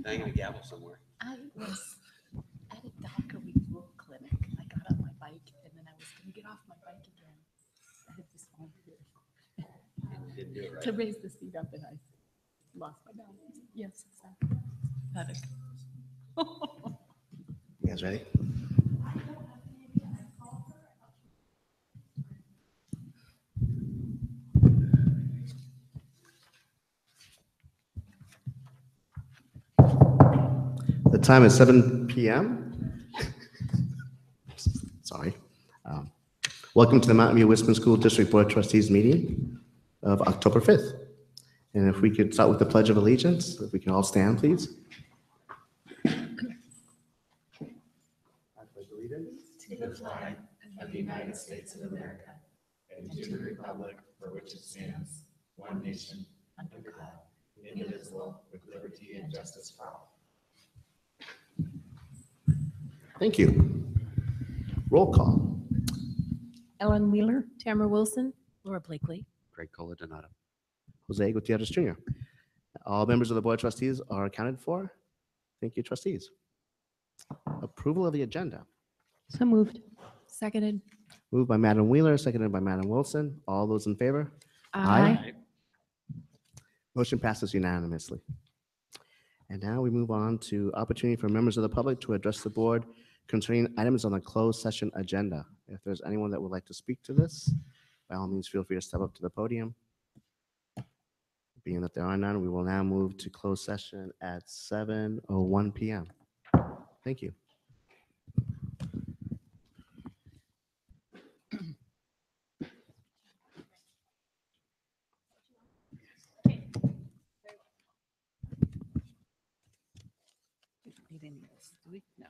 Now you're gonna gavel somewhere. I was at a Dockery clinic. I got on my bike and then I was going to get off my bike again. I had this phone here And you didn't do it to right. raise the seat up and I lost my balance. Yes, exactly. Pathetic. You guys ready? The time is 7 p.m. Sorry. Welcome to the Mountain View Wisdom School District Board of Trustees meeting of October 5th. And if we could start with the Pledge of Allegiance, if we can all stand, please. I pledge allegiance To the flag of the United States of America and to the republic for which it stands, one nation, under God, indivisible, with liberty and justice for all. Thank you. Roll call. Ellen Wheeler, Tamara Wilson, Laura Blakely. Greg Coladonato. Jose Gutierrez Jr. All members of the Board of Trustees are accounted for. Thank you, trustees. Approval of the agenda. So moved. Seconded. Moved by Madam Wheeler, seconded by Madam Wilson. All those in favor? Motion passes unanimously. And now we move on to opportunity for members of the public to address the board concerning items on the closed session agenda. If there's anyone that would like to speak to this, by all means, feel free to step up to the podium. Being that there are none, we will now move to closed session at 7:01 p.m. Thank you. Need any of this, do we? No.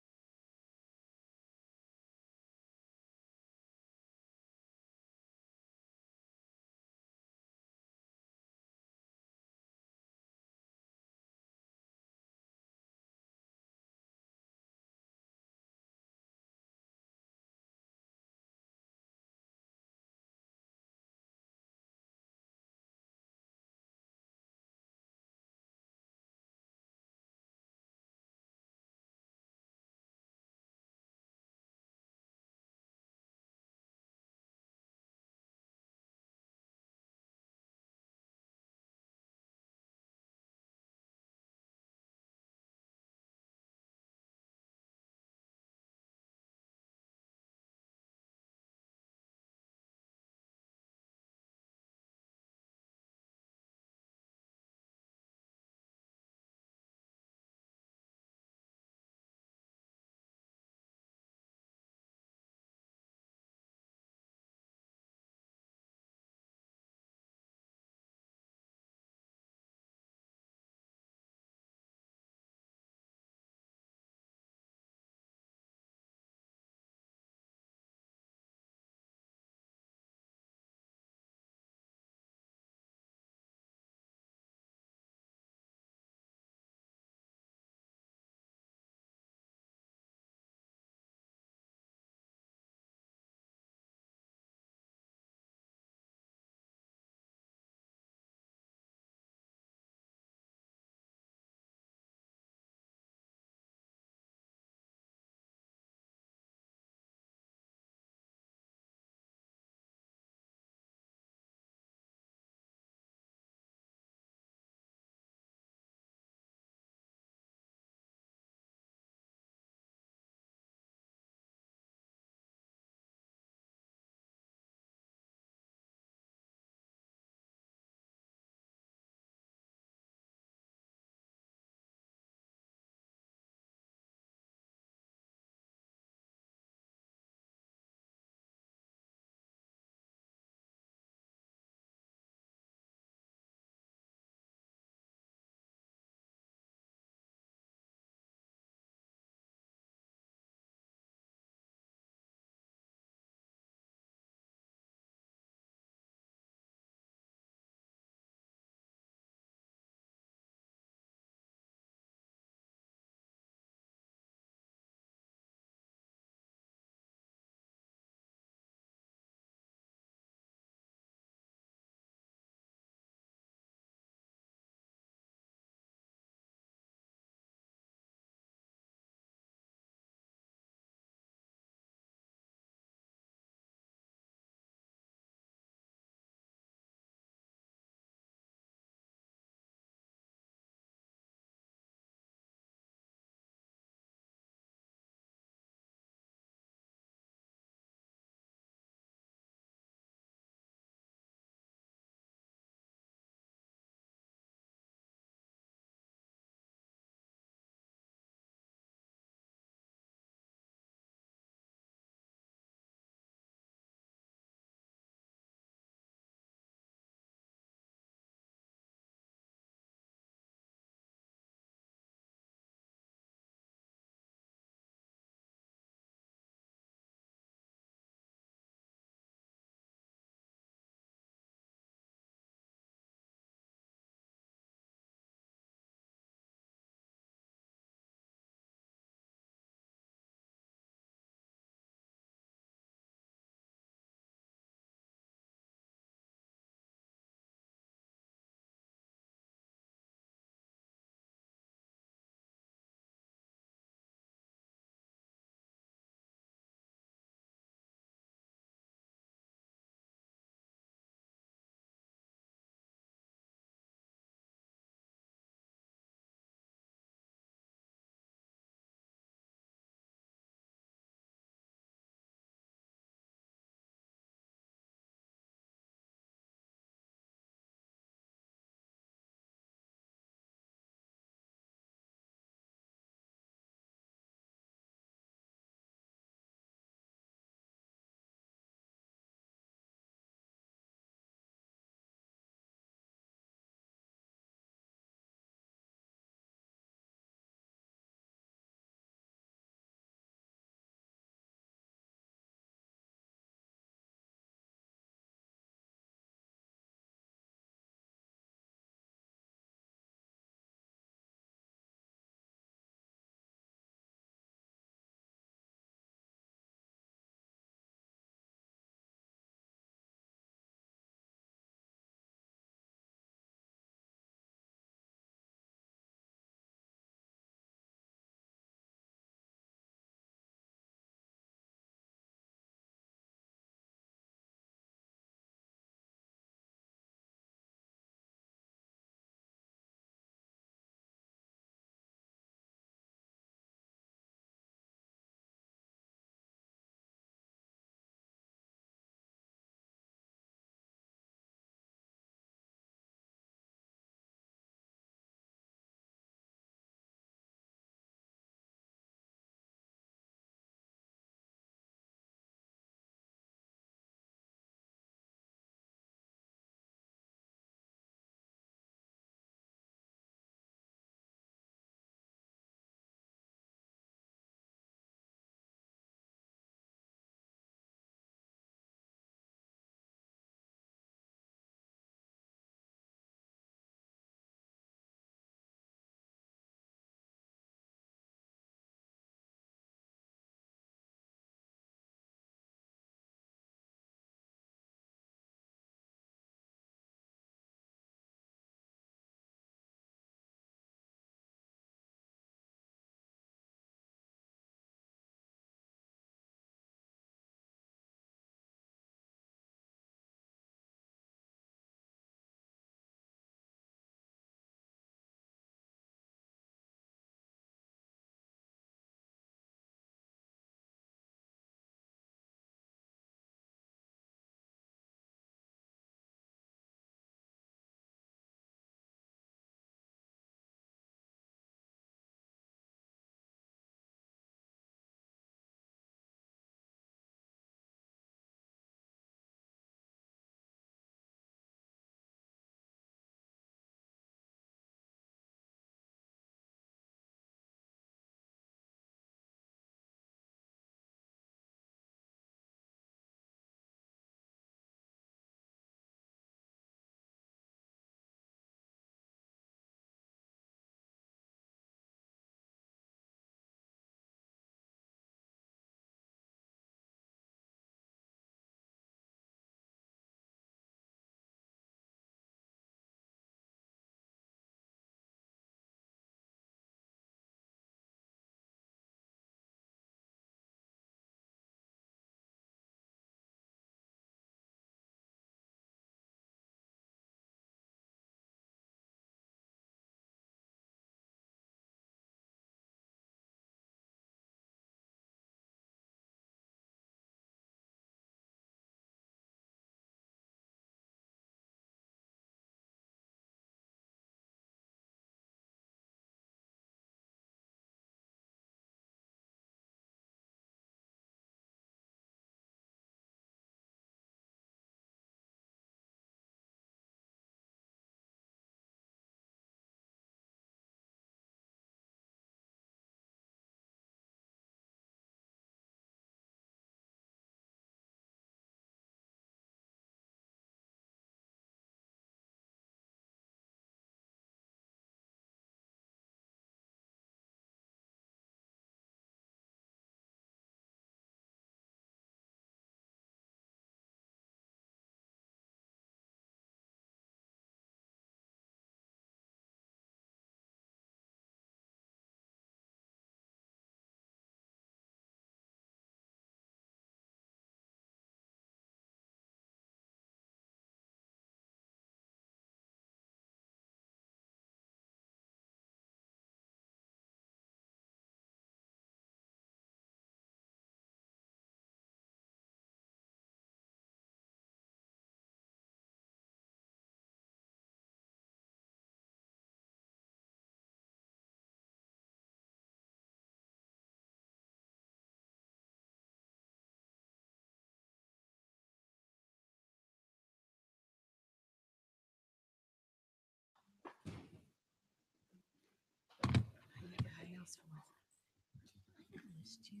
missed you.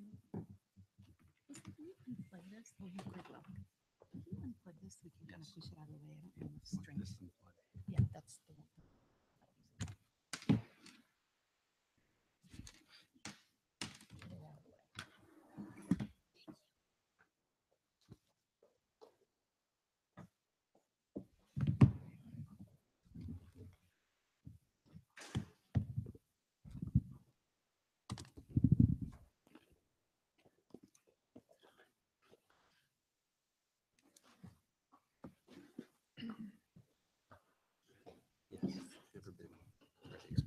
Can you unplug this? Oh, you quite well. Can you unplug this so we can kind of push it out of the way? I don't have enough strength. Yeah, that's the one. Get it out of the way. Yes. Never been ready.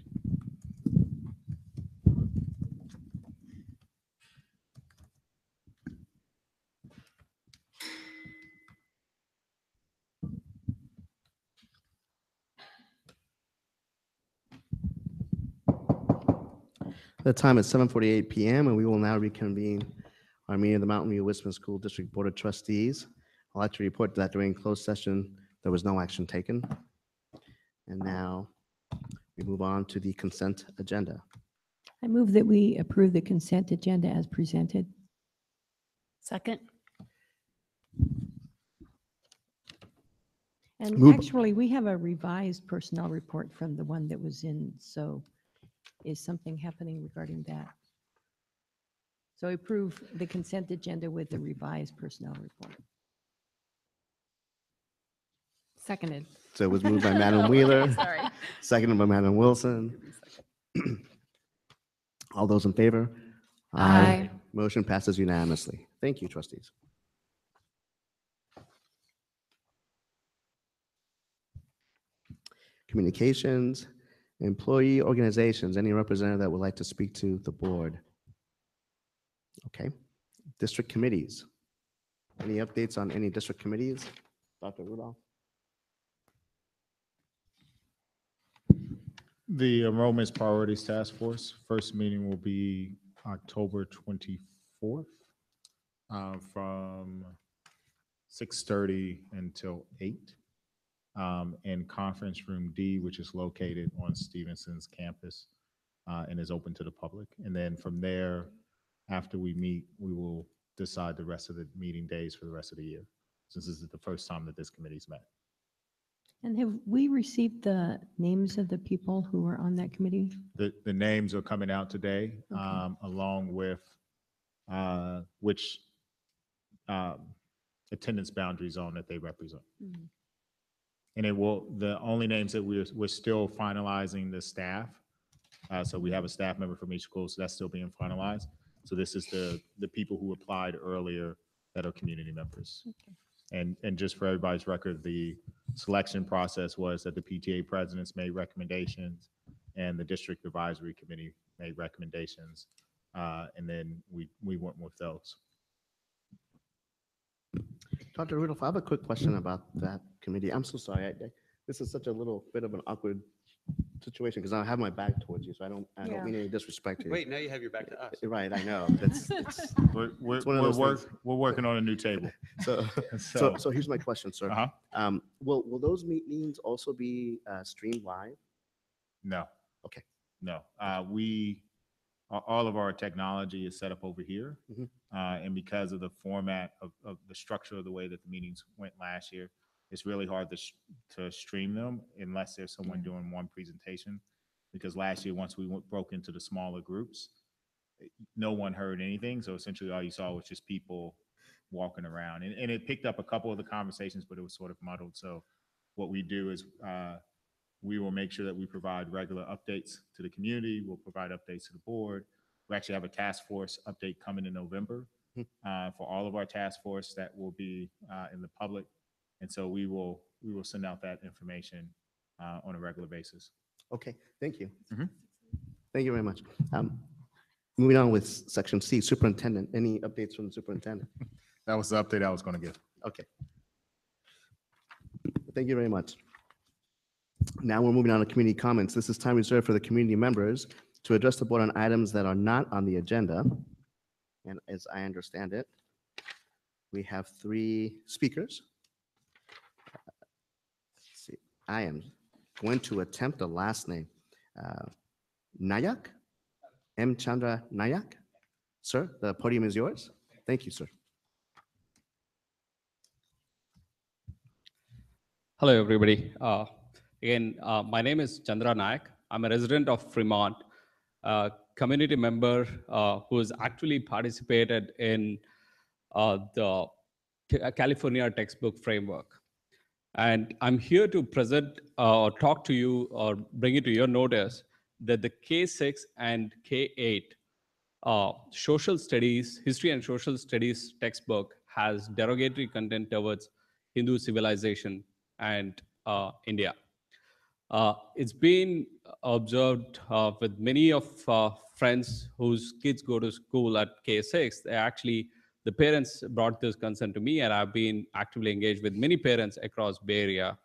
The time is 7:48 PM, and we will now reconvene our meeting of the Mountain View Wisdom School District Board of Trustees. I'd like to report that during closed session, there was no action taken. And now we move on to the consent agenda. I move that we approve the consent agenda as presented. Second? And Move- actually, we have a revised personnel report from the one that was in, so is something happening regarding that? So approve the consent agenda with the revised personnel report. Seconded. So it was moved by Madam Wheeler, Sorry. seconded by Madam Wilson. All those in favor? Aye. Motion passes unanimously. Thank you, trustees. Communications, employee organizations, any representative that would like to speak to the board? Okay. District committees. Any updates on any district committees? Dr. Rudolph? The Enrollments Priorities Task Force, first meeting will be October 24th from 6:30 until 8 in Conference Room D, which is located on Stevenson's campus and is open to the public. And then from there, after we meet, we will decide the rest of the meeting days for the rest of the year, since this is the first time that this committee's met. And have we received the names of the people who were on that committee? The names are coming out today, Okay. along with which attendance boundary zone that they represent. Mhm. And it will, the only names that we're still finalizing the staff. So we have a staff member from each school, so that's still being finalized. So this is the people who applied earlier that are community members. Okay. And just for everybody's record, the selection process was that the PTA presidents made recommendations and the district advisory committee made recommendations. And then we went with those. Dr. Rudolph, I have a quick question about that committee. I'm so sorry. This is such a little bit of an awkward situation because I have my back towards you, so I don't Yeah. mean any disrespect to you. Wait, now you have your back to us. Right, I know. It's We're one of those things. we're working on a new table. so, So, so here's my question, sir. uh-huh. Will those meetings also be streamed live? No. Okay. No. All of our technology is set up over here. Mhm. And because of the format of the structure of the way that the meetings went last year, it's really hard to stream them unless there's someone doing one presentation. Because last year, once we broke into the smaller groups, no one heard anything. So essentially all you saw was just people walking around. And it picked up a couple of the conversations, but it was sort of muddled. So what we do is we will make sure that we provide regular updates to the community. We'll provide updates to the board. We actually have a task force update coming in November for all of our task force that will be in the public. And so we will send out that information on a regular basis. Okay, thank you. Mhm. Thank you very much. Moving on with section C, superintendent. Any updates from the superintendent? That was the update I was going to give. Okay. Thank you very much. Now we're moving on to community comments. This is time reserved for the community members to address the board on items that are not on the agenda. And as I understand it, we have 3 speakers. Let's see. I am going to attempt a last name. Nayak? M. Chandra Nayak? Sir, the podium is yours. Thank you, sir. Hello, everybody. My name is Chandra Nayak. I'm a resident of Fremont, community member who has actually participated in the California textbook framework. And I'm here to present or talk to you or bring it to your notice that the K6 and K8 social studies, history and social studies textbook has derogatory content towards Hindu civilization and India. It's been observed with many of friends whose kids go to school at K6. The parents brought this concern to me, and I've been actively engaged with many parents across Bay Area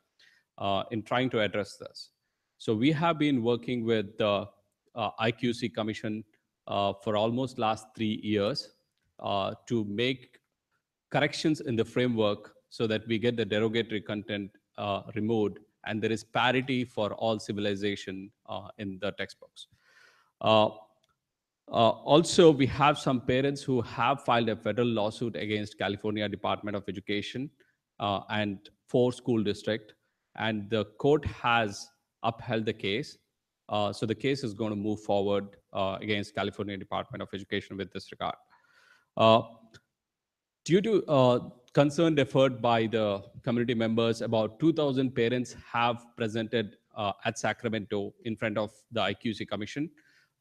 in trying to address this. So we have been working with the IQC Commission for almost last 3 years to make corrections in the framework so that we get the derogatory content removed and there is parity for all civilization in the textbooks. Also, we have some parents who have filed a federal lawsuit against California Department of Education and 4 school districts, and the court has upheld the case. So the case is going to move forward against California Department of Education with this regard. Due to concerned effort by the community members, about 2,000 parents have presented at Sacramento in front of the IQC Commission.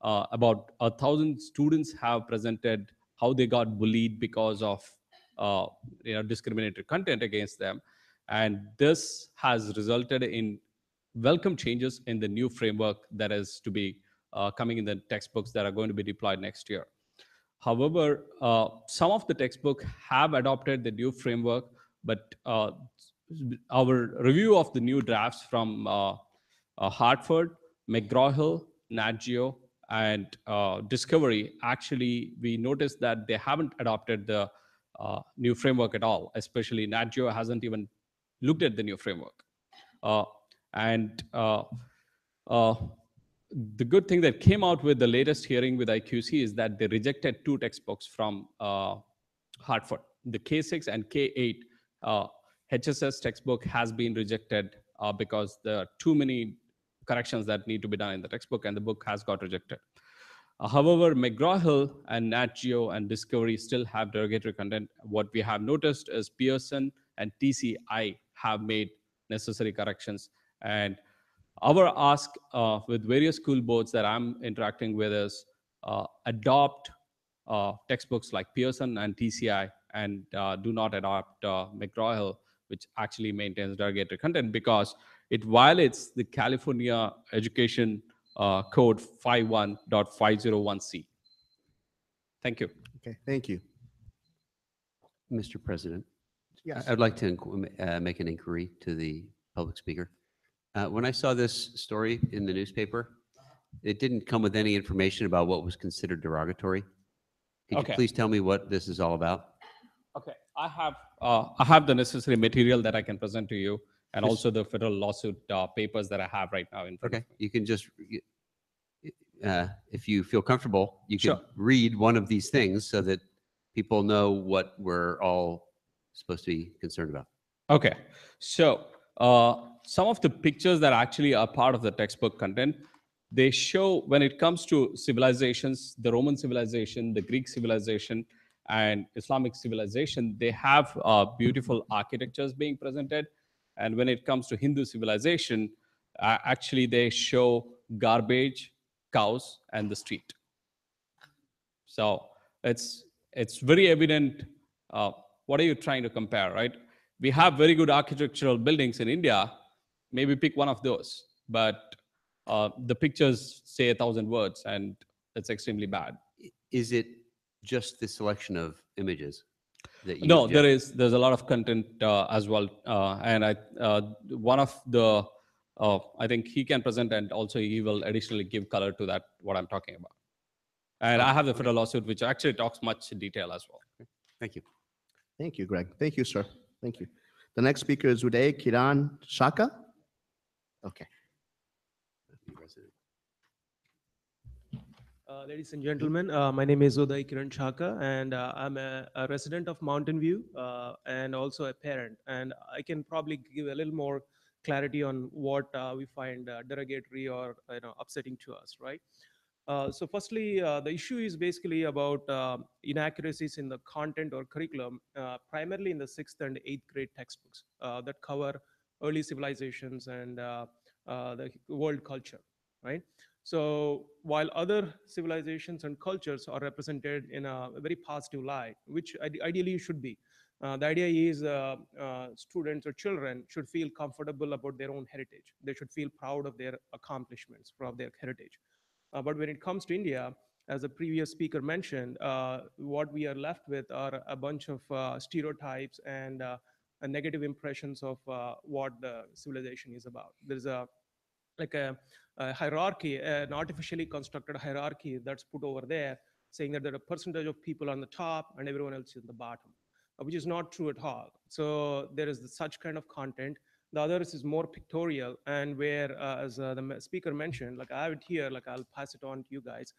About 1,000 students have presented how they got bullied because of discriminatory content against them. And this has resulted in welcome changes in the new framework that is to be coming in the textbooks that are going to be deployed next year. However, some of the textbooks have adopted the new framework, but our review of the new drafts from Hartford, McGraw-Hill, Nat Geo, and Discovery, actually, we noticed that they haven't adopted the new framework at all, especially Nat Geo hasn't even looked at the new framework. The good thing that came out with the latest hearing with IQC is that they rejected 2 textbooks from Hartford. The K6 and K8 HSS textbook has been rejected because there are too many corrections that need to be done in the textbook, and the book has got rejected. However, McGraw-Hill and Nat Geo and Discovery still have derogatory content. What we have noticed is Pearson and TCI have made necessary corrections. And our ask with various school boards that I'm interacting with is adopt textbooks like Pearson and TCI and do not adopt McGraw-Hill, which actually maintains derogatory content because it violates the California Education Code 51.501C. Thank you. Okay, thank you. Mr. President, Yes. I'd like to make an inquiry to the public speaker. When I saw this story in the newspaper, it didn't come with any information about what was considered derogatory. Could Okay. you please tell me what this is all about? Okay, I have the necessary material that I can present to you, and Just- also the federal lawsuit papers that I have right now in front Okay, of me. you can just, if you feel comfortable, you can Sure. read one of these things so that people know what we're all supposed to be concerned about. Okay, so some of the pictures that actually are part of the textbook content, they show when it comes to civilizations, the Roman civilization, the Greek civilization, and Islamic civilization, they have beautiful architectures being presented. And when it comes to Hindu civilization, actually they show garbage, cows, and the street. So it's very evident. What are you trying to compare, right? We have very good architectural buildings in India. Maybe pick one of those, but the pictures say 1,000 words, and it's extremely bad. Is it just the selection of images that you No, object- there's a lot of content as well, and one of the I think he can present, and also he will additionally give color to that what I'm talking about. And I have the federal lawsuit, which actually talks much in detail as well. Thank you. Thank you, Greg. Thank you, sir. Thank you. The next speaker is Uday Kiran Shaka. Okay. Ladies and gentlemen, my name is Uday Kiran Chaka, and I'm a resident of Mountain View and also a parent. And I can probably give a little more clarity on what we find derogatory or upsetting to us, right? So firstly, the issue is basically about inaccuracies in the content or curriculum, primarily in the 6th and 8th grade textbooks that cover early civilizations and the world culture, right? So while other civilizations and cultures are represented in a very positive light, which ideally should be, the idea is students or children should feel comfortable about their own heritage. They should feel proud of their accomplishments, from their heritage. But when it comes to India, as the previous speaker mentioned, what we are left with are a bunch of stereotypes and negative impressions of what the civilization is about. There's a hierarchy, an artificially constructed hierarchy that's put over there, saying that there are a percentage of people on the top and everyone else is in the bottom, which is not true at all. So there is such kind of content. The others is more pictorial, and where, as the speaker mentioned, like I have it here, like I'll pass it on to you guys.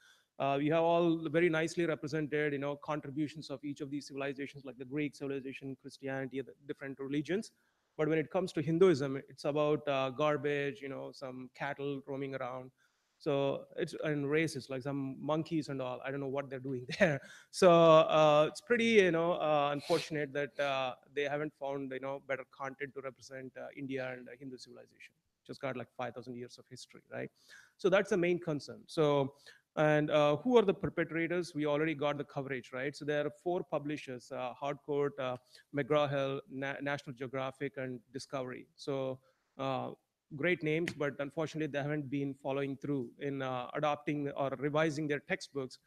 We have all very nicely represented, contributions of each of these civilizations, like the Greek civilization, Christianity, the different religions. But when it comes to Hinduism, it's about garbage, some cattle roaming around. So it's and races, like some monkeys and all. I don't know what they're doing there. So it's pretty, unfortunate that they haven't found, better content to represent India and Hindu civilization. Just got like 5,000 years of history, right? So that's the main concern. So, and who are the perpetrators? We already got the coverage, right? So there are 4 publishers: Hardcourt, McGraw-Hill, National Geographic, and Discovery. So great names, but unfortunately they haven't been following through in adopting or revising their textbooks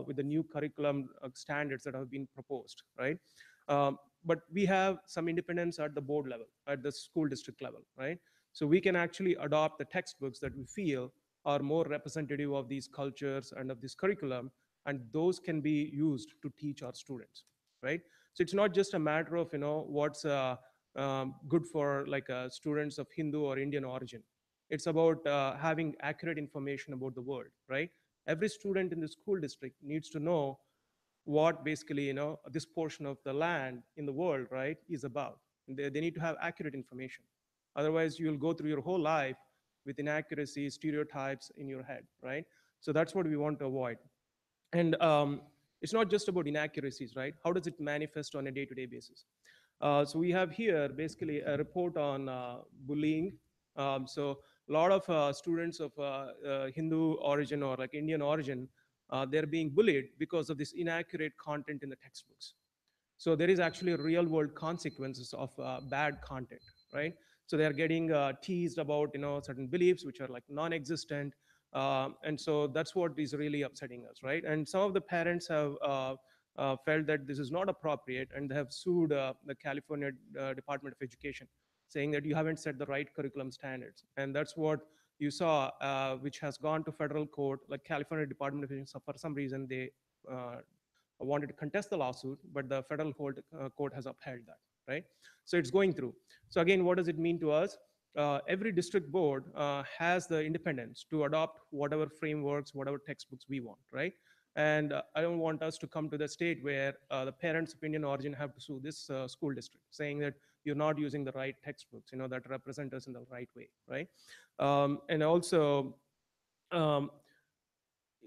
with the new curriculum standards that have been proposed, right? But we have some independence at the board level, at the school district level, right? So we can actually adopt the textbooks that we feel are more representative of these cultures and of this curriculum, and those can be used to teach our students, right? So it's not just a matter of what's good for like students of Hindu or Indian origin. It's about having accurate information about the world, right? Every student in the school district needs to know what basically this portion of the land in the world, right, is about. They need to have accurate information. Otherwise, you'll go through your whole life with inaccuracies, stereotypes in your head, right? So that's what we want to avoid. And it's not just about inaccuracies, right? How does it manifest on a day-to-day basis? So we have here basically a report on bullying. So a lot of students of Hindu origin or like Indian origin, they're being bullied because of this inaccurate content in the textbooks. So there is actually real world consequences of bad content, right? So they are getting teased about certain beliefs which are like non-existent, and so that's what is really upsetting us, right? And some of the parents have felt that this is not appropriate, and they have sued the California Department of Education, saying that you haven't set the right curriculum standards. And that's what you saw, which has gone to federal court. Like California Department of Education, for some reason they wanted to contest the lawsuit, but the federal court has upheld that, right? So it's going through. So again, what does it mean to us? Every district board has the independence to adopt whatever frameworks, whatever textbooks we want, right? And I don't want us to come to the state where the parents of Indian origin have to sue this school district, saying that you're not using the right textbooks, that represent us in the right way, right? And also,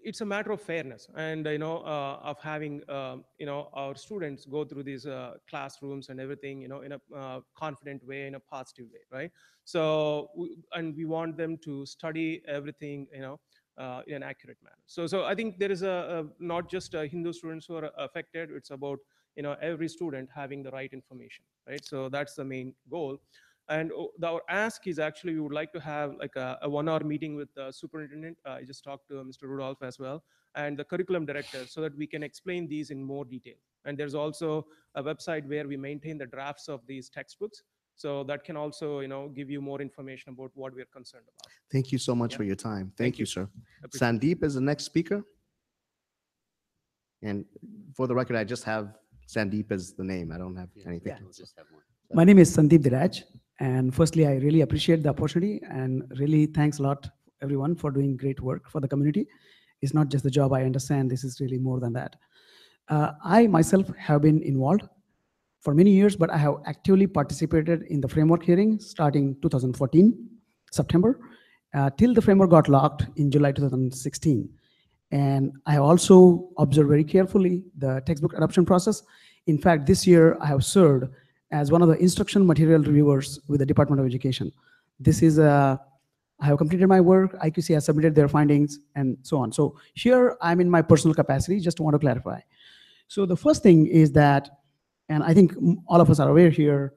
it's a matter of fairness and of having our students go through these classrooms and everything in a confident way, in a positive way, right? So and we want them to study everything in an accurate manner. So I think there is a not just Hindu students who are affected. It's about every student having the right information, right? So that's the main goal. And our ask is actually we would like to have like a 1-hour meeting with the superintendent. I just talked to Mr. Rudolph as well, and the curriculum director, so that we can explain these in more detail. And there's also a website where we maintain the drafts of these textbooks. So that can also, give you more information about what we're concerned about. Thank you so much Yeah. for your time. Thank Thank you, you. sir. Appreciate it. Sandeep is the next speaker. And for the record, I just have Sandeep as the name. I don't have anything. We'll just have one. My name is Sandeep Diraj, and firstly, I really appreciate the opportunity and really thanks a lot everyone for doing great work for the community. It's not just the job. I understand this is really more than that. I myself have been involved for many years, but I have actively participated in the framework hearing starting 2014, September, till the framework got locked in July 2016. And I have also observed very carefully the textbook adoption process. In fact, this year I have served as one of the instruction material reviewers with the Department of Education. This is I have completed my work, IQC has submitted their findings, and so on. So here I'm in my personal capacity, just want to clarify. So the first thing is that, and I think all of us are aware here,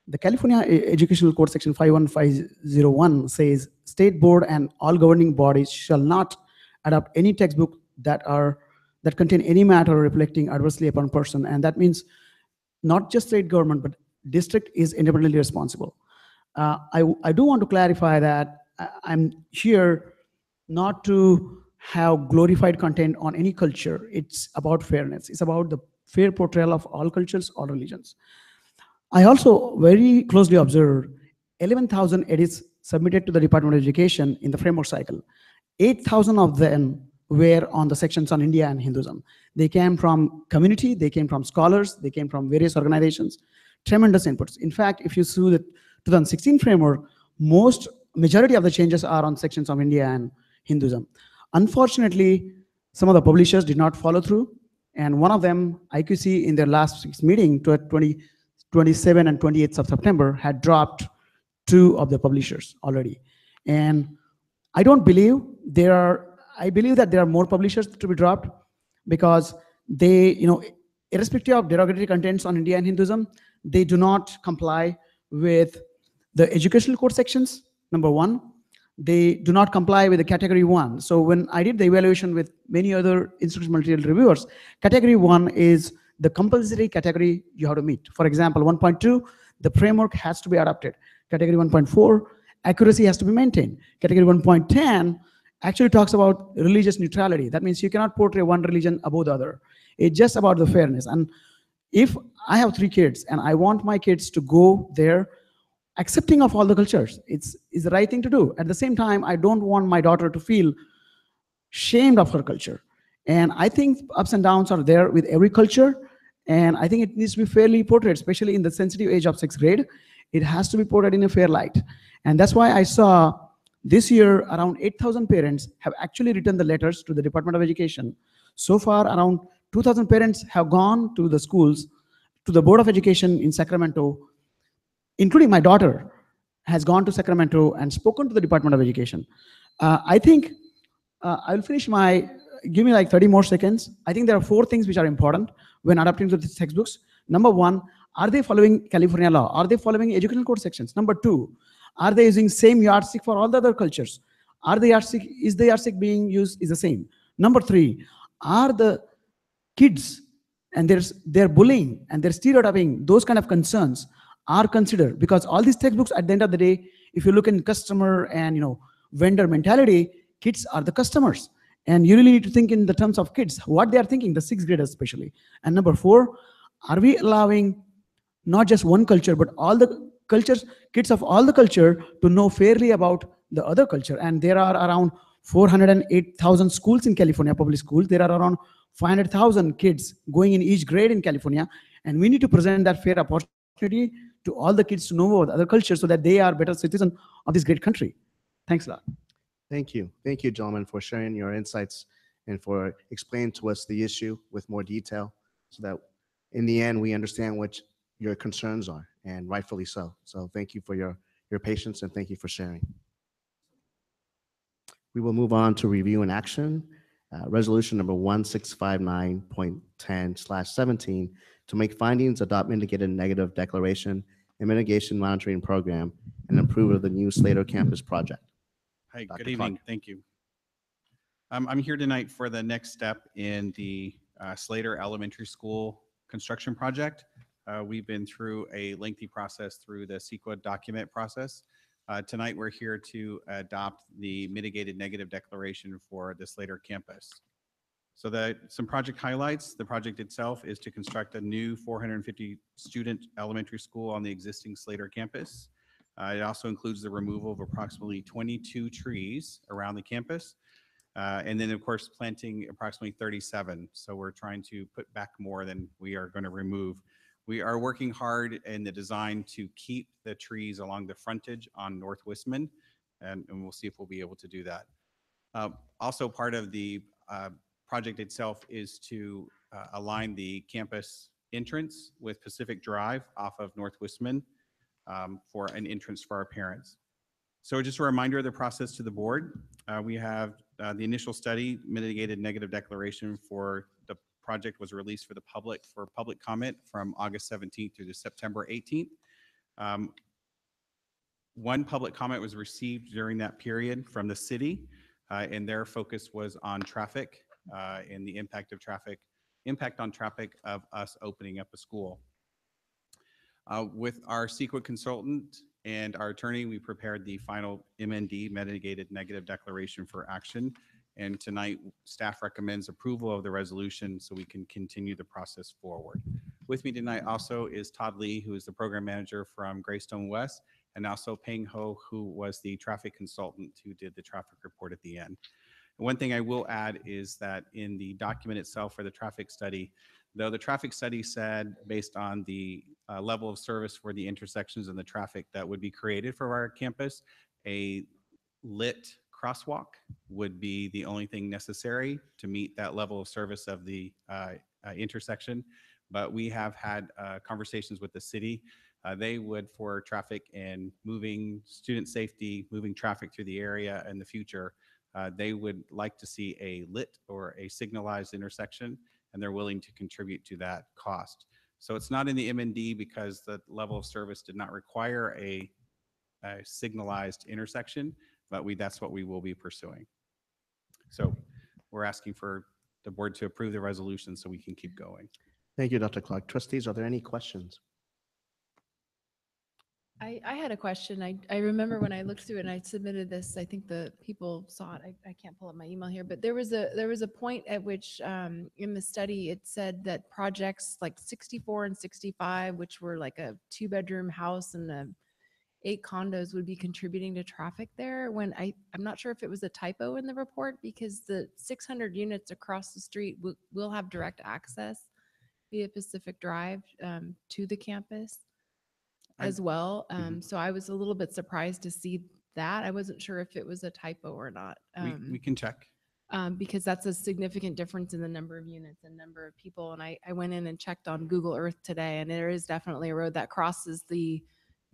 the California Educational Code section 51501 says state board and all governing bodies shall not adopt any textbook that contain any matter reflecting adversely upon person. And that means not just state government, but district is independently responsible. I do want to clarify that I'm here not to have glorified content on any culture. It's about fairness. It's about the fair portrayal of all cultures, all religions. I also very closely observed 11,000 edits submitted to the Department of Education in the framework cycle. 8,000 of them were on the sections on India and Hinduism. They came from community, they came from scholars, they came from various organizations, tremendous inputs. In fact, if you see the 2016 framework, majority of the changes are on sections of India and Hinduism. Unfortunately, some of the publishers did not follow through. And one of them, IQC, in their last meeting, 27 and 28th of September, had dropped 2 of the publishers already. And I don't believe I believe that there are more publishers to be dropped because they, irrespective of derogatory contents on India and Hinduism, they do not comply with the educational code sections, number one. They do not comply with the category 1. So when I did the evaluation with many other instructional material reviewers, category 1 is the compulsory category you have to meet. For example, 1.2, the framework has to be adopted. Category 1.4, accuracy has to be maintained. Category 1.10 actually talks about religious neutrality. That means you cannot portray one religion above the other. It's just about the fairness. And if I have 3 kids and I want my kids to go there accepting of all the cultures, it's the right thing to do. At the same time, I don't want my daughter to feel shamed of her culture. And I think ups and downs are there with every culture. And I think it needs to be fairly portrayed, especially in the sensitive age of 6th grade. It has to be portrayed in a fair light. And that's why I saw this year around 8,000 parents have actually written the letters to the Department of Education. So far, around 2,000 parents have gone to the schools, to the Board of Education in Sacramento, including my daughter has gone to Sacramento and spoken to the Department of Education. I think I'll finish give me like 30 more seconds. I think there are 4 things which are important when adapting to the textbooks. Number 1, are they following California law? Are they following educational code sections? Number 2, are they using same yardstick for all the other cultures? Is the yardstick being used is the same? Number 3, are the kids and their bullying and their stereotyping, those kind of concerns are considered? Because all these textbooks, at the end of the day, if you look in customer and vendor mentality, kids are the customers. And you really need to think in the terms of kids, what they are thinking, the 6th graders especially. And number 4, are we allowing not just one culture, but all the cultures, kids of all the culture to know fairly about the other culture? And there are around 408,000 schools in California, public schools. There are around 500,000 kids going in each grade in California. And we need to present that fair opportunity to all the kids to know about other cultures so that they are better citizens of this great country. Thanks a lot. Thank you. Thank you, gentlemen, for sharing your insights and for explaining to us the issue with more detail so that in the end, we understand what your concerns are, and rightfully so. So thank you for your patience and thank you for sharing. We will move on to review and action. Resolution number 1659.10/17 to make findings, adopt mitigated negative declaration and mitigation monitoring program and approve of the new Slater campus project. Hi, Dr. good evening. Clark. Thank you. I'm here tonight for the next step in the Slater Elementary School construction project. We've been through a lengthy process through the CEQA document process. Tonight, we're here to adopt the mitigated negative declaration for the Slater campus. So some project highlights. The project itself is to construct a new 450 student elementary school on the existing Slater campus. It also includes the removal of approximately 22 trees around the campus. And then, of course, planting approximately 37. So we're trying to put back more than we are going to remove. We are working hard in the design to keep the trees along the frontage on North Wistman, and we'll see if we'll be able to do that. Also, part of the project itself is to align the campus entrance with Pacific Drive off of North Wistman for an entrance for our parents. So just a reminder of the process to the board. We have the initial study, mitigated negative declaration for the project was released for the public for public comment from August 17th through to September 18th. One public comment was received during that period from the city, and their focus was on traffic and the impact on traffic of us opening up a school. With our CEQA consultant and our attorney, we prepared the final MND, mitigated negative declaration for action. And tonight, staff recommends approval of the resolution so we can continue the process forward. With me tonight also is Todd Lee, who is the program manager from Greystone West, and also Peng Ho, who was the traffic consultant who did the traffic report at the end. And one thing I will add is that in the document itself for the traffic study, though the traffic study said based on the level of service for the intersections and the traffic that would be created for our campus, a lit crosswalk would be the only thing necessary to meet that level of service of the intersection. But we have had conversations with the city. They would, for traffic and moving student safety, moving traffic through the area in the future, they would like to see a lit or a signalized intersection, and they're willing to contribute to that cost. So it's not in the MND because the level of service did not require a signalized intersection, but that's what we will be pursuing. So we're asking for the board to approve the resolution so we can keep going. Thank you, Dr. Clark. Trustees, are there any questions? I had a question. I remember when I looked through it and I submitted this, I think the people saw it. I can't pull up my email here, but there was a point at which in the study it said that projects like 64 and 65, which were like a 2-bedroom house and 8 condos, would be contributing to traffic there. When I'm not sure if it was a typo in the report, because the 600 units across the street will have direct access via Pacific Drive to the campus as well. So I was a little bit surprised to see that. I wasn't sure if it was a typo or not. We can check. Because that's a significant difference in the number of units and number of people. And I went in and checked on Google Earth today, and there is definitely a road that crosses the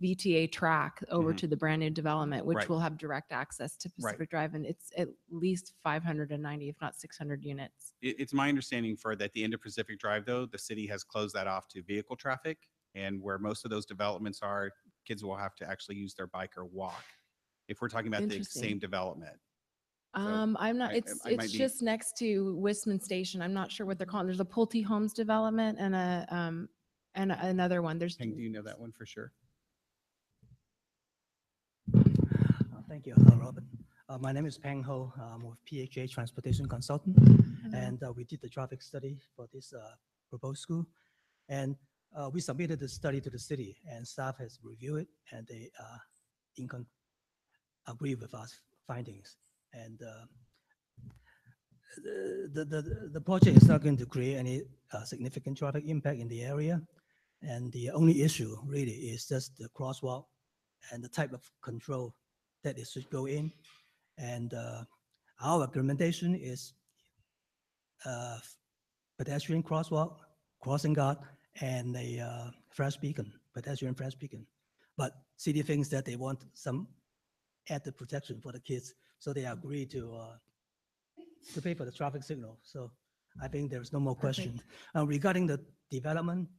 VTA track over to the brand new development, which will have direct access to Pacific Drive. And it's at least 590, if not 600 units. It's my understanding for that the end of Pacific Drive, though, the city has closed that off to vehicle traffic. And where most of those developments are, kids will have to actually use their bike or walk. If we're talking about the same development. I'm not, it's just next to Wistman Station. I'm not sure what they're calling. There's a Pulte Homes development and and another one. There's. Peng, do you know that one for sure? Thank you, Robert. My name is Peng Ho. I'm with PHA Transportation Consultant, and we did the traffic study for this proposed school. And we submitted the study to the city, and staff has reviewed it, and they agree with our findings. And the project is not going to create any significant traffic impact in the area. And the only issue really is just the crosswalk and the type of control that it should go in. And our recommendation is pedestrian crosswalk, crossing guard, and a flash beacon, pedestrian flash beacon. But city thinks that they want some added protection for the kids, so they agree to pay for the traffic signal. So I think there's no more question. Regarding the development,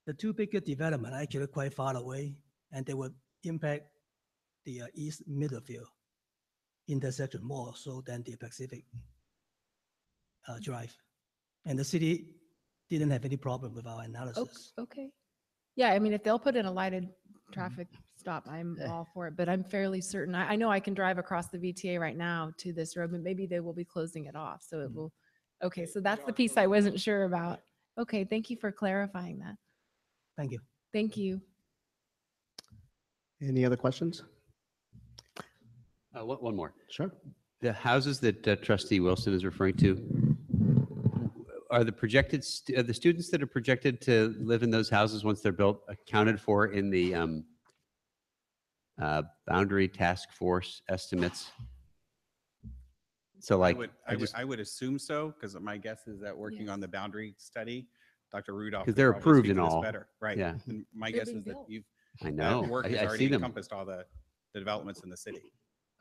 the 2 bigger development are actually quite far away, and they would impact the East Middlefield intersection more so than the Pacific Drive. And the city didn't have any problem with our analysis. Okay. Yeah, I mean, if they'll put in a lighted traffic stop, I'm all for it, but I'm fairly certain. I know I can drive across the VTA right now to this road, but maybe they will be closing it off. So it will. Okay, so that's the piece I wasn't sure about. Okay, thank you for clarifying that. Thank you. Thank you. Any other questions? One more. Sure. The houses that trustee Wilson is referring to, are are the students that are projected to live in those houses once they're built accounted for in the boundary task force estimates? So like, I would assume so, because my guess is that working on the boundary study, Dr. Rudolph. 'Cause could they're probably approved speak and to this all. better. Right. Yeah. And my They're guess being is that built. you've, I that know, work has I already see them. encompassed all the developments in the city.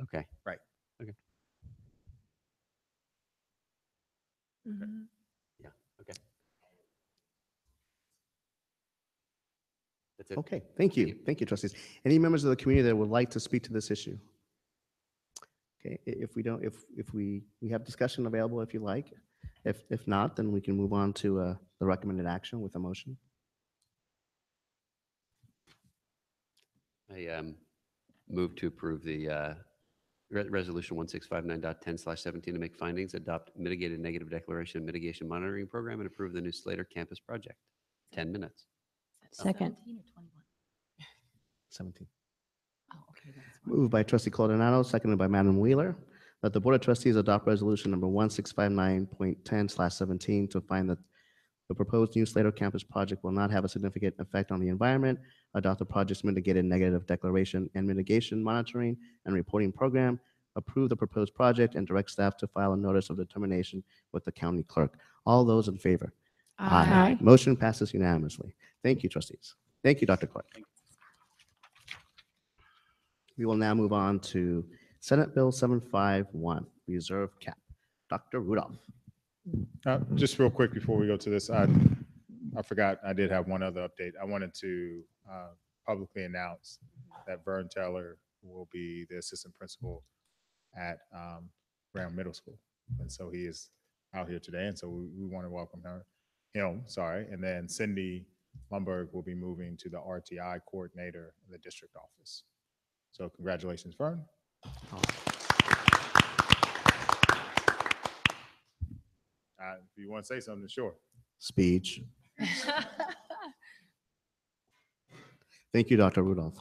Okay. Right. Mhm. Yeah, okay. That's it. Okay, thank you. Thank you, trustees. Any members of the community that would like to speak to this issue? Okay, if we don't, if we have discussion available if you like. If not, then we can move on to the recommended action with a motion. I move to approve the resolution 1659.10/17 to make findings, adopt mitigated negative declaration and mitigation monitoring program, and approve the new Slater campus project. 10 minutes. Second. 17. Moved by trustee Coordinato, seconded by Madam Wheeler, that the Board of Trustees adopt resolution number 1659.10/17 to find that the proposed new Slater campus project will not have a significant effect on the environment, adopt the project's mitigated negative declaration and mitigation monitoring and reporting program, approve the proposed project, and direct staff to file a notice of determination with the county clerk. All those in favor? Aye. Motion passes unanimously. Thank you, trustees. Thank you, Dr. Clark. We will now move on to Senate Bill 751, Reserve Cap. Dr. Rudolph. Just real quick before we go to this, I forgot, I did have one other update. I wanted to publicly announce that Vern Taylor will be the assistant principal at Brown Middle School. And so he is out here today. And so we want to welcome him. And then Cindy Lambert will be moving to the RTI coordinator in the district office. So congratulations, Vern. If you want to say something, sure. Speech. Thank you, Dr. Rudolph.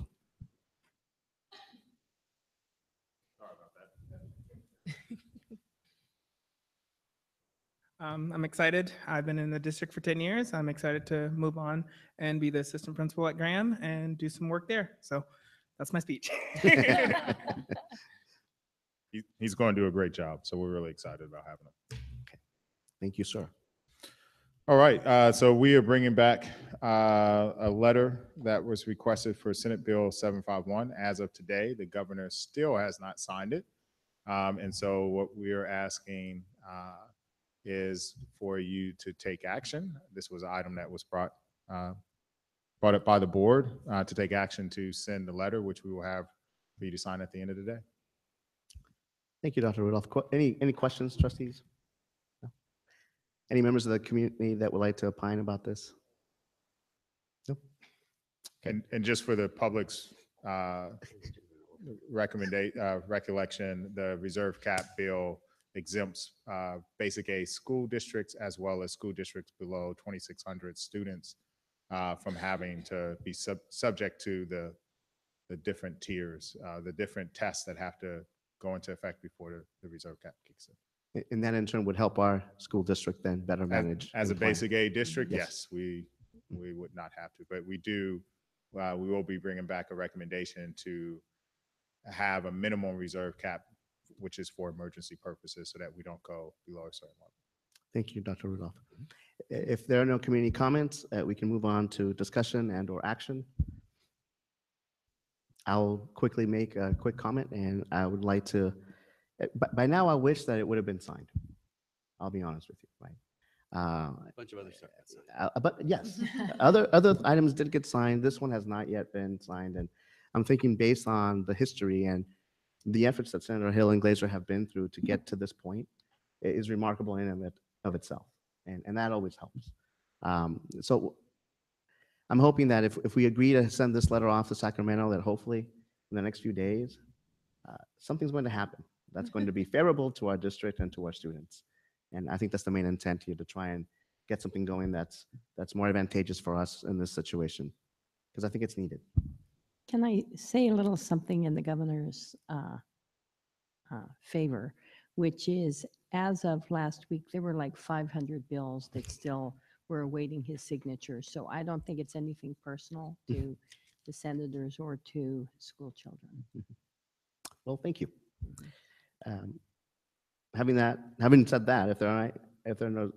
Sorry about that. I'm excited. I've been in the district for 10 years. I'm excited to move on and be the assistant principal at Graham and do some work there. So that's my speech. He's going to do a great job. So we're really excited about having him. Thank you, sir. All right. So we are bringing back a letter that was requested for Senate Bill 751. As of today, the governor still has not signed it. And so what we are asking is for you to take action. This was an item that was brought up by the board to take action to send the letter, which we will have for you to sign at the end of the day. Thank you, Dr. Rudolph. Any questions, trustees? No? Any members of the community that would like to opine about this? No? Okay. And just for the public's recollection, the reserve cap bill exempts basic A school districts as well as school districts below 2,600 students from having to be subject to the different tiers, the different tests that have to go into effect before the reserve cap kicks in. And that in turn would help our school district then better manage. As a and plan. basic A district, Yes. yes, we would not have to, but we will be bringing back a recommendation to have a minimum reserve cap, which is for emergency purposes so that we don't go below a certain level. Thank you, Dr. Rudolph. If there are no community comments, we can move on to discussion and or action. I'll quickly make a quick comment, and I would like to, by now I wish that it would have been signed. I'll be honest with you, right? A bunch of other stuff. But yes, other items did get signed. This one has not yet been signed, and I'm thinking based on the history and the efforts that Senator Hill and Glazer have been through to get to this point, it is remarkable in and of itself, and that always helps. So I'm hoping that if we agree to send this letter off to Sacramento, that hopefully in the next few days, something's going to happen that's going to be favorable to our district and to our students. And I think that's the main intent here, to try and get something going that's more advantageous for us in this situation, because I think it's needed. Can I say a little something in the governor's favor? which is, as of last week, there were like 500 bills that still were awaiting his signature. So I don't think it's anything personal to the senators or to school children. Well, thank you. Having said that, if there are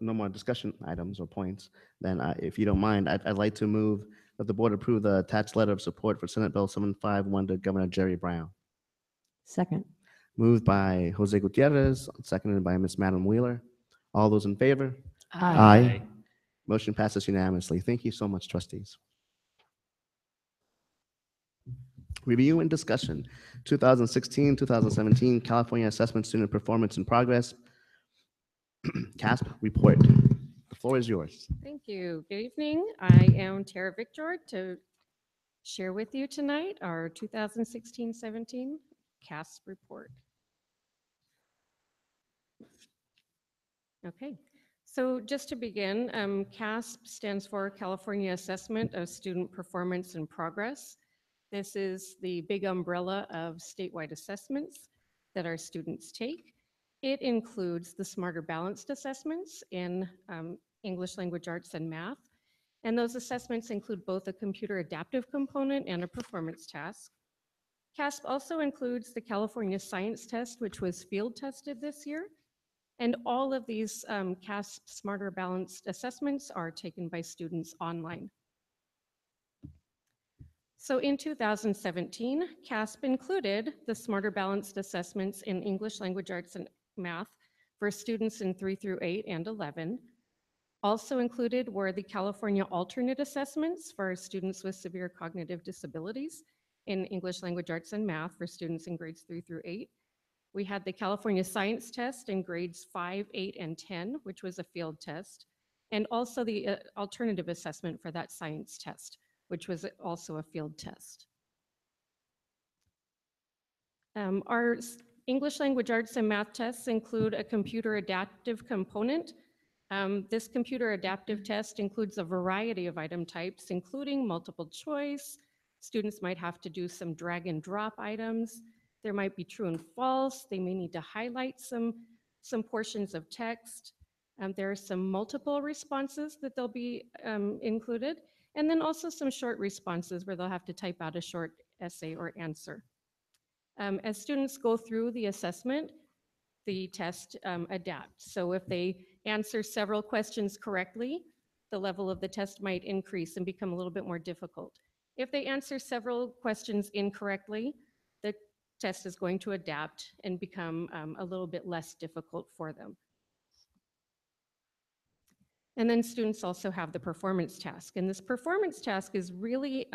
no more discussion items or points, then if you don't mind, I'd like to move that the board approve the attached letter of support for Senate Bill 751 to Governor Jerry Brown. Second. Moved by Jose Gutierrez, seconded by Ms. Madam Wheeler. All those in favor? Aye. Motion passes unanimously. Thank you so much, trustees. Review and discussion, 2016-2017 California Assessment Student Performance and Progress, CASP report. The floor is yours. Thank you. Good evening. I am Tara Victor to share with you tonight our 2016-17 CASP report. Okay, so just to begin, CASP stands for California Assessment of Student Performance and Progress. This is the big umbrella of statewide assessments that our students take. It includes the Smarter Balanced assessments in English, language arts, and math. And those assessments include both a computer adaptive component and a performance task. CASP also includes the California Science Test, which was field tested this year. And all of these CASP Smarter Balanced assessments are taken by students online. So in 2017, CASP included the Smarter Balanced assessments in English, language arts, and math for students in 3 through 8 and 11. Also included were the California alternate assessments for students with severe cognitive disabilities in English, language arts, and math for students in grades 3 through 8. We had the California Science Test in grades 5, 8, and 10, which was a field test, and also the alternative assessment for that science test, which was also a field test. Our English, language arts, and math tests include a computer adaptive component. This computer adaptive test includes a variety of item types, including multiple choice. Students might have to do some drag and drop items. There might be true and false. They may need to highlight some portions of text. There are some multiple responses that they'll be included, and then also some short responses where they'll have to type out a short essay or answer. As students go through the assessment, the test adapts. So if they answer several questions correctly, the level of the test might increase and become a little bit more difficult. If they answer several questions incorrectly, the test is going to adapt and become a little bit less difficult for them. And then students also have the performance task. And this performance task is really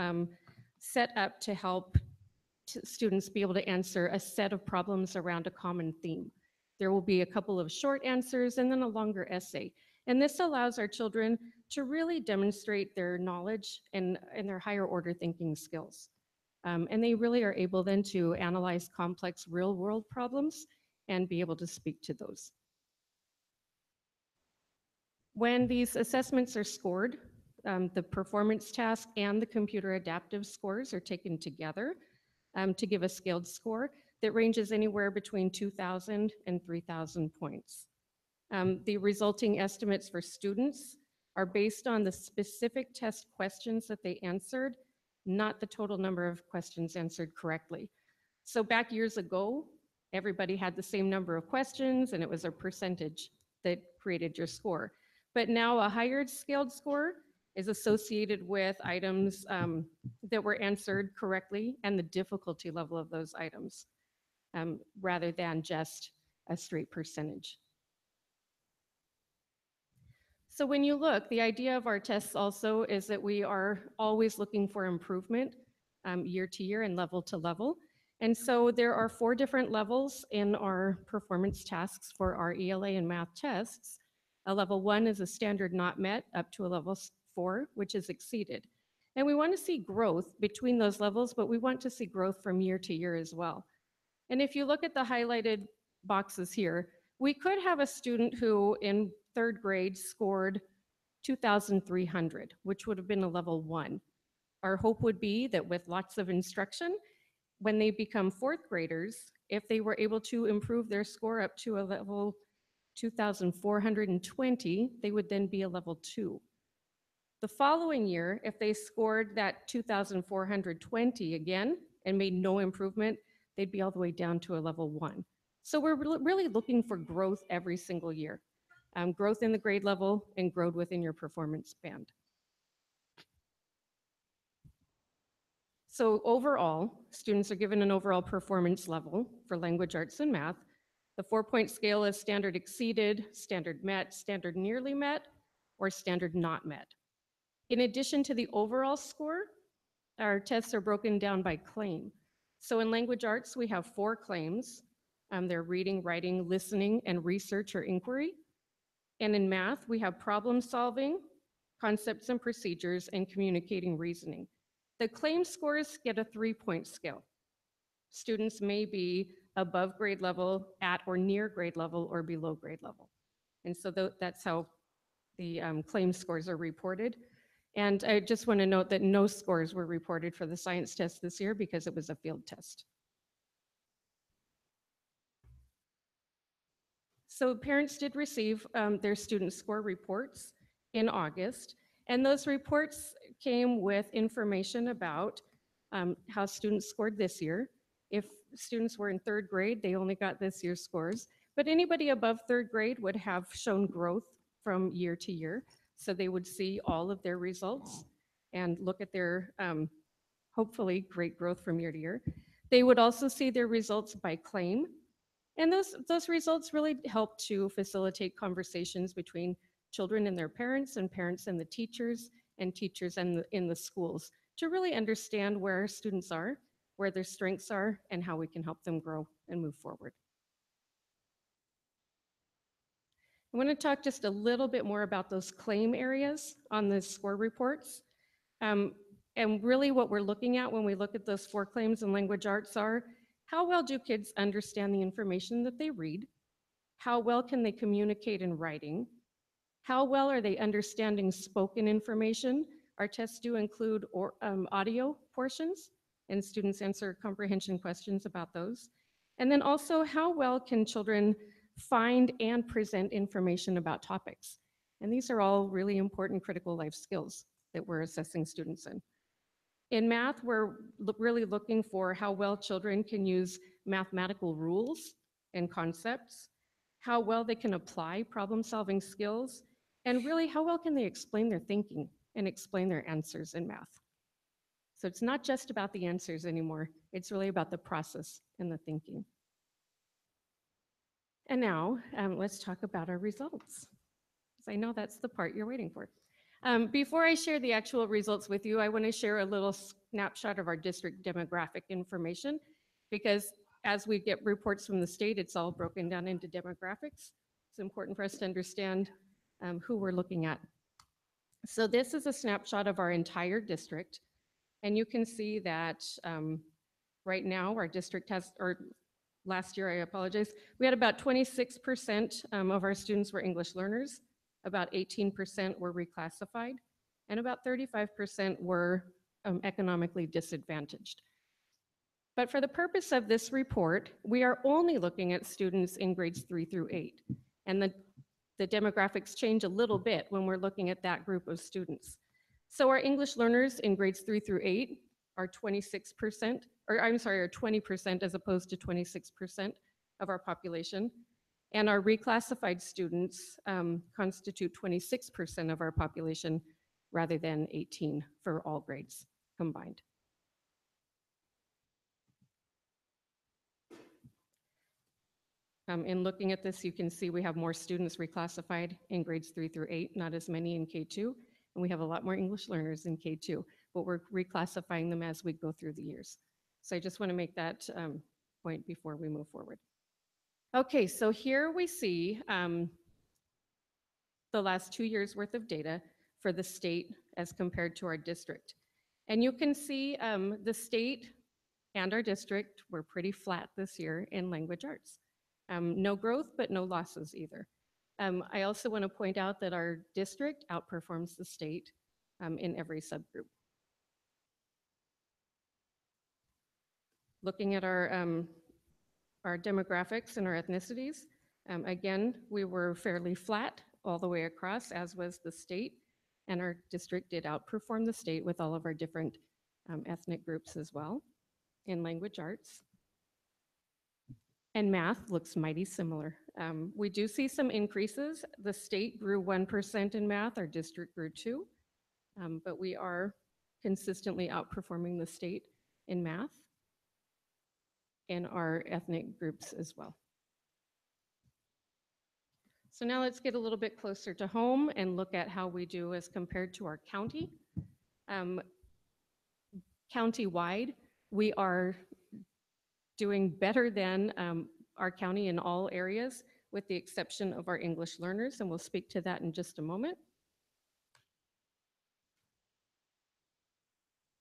set up to help students be able to answer a set of problems around a common theme. There will be a couple of short answers and then a longer essay. And this allows our children to really demonstrate their knowledge and their higher order thinking skills. And they really are able then to analyze complex real world problems and be able to speak to those. When these assessments are scored, the performance task and the computer adaptive scores are taken together to give a scaled score that ranges anywhere between 2,000 and 3,000 points. The resulting estimates for students are based on the specific test questions that they answered, not the total number of questions answered correctly. So back years ago, everybody had the same number of questions and it was a percentage that created your score. But now a higher scaled score is associated with items that were answered correctly and the difficulty level of those items, rather than just a straight percentage. So when you look, the idea of our tests also is that we are always looking for improvement year to year and level to level. And so there are 4 different levels in our performance tasks for our ELA and math tests. A level 1 is a standard not met, up to a level 4, which is exceeded. And we want to see growth between those levels, but we want to see growth from year to year as well. And if you look at the highlighted boxes here, we could have a student who in 3rd grade scored 2,300, which would have been a level 1. Our hope would be that with lots of instruction, when they become 4th graders if they were able to improve their score up to a level 2,420, they would then be a level 2. The following year, if they scored that 2,420 again and made no improvement, they'd be all the way down to a level 1. So we're really looking for growth every single year. Growth in the grade level and growth within your performance band. So overall, students are given an overall performance level for language arts and math. The 4-point scale is standard exceeded, standard met, standard nearly met, or standard not met. In addition to the overall score, our tests are broken down by claim. So in language arts, we have 4 claims. They're reading, writing, listening, and research or inquiry. And in math, we have problem solving, concepts and procedures, and communicating reasoning. The claim scores get a 3-point scale. Students may be above grade level, at or near grade level, or below grade level. And so that's how the claim scores are reported. And I just want to note that no scores were reported for the science test this year because it was a field test. So parents did receive their student score reports in August, and those reports came with information about how students scored this year. If students were in 3rd grade, they only got this year's scores, but anybody above 3rd grade would have shown growth from year to year. So they would see all of their results and look at their hopefully great growth from year to year. They would also see their results by claim. And those results really help to facilitate conversations between children and their parents and the teachers and teachers in the schools to really understand where students are, where their strengths are, and how we can help them grow and move forward. I want to talk just a little bit more about those claim areas on the score reports. And really what we're looking at when we look at those 4 claims in language arts are, how well do kids understand the information that they read? How well can they communicate in writing? How well are they understanding spoken information? Our tests do include audio portions, and students answer comprehension questions about those. And then also, how well can children find and present information about topics? And these are all really important critical life skills that we're assessing students in. In math, we're really looking for how well children can use mathematical rules and concepts, how well they can apply problem-solving skills, and really how well can they explain their thinking and explain their answers in math. So it's not just about the answers anymore, it's really about the process and the thinking. And now, let's talk about our results, because I know that's the part you're waiting for. Before I share the actual results with you, I want to share a little snapshot of our district demographic information, because as we get reports from the state, it's all broken down into demographics. It's important for us to understand who we're looking at. So this is a snapshot of our entire district, and you can see that right now our district has, or last year, I apologize, we had about 26% of our students were English learners, about 18% were reclassified, and about 35% were economically disadvantaged. But for the purpose of this report, we are only looking at students in grades 3 through 8. And the demographics change a little bit when we're looking at that group of students. So our English learners in grades 3 through 8 are 26%, or I'm sorry, are 20% as opposed to 26% of our population. And our reclassified students constitute 26% of our population rather than 18 for all grades combined. In looking at this, you can see we have more students reclassified in grades 3 through 8, not as many in K2, and we have a lot more English learners in K2, but we're reclassifying them as we go through the years. So I just want to make that point before we move forward. Okay, so here we see the last 2 years worth of data for the state as compared to our district. And you can see the state and our district were pretty flat this year in language arts. No growth, but no losses either. I also want to point out that our district outperforms the state in every subgroup. Looking at our our demographics and our ethnicities, again, we were fairly flat all the way across, as was the state, and our district did outperform the state with all of our different ethnic groups as well in language arts. And math looks mighty similar. We do see some increases. The state grew 1% in math, our district grew 2%, but we are consistently outperforming the state in math and our ethnic groups as well. So now let's get a little bit closer to home and look at how we do as compared to our county. County-wide, we are doing better than our county in all areas, with the exception of our English learners, and we'll speak to that in just a moment.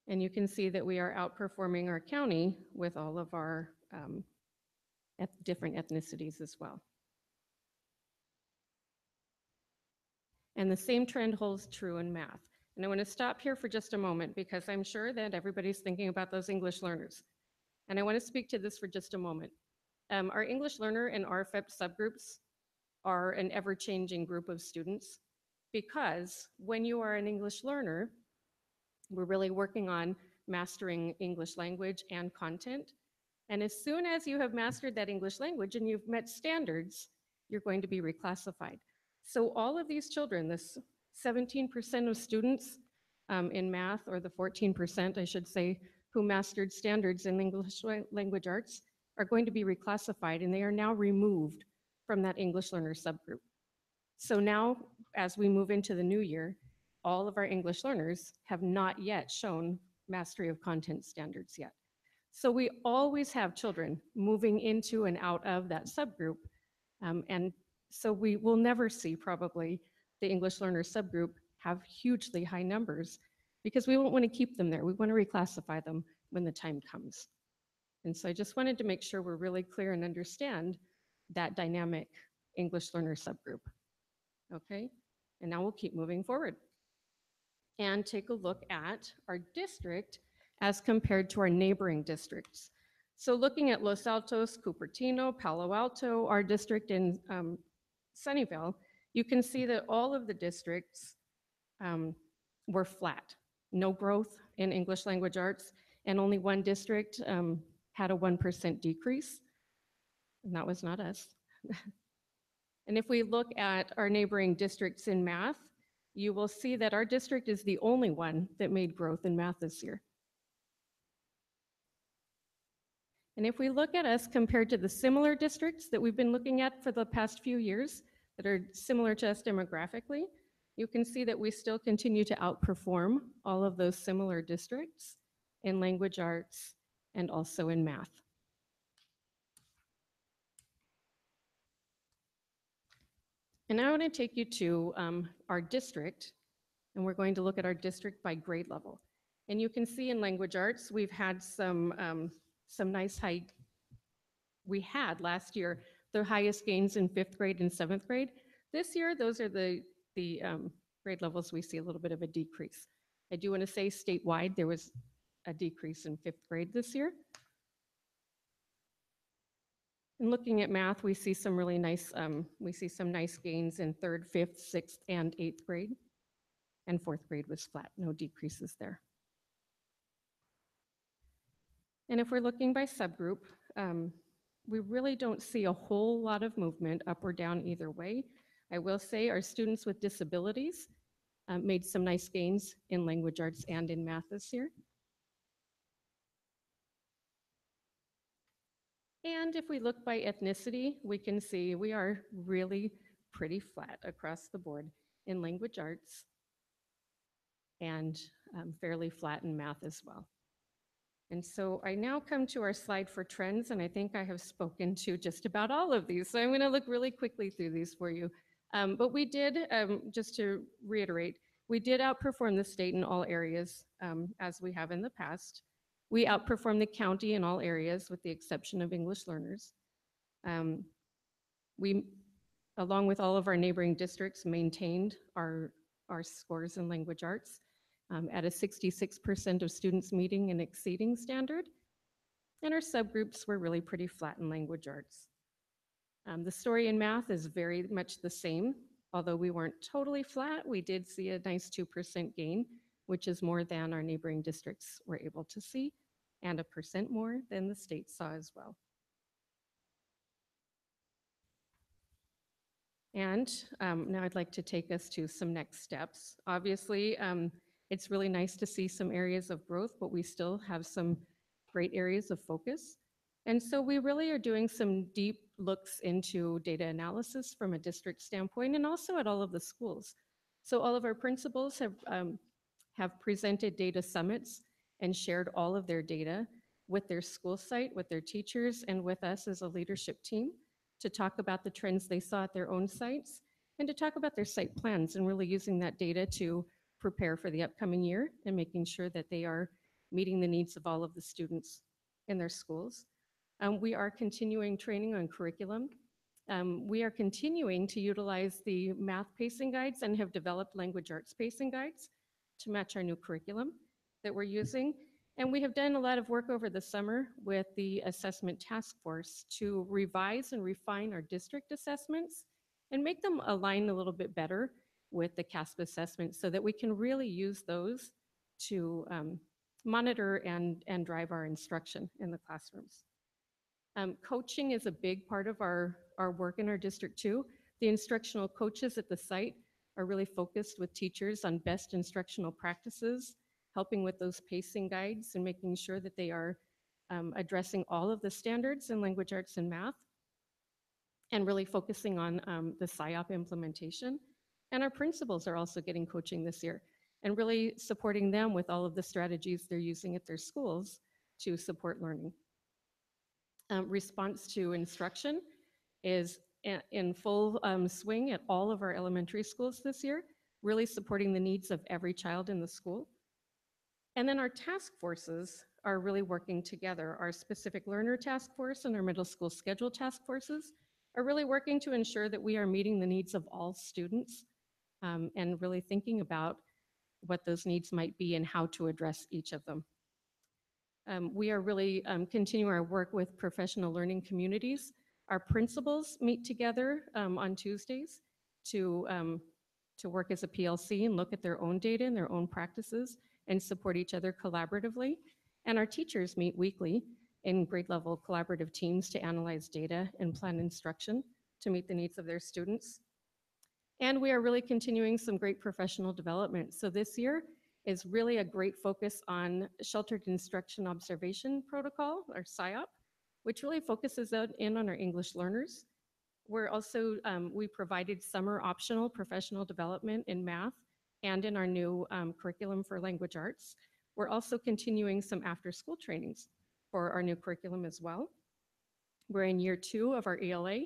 And you can see that we are outperforming our county with all of our different ethnicities as well. And the same trend holds true in math. And I want to stop here for just a moment because I'm sure that everybody's thinking about those English learners. And I want to speak to this for just a moment. Our English learner and RFEP subgroups are an ever-changing group of students because when you are an English learner, we're really working on mastering English language and content. And as soon as you have mastered that English language and you've met standards, you're going to be reclassified. So all of these children, this 17% of students in math, or the 14%, I should say, who mastered standards in English language arts, are going to be reclassified, and they are now removed from that English learner subgroup. So now, as we move into the new year, all of our English learners have not yet shown mastery of content standards yet. So we always have children moving into and out of that subgroup, and so we will never see probably the English learner subgroup have hugely high numbers because we won't want to keep them there. We want to reclassify them when the time comes. And so I just wanted to make sure we're really clear and understand that dynamic English learner subgroup. Okay, and now we'll keep moving forward and take a look at our district as compared to our neighboring districts. So looking at Los Altos, Cupertino, Palo Alto, our district in Sunnyvale, you can see that all of the districts were flat. No growth in English language arts, and only one district had a 1% decrease, and that was not us. And if we look at our neighboring districts in math, you will see that our district is the only one that made growth in math this year. And if we look at us compared to the similar districts that we've been looking at for the past few years that are similar to us demographically, you can see that we still continue to outperform all of those similar districts in language arts and also in math. And now I want to take you to our district, and we're going to look at our district by grade level. And you can see in language arts, we've had some nice high. We had last year the highest gains in 5th grade and 7th grade. This year, those are the grade levels we see a little bit of a decrease. I do want to say statewide, there was a decrease in 5th grade this year. And looking at math, we see some really nice, some nice gains in 3rd, 5th, 6th, and 8th grade. And 4th grade was flat, no decreases there. And if we're looking by subgroup, we really don't see a whole lot of movement up or down either way. I will say our students with disabilities made some nice gains in language arts and in math this year. And if we look by ethnicity, we can see we are really pretty flat across the board in language arts and fairly flat in math as well. And so I now come to our slide for trends, and I think I have spoken to just about all of these. So I'm going to look really quickly through these for you. But we did, just to reiterate, we did outperform the state in all areas as we have in the past. We outperformed the county in all areas with the exception of English learners. We, along with all of our neighboring districts, maintained our scores in language arts at a 66% of students meeting and exceeding standard. And our subgroups were really pretty flat in language arts. The story in math is very much the same. Although we weren't totally flat, we did see a nice 2% gain, which is more than our neighboring districts were able to see, and 1% more than the state saw as well. And now I'd like to take us to some next steps. Obviously, it's really nice to see some areas of growth, but we still have some great areas of focus. And so we really are doing some deep looks into data analysis from a district standpoint and also at all of the schools. So all of our principals have presented data summits and shared all of their data with their school site, with their teachers, and with us as a leadership team to talk about the trends they saw at their own sites and to talk about their site plans and really using that data to prepare for the upcoming year and making sure that they are meeting the needs of all of the students in their schools. We are continuing training on curriculum. We are continuing to utilize the math pacing guides and have developed language arts pacing guides to match our new curriculum that we're using. And we have done a lot of work over the summer with the assessment task force to revise and refine our district assessments and make them align a little bit better with the CASP assessments so that we can really use those to monitor and drive our instruction in the classrooms. Coaching is a big part of our work in our district too. The instructional coaches at the site are really focused with teachers on best instructional practices, helping with those pacing guides and making sure that they are addressing all of the standards in language arts and math and really focusing on the SIOP implementation. And our principals are also getting coaching this year and really supporting them with all of the strategies they're using at their schools to support learning. Response to instruction is in full swing at all of our elementary schools this year, really supporting the needs of every child in the school. And then our task forces are really working together. Our specific learner task force and our middle school schedule task forces are really working to ensure that we are meeting the needs of all students and really thinking about what those needs might be and how to address each of them. We are really continuing our work with professional learning communities. Our principals meet together on Tuesdays to work as a PLC and look at their own data and their own practices and support each other collaboratively. And our teachers meet weekly in grade level collaborative teams to analyze data and plan instruction to meet the needs of their students. And we are really continuing some great professional development. So this year is really a great focus on Sheltered Instruction Observation Protocol, or SIOP, which really focuses in on our English learners. We're also, we provided summer optional professional development in math and in our new curriculum for language arts. We're also continuing some after-school trainings for our new curriculum as well. We're in year 2 of our ELA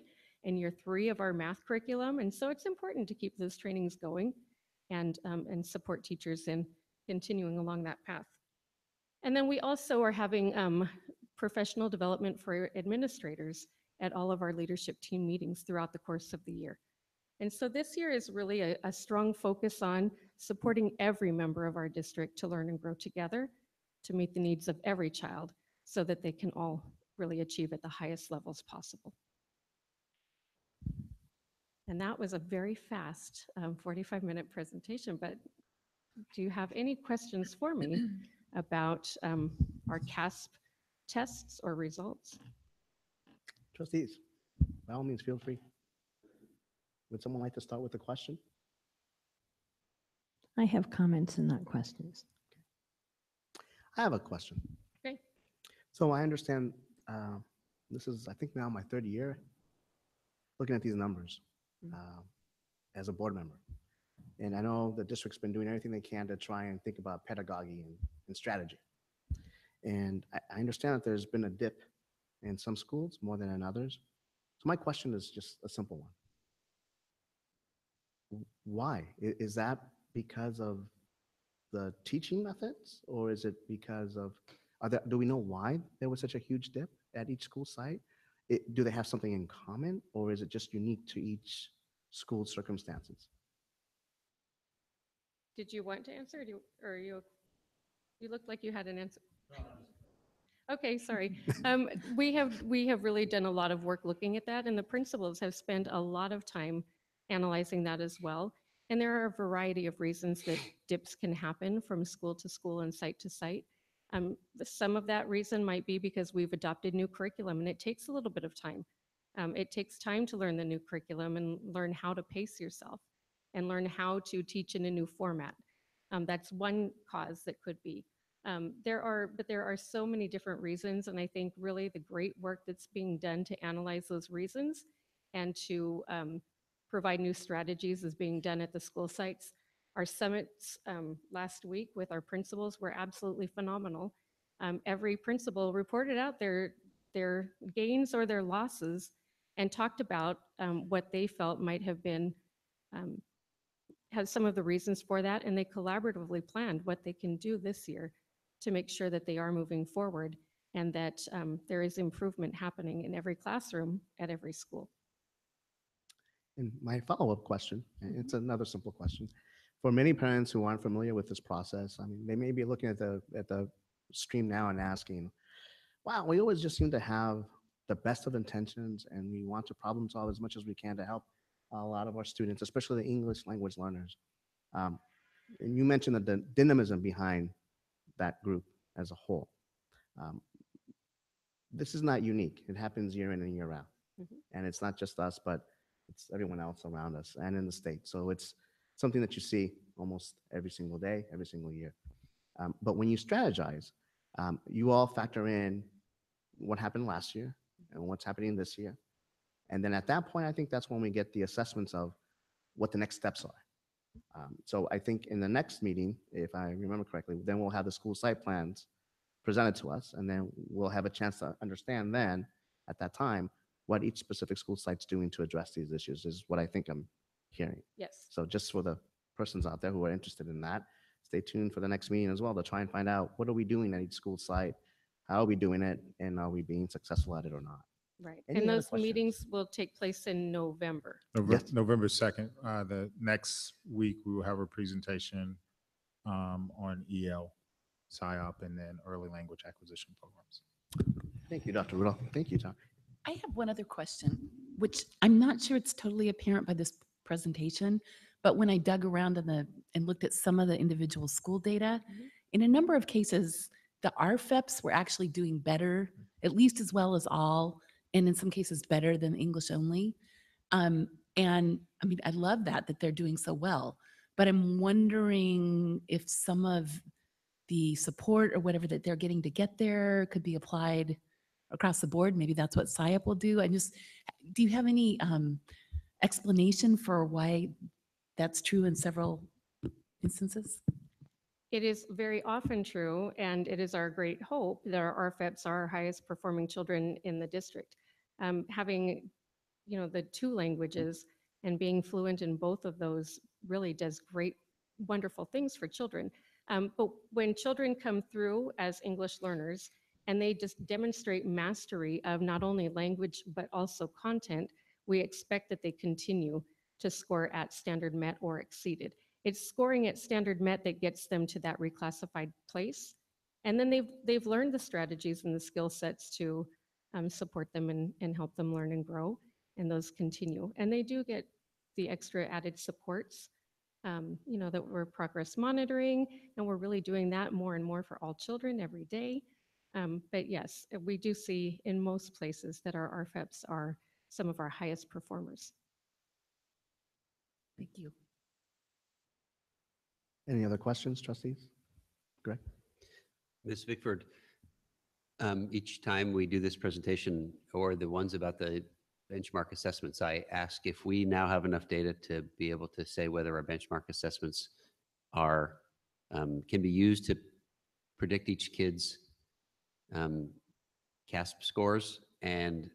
and year 3 of our math curriculum, and so it's important to keep those trainings going and support teachers in continuing along that path. And then we also are having professional development for administrators at all of our leadership team meetings throughout the course of the year. And so this year is really a strong focus on supporting every member of our district to learn and grow together to meet the needs of every child so that they can all really achieve at the highest levels possible. And that was a very fast 45-minute presentation, but do you have any questions for me about our CASP tests or results? Trustees, by all means, feel free. Would someone like to start with a question? I have comments and not questions. I have a question. Okay. So I understand this is, I think, now my 3rd year looking at these numbers as a board member. And I know the district's been doing everything they can to try and think about pedagogy and strategy. And I understand that there's been a dip in some schools more than in others. So my question is just a simple one. Why? Is that because of the teaching methods, or is it because of, do we know why there was such a huge dip at each school site? Do they have something in common, or is it just unique to each school's circumstances? Did you want to answer, or you looked like you had an answer? Okay, sorry. We have really done a lot of work looking at that, and the principals have spent a lot of time analyzing that as well. And there are a variety of reasons that dips can happen from school to school and site to site. Some of that reason might be because we've adopted new curriculum, and it takes a little bit of time. It takes time to learn the new curriculum and learn how to pace yourself and learn how to teach in a new format. That's one cause that could be. There are so many different reasons, and I think really the great work that's being done to analyze those reasons and to provide new strategies is being done at the school sites. Our summits last week with our principals were absolutely phenomenal. Every principal reported out their gains or their losses and talked about what they felt might have been has some of the reasons for that, and they collaboratively planned what they can do this year to make sure that they are moving forward and that there is improvement happening in every classroom at every school. And my follow-up question, and it's another simple question. For many parents who aren't familiar with this process, I mean, they may be looking at the stream now and asking, wow, we always just seem to have the best of intentions and we want to problem solve as much as we can to help a lot of our students, especially the English language learners. And you mentioned the dynamism behind that group as a whole. This is not unique. It happens year in and year out. And it's not just us, but it's everyone else around us and in the state. So it's something that you see almost every single day, every single year. But when you strategize, you all factor in what happened last year and what's happening this year. And then at that point, I think that's when we get the assessments of what the next steps are. So I think in the next meeting, if I remember correctly, then we'll have the school site plans presented to us, and then we'll have a chance to understand then, at that time, what each specific school site's doing to address these issues is what I think I'm hearing. Yes. So just for the persons out there who are interested in that, stay tuned for the next meeting as well to try and find out what are we doing at each school site, how are we doing it, and are we being successful at it or not? Right. Any And other those questions? meetings will take place in November. Yes. November 2nd, the next week, we will have a presentation on EL, PSYOP, and then early language acquisition programs. Thank you, Dr. Rudolph. Thank you, Tom. I have one other question, which I'm not sure it's totally apparent by this presentation, but when I dug around and looked at some of the individual school data, in a number of cases, the RFEPs were actually doing better, at least as well as all, and in some cases better than English only. And I mean, I love that they're doing so well, but I'm wondering if some of the support or whatever that they're getting to get there could be applied across the board. Maybe that's what PSYOP will do. Do you have any explanation for why that's true in several instances? It is very often true, and it is our great hope that our RFEPs are our highest performing children in the district. Having, the two languages and being fluent in both of those really does great, wonderful things for children. But when children come through as English learners and they just demonstrate mastery of not only language but also content, we expect that they continue to score at standard met or exceeded. It's scoring at standard met that gets them to that reclassified place. And then they've learned the strategies and the skill sets to support them and help them learn and grow, and those continue. And they do get the extra added supports, that we're progress monitoring, and we're really doing that more and more for all children every day. But yes, we do see in most places that our RFEPs are some of our highest performers. Thank you. Any other questions, trustees? Greg? Ms. Bickford, each time we do this presentation or the ones about the benchmark assessments, I ask if we now have enough data to be able to say whether our benchmark assessments are can be used to predict each kid's CASP scores and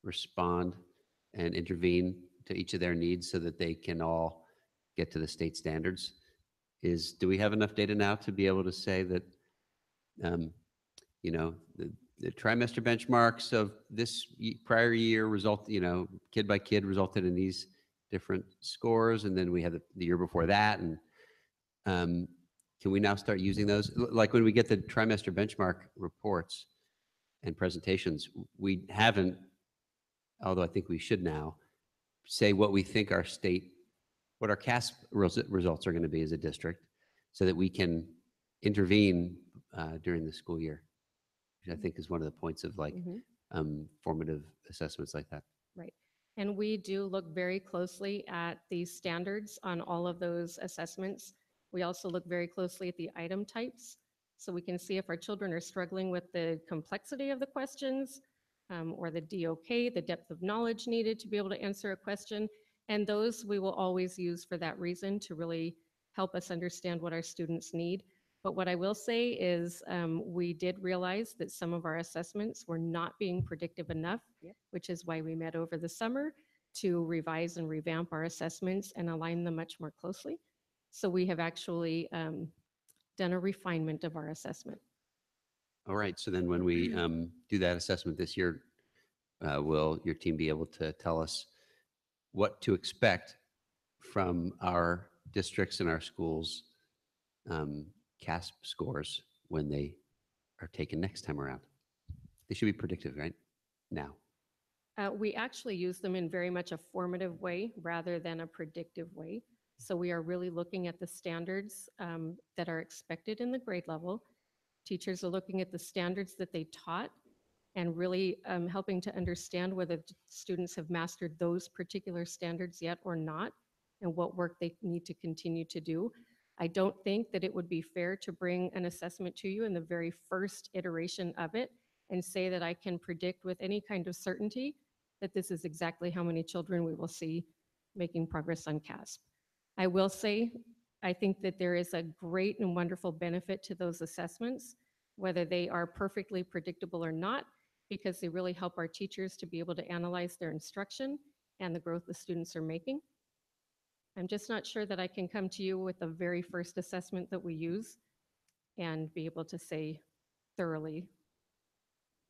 respond and intervene to each of their needs so that they can all get to the state standards. Do we have enough data now to be able to say that, the trimester benchmarks of this prior year result, kid by kid resulted in these different scores, and then we had the year before that, and can we now start using those? Like when we get the trimester benchmark reports and presentations, we haven't, although I think we should now, say what we think our state, what our CASP results are going to be as a district, so that we can intervene during the school year, which I think is one of the points of like formative assessments like that. Right. And we do look very closely at the standards on all of those assessments. We also look very closely at the item types, so we can see if our children are struggling with the complexity of the questions, or the DOK, the depth of knowledge needed to be able to answer a question. And those we will always use for that reason, to really help us understand what our students need. But what I will say is we did realize that some of our assessments were not being predictive enough, which is why we met over the summer to revise and revamp our assessments and align them much more closely. So we have actually done a refinement of our assessment. All right, so then when we do that assessment this year, will your team be able to tell us what to expect from our districts and our schools' CASP scores when they are taken next time around? They should be predictive, right? Now. We actually use them in very much a formative way rather than a predictive way. So we are really looking at the standards that are expected in the grade level. Teachers are looking at the standards that they taught and really helping to understand whether students have mastered those particular standards yet or not, and what work they need to continue to do. I don't think that it would be fair to bring an assessment to you in the very first iteration of it and say that I can predict with any kind of certainty that this is exactly how many children we will see making progress on CASP. I will say, I think that there is a great and wonderful benefit to those assessments, whether they are perfectly predictable or not, because they really help our teachers to be able to analyze their instruction and the growth the students are making. I'm just not sure that I can come to you with the very first assessment that we use and be able to say thoroughly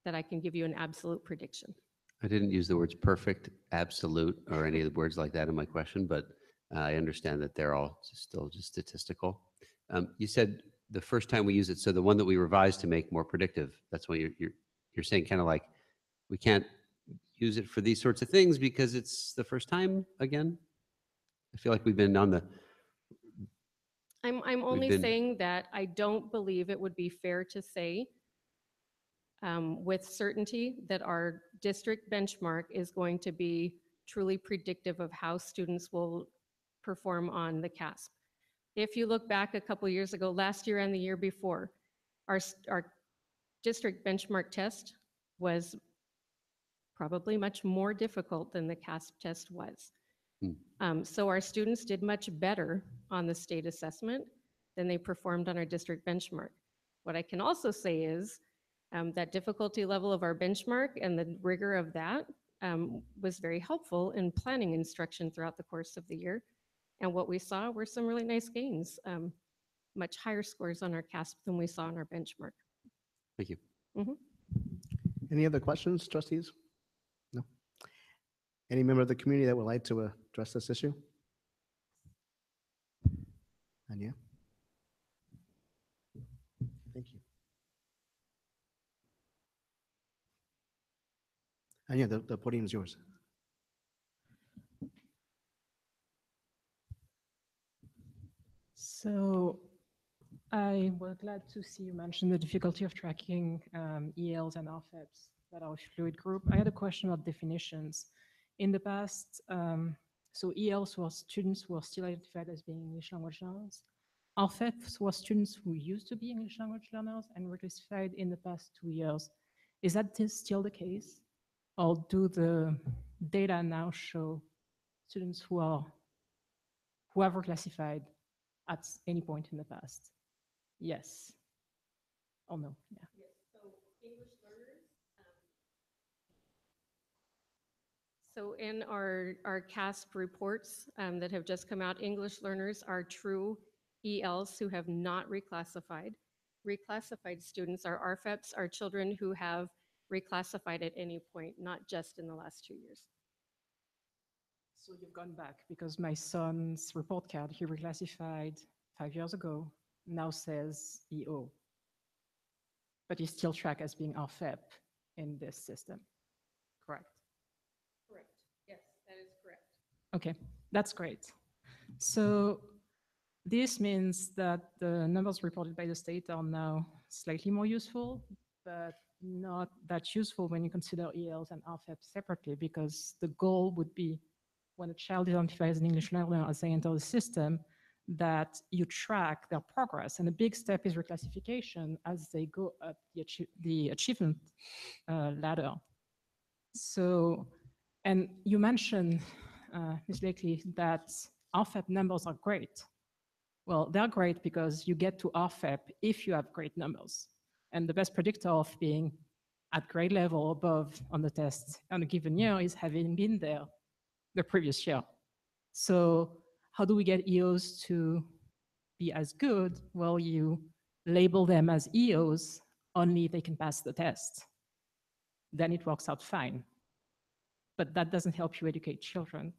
that I can give you an absolute prediction. I didn't use the words perfect, absolute, or any of the words like that in my question, but I understand that they're all still just statistical. You said the first time we use it, so the one that we revised to make more predictive, that's what you're saying, kind of like we can't use it for these sorts of things because it's the first time again? I feel like we've been on the... I'm only saying that I don't believe it would be fair to say with certainty that our district benchmark is going to be truly predictive of how students will perform on the CASP. If you look back a couple years ago, last year and the year before, our district benchmark test was probably much more difficult than the CASP test was. So our students did much better on the state assessment than they performed on our district benchmark. What I can also say is that difficulty level of our benchmark and the rigor of that was very helpful in planning instruction throughout the course of the year. And what we saw were some really nice gains, much higher scores on our CASP than we saw on our benchmark. Thank you. Any other questions, trustees? No? Any member of the community that would like to address this issue? Anya? Thank you. Anya, the podium is yours. So I was glad to see you mention the difficulty of tracking ELs and RFEPs that are a fluid group. I had a question about definitions. In the past, so ELs were students who are still identified as being English language learners. RFEPs were students who used to be English language learners and were classified in the past 2 years. Is that still the case? Or do the data now show students who have reclassified at any point in the past? Yes or no? Yeah. So in our CASP reports that have just come out, English learners are true ELs who have not reclassified. Reclassified students are RFEPs, are children who have reclassified at any point, not just in the last 2 years. So you've gone back because my son's report card, he reclassified 5 years ago, now says EO, but is still tracked as being RFEP in this system, correct? Correct. Yes, that is correct. Okay, that's great. So this means that the numbers reported by the state are now slightly more useful, but not that useful when you consider ELs and RFEP separately, because the goal would be when a child identifies an English learner as they enter the system, that you track their progress. And a big step is reclassification as they go up the achievement ladder. So, and you mentioned, Ms. Blakely, that RFEP numbers are great. Well, they're great because you get to RFEP if you have great numbers. And the best predictor of being at grade level or above on the test on a given year is having been there the previous year. So how do we get EOs to be as good? Well, you label them as EOs only if they can pass the test. Then it works out fine. But that doesn't help you educate children.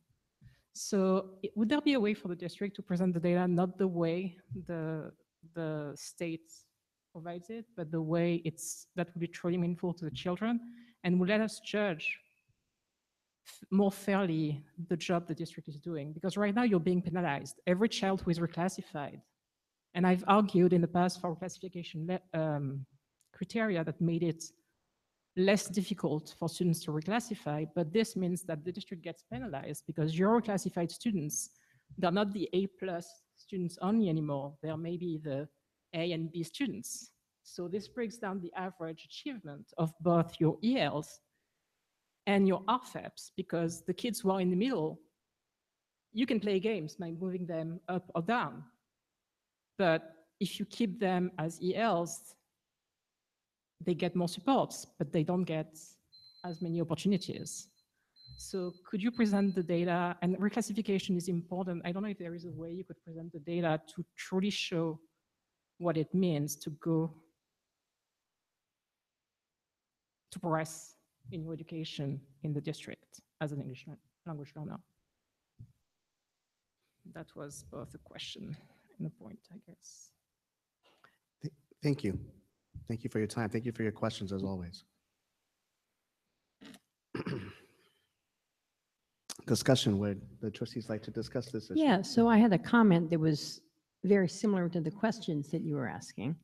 So would there be a way for the district to present the data, not the way the state provides it, but the way that would be truly meaningful to the children, and will let us judge more fairly the job the district is doing? Because right now you're being penalized. Every child who is reclassified, and I've argued in the past for reclassification criteria that made it less difficult for students to reclassify, but this means that the district gets penalized because your reclassified students, they're not the A+ students only anymore. They're maybe the A and B students. So this breaks down the average achievement of both your ELs and your RFEPs, because the kids who are in the middle, you can play games by moving them up or down. But if you keep them as ELs, they get more supports, but they don't get as many opportunities. So could you present the data? And reclassification is important. I don't know if there is a way you could present the data to truly show what it means to go to progress in your education in the district as an English language learner. That was both a question and a point, I guess. Thank you. Thank you for your time. Thank you for your questions, as always. Discussion, would the trustees like to discuss this issue? Yeah, so I had a comment that was very similar to the questions that you were asking.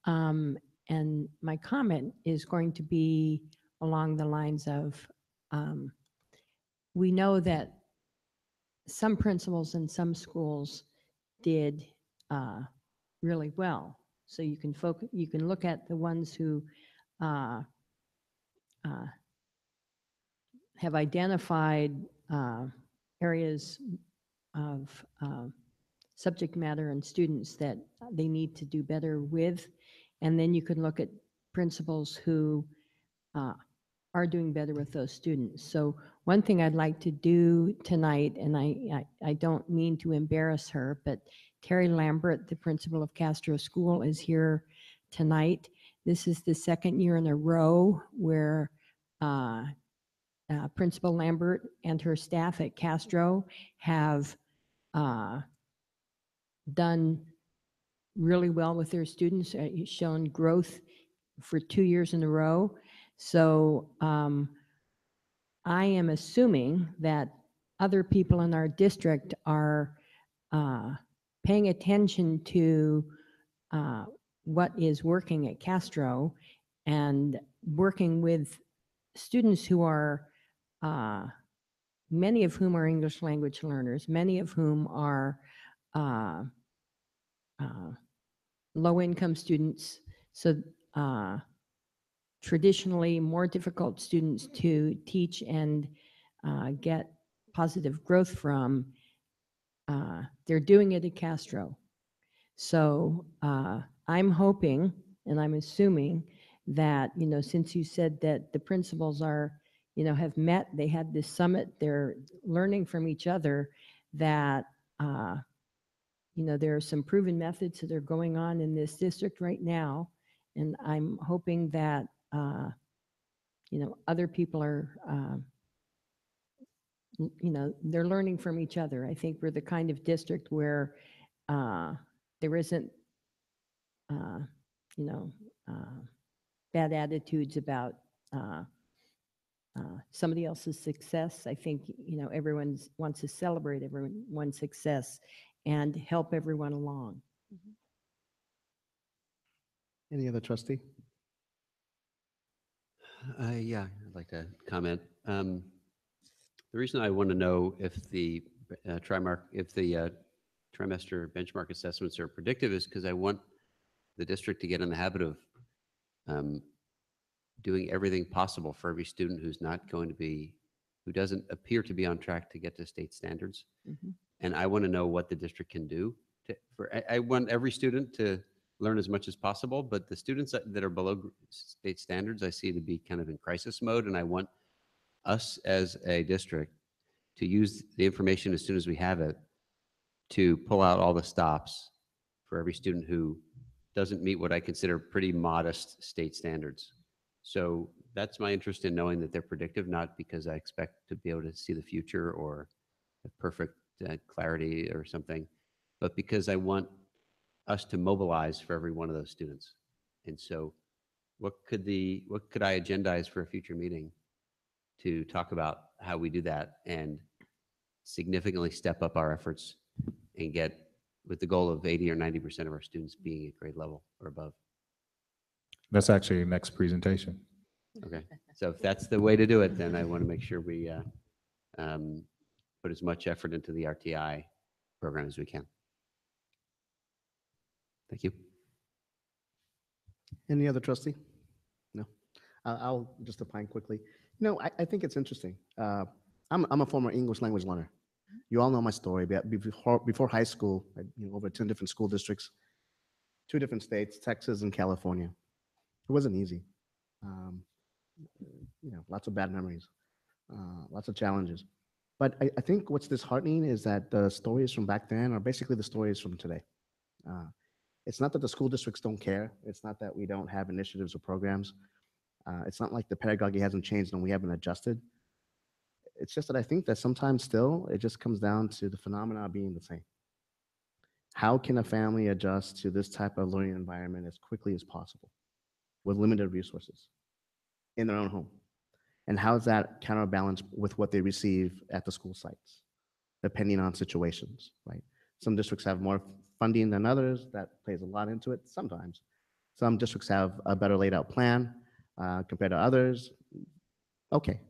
And my comment is going to be along the lines of, we know that some principals in some schools did really well. So you can look at the ones who have identified areas of subject matter and students that they need to do better with. And then you can look at principals who are doing better with those students. So one thing I'd like to do tonight, and I don't mean to embarrass her, but Terry Lambert, the principal of Castro School, is here tonight. This is the second year in a row where Principal Lambert and her staff at Castro have done really well with their students, shown growth for 2 years in a row. So I am assuming that other people in our district are paying attention to what is working at Castro and working with students who are, many of whom are English language learners, many of whom are low-income students. So traditionally more difficult students to teach and get positive growth from. They're doing it at Castro. So I'm hoping, and I'm assuming that, since you said that the principals are, have met, they had this summit, they're learning from each other, that, there are some proven methods that are going on in this district right now. And I'm hoping that, other people are, they're learning from each other. I think we're the kind of district where there isn't you know, bad attitudes about somebody else's success. I think, you know, everyone wants to celebrate everyone's success and help everyone along. Any other trustee? Yeah, I'd like to comment. The reason I want to know if the trimester benchmark assessments are predictive is because I want the district to get in the habit of doing everything possible for every student who doesn't appear to be on track to get to state standards. And I want to know what the district can do. I want every student to learn as much as possible, but the students that are below state standards, I see to be kind of in crisis mode, and I want us as a district to use the information as soon as we have it to pull out all the stops for every student who doesn't meet what I consider pretty modest state standards. So that's my interest in knowing that they're predictive, not because I expect to be able to see the future or have perfect clarity or something, but because I want us to mobilize for every one of those students. And so what could I agendize for a future meeting to talk about how we do that and significantly step up our efforts and get with the goal of 80 or 90% of our students being at grade level or above? That's actually your next presentation. Okay, so if that's the way to do it, then I want to make sure we put as much effort into the RTI program as we can. Thank you. Any other trustee? No. I'll just opine quickly. No, I think it's interesting. I'm a former English language learner. You all know my story. Before high school, over 10 different school districts, 2 different states, Texas and California. It wasn't easy. Lots of bad memories, lots of challenges. But I think what's disheartening is that the stories from back then are basically the stories from today. It's not that the school districts don't care. It's not that we don't have initiatives or programs. It's not like the pedagogy hasn't changed and we haven't adjusted. It's just that I think that sometimes still it just comes down to the phenomena being the same. How can a family adjust to this type of learning environment as quickly as possible with limited resources in their own home? And how is that counterbalanced with what they receive at the school sites, depending on situations, right? Some districts have more funding than others. That plays a lot into it sometimes. Some districts have a better laid out plan compared to others. Okay.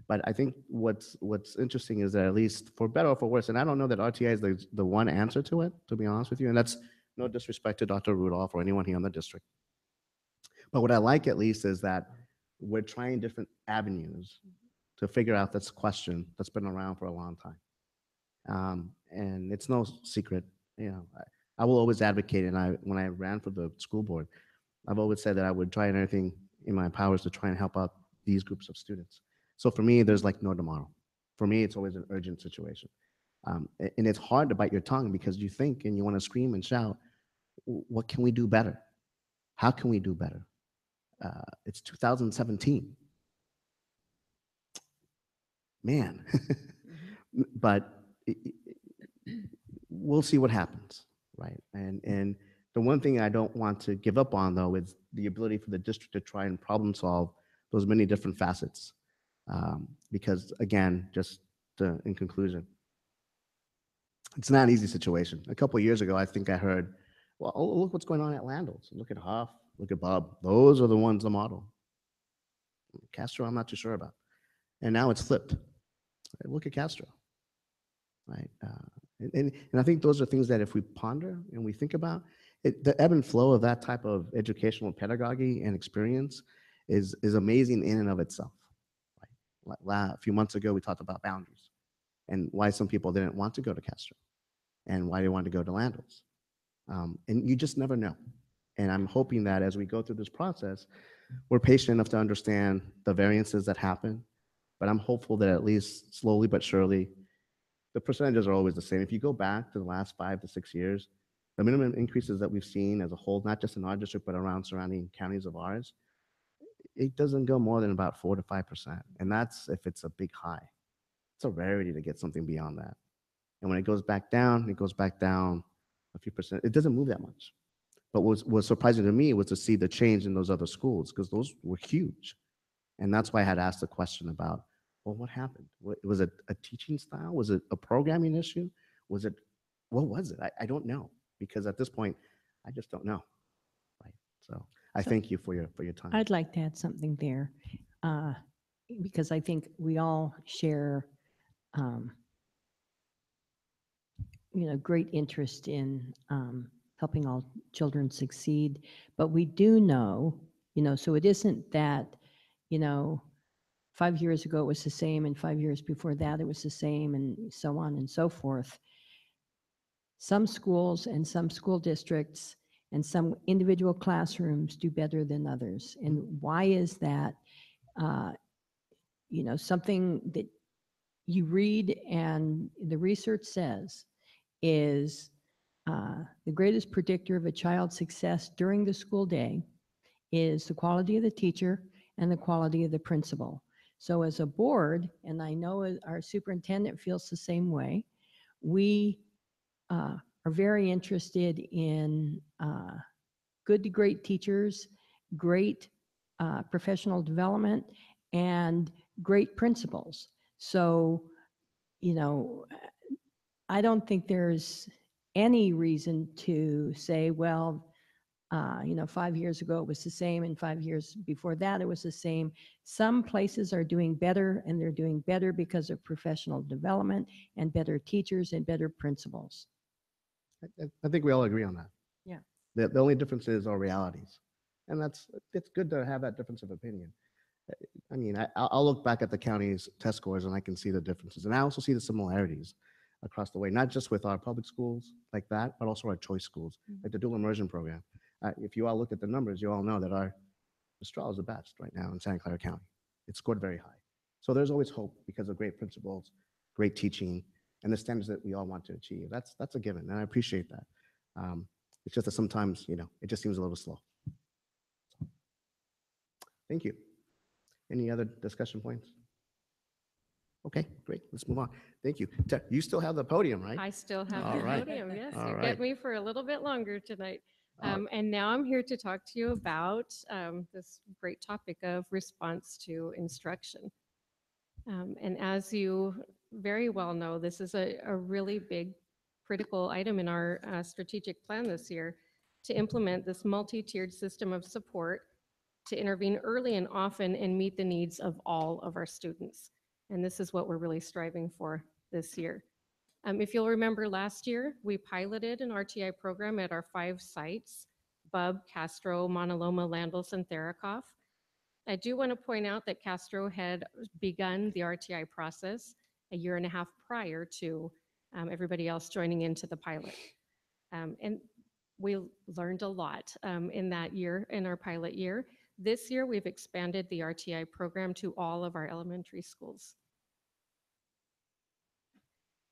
But I think what's interesting is that at least for better or for worse, and I don't know that RTI is the one answer to it, to be honest with you, and that's no disrespect to Dr. Rudolph or anyone here in the district. But what I like at least is that we're trying different avenues to figure out this question that's been around for a long time. And it's no secret, I will always advocate, and when I ran for the school board, I've always said that I would try everything in my powers to try and help out these groups of students. So for me, there's like no tomorrow. For me, it's always an urgent situation. And it's hard to bite your tongue because you think and you want to scream and shout, what can we do better? How can we do better? It's 2017. Man, but we'll see what happens, right? And the one thing I don't want to give up on, though, is the ability for the district to try and problem solve those many different facets. Because again, just in conclusion, it's not an easy situation. A couple of years ago, I think I heard, well, oh, look what's going on at Landals. Look at Huff, look at Bub. Those are the ones the model. Castro, I'm not too sure about. And now it's flipped. Look at Castro, right? And I think those are things that if we ponder and we think about, the ebb and flow of that type of educational pedagogy and experience is amazing in and of itself. Right? A few months ago, we talked about boundaries and why some people didn't want to go to Castro and why they wanted to go to Landals. And you just never know. And I'm hoping that as we go through this process, we're patient enough to understand the variances that happen. But I'm hopeful that at least slowly but surely, the percentages are always the same. If you go back to the last 5 to 6 years, the minimum increases that we've seen as a whole, not just in our district, but around surrounding counties of ours, it doesn't go more than about 4 to 5%. And that's if it's a big high. It's a rarity to get something beyond that. And when it goes back down a few percent. It doesn't move that much. But what was surprising to me was to see the change in those other schools, because those were huge. And that's why I had asked the question about, well, what happened? Was it a teaching style? Was it a programming issue? Was it, what was it? I don't know, because at this point, I just don't know. Right. So I So- thank you for your time. I'd like to add something there, because I think we all share, great interest in helping all children succeed. But we do know, so it isn't that, 5 years ago it was the same, and 5 years before that it was the same, and so on and so forth. Some schools and some school districts and some individual classrooms do better than others. And why is that? Something that you read and the research says is the greatest predictor of a child's success during the school day is the quality of the teacher and the quality of the principal. So as a board, and I know our superintendent feels the same way, we are very interested in good to great teachers, great professional development, and great principals. So, I don't think there's any reason to say, well, 5 years ago it was the same, and 5 years before that it was the same. Some places are doing better, and they're doing better because of professional development and better teachers and better principals. I think we all agree on that. Yeah. The only difference is our realities. And it's good to have that difference of opinion. I mean, I'll look back at the county's test scores and I can see the differences. And I also see the similarities across the way, not just with our public schools like that, but also our choice schools, like the dual immersion program. If you all look at the numbers, you all know that our Mistral is the best right now in Santa Clara County. It scored very high. So there's always hope because of great principals, great teaching, and the standards that we all want to achieve. That's a given, and I appreciate that. It's just that sometimes, it just seems a little slow. Thank you. Any other discussion points? Okay, great. Let's move on. Thank you. You still have the podium, right? I still have All the right. podium, yes. All You right. get me for a little bit longer tonight. All And now I'm here to talk to you about this great topic of response to instruction. And as you very well know, this is a really big critical item in our strategic plan this year to implement this multi-tiered system of support to intervene early and often and meet the needs of all of our students. And this is what we're really striving for this year. If you'll remember last year, we piloted an RTI program at our 5 sites, Bub, Castro, Montaloma, Landals, and Therakoff. I do want to point out that Castro had begun the RTI process a year and a half prior to everybody else joining into the pilot. And we learned a lot in that year, in our pilot year. This year, we've expanded the RTI program to all of our elementary schools.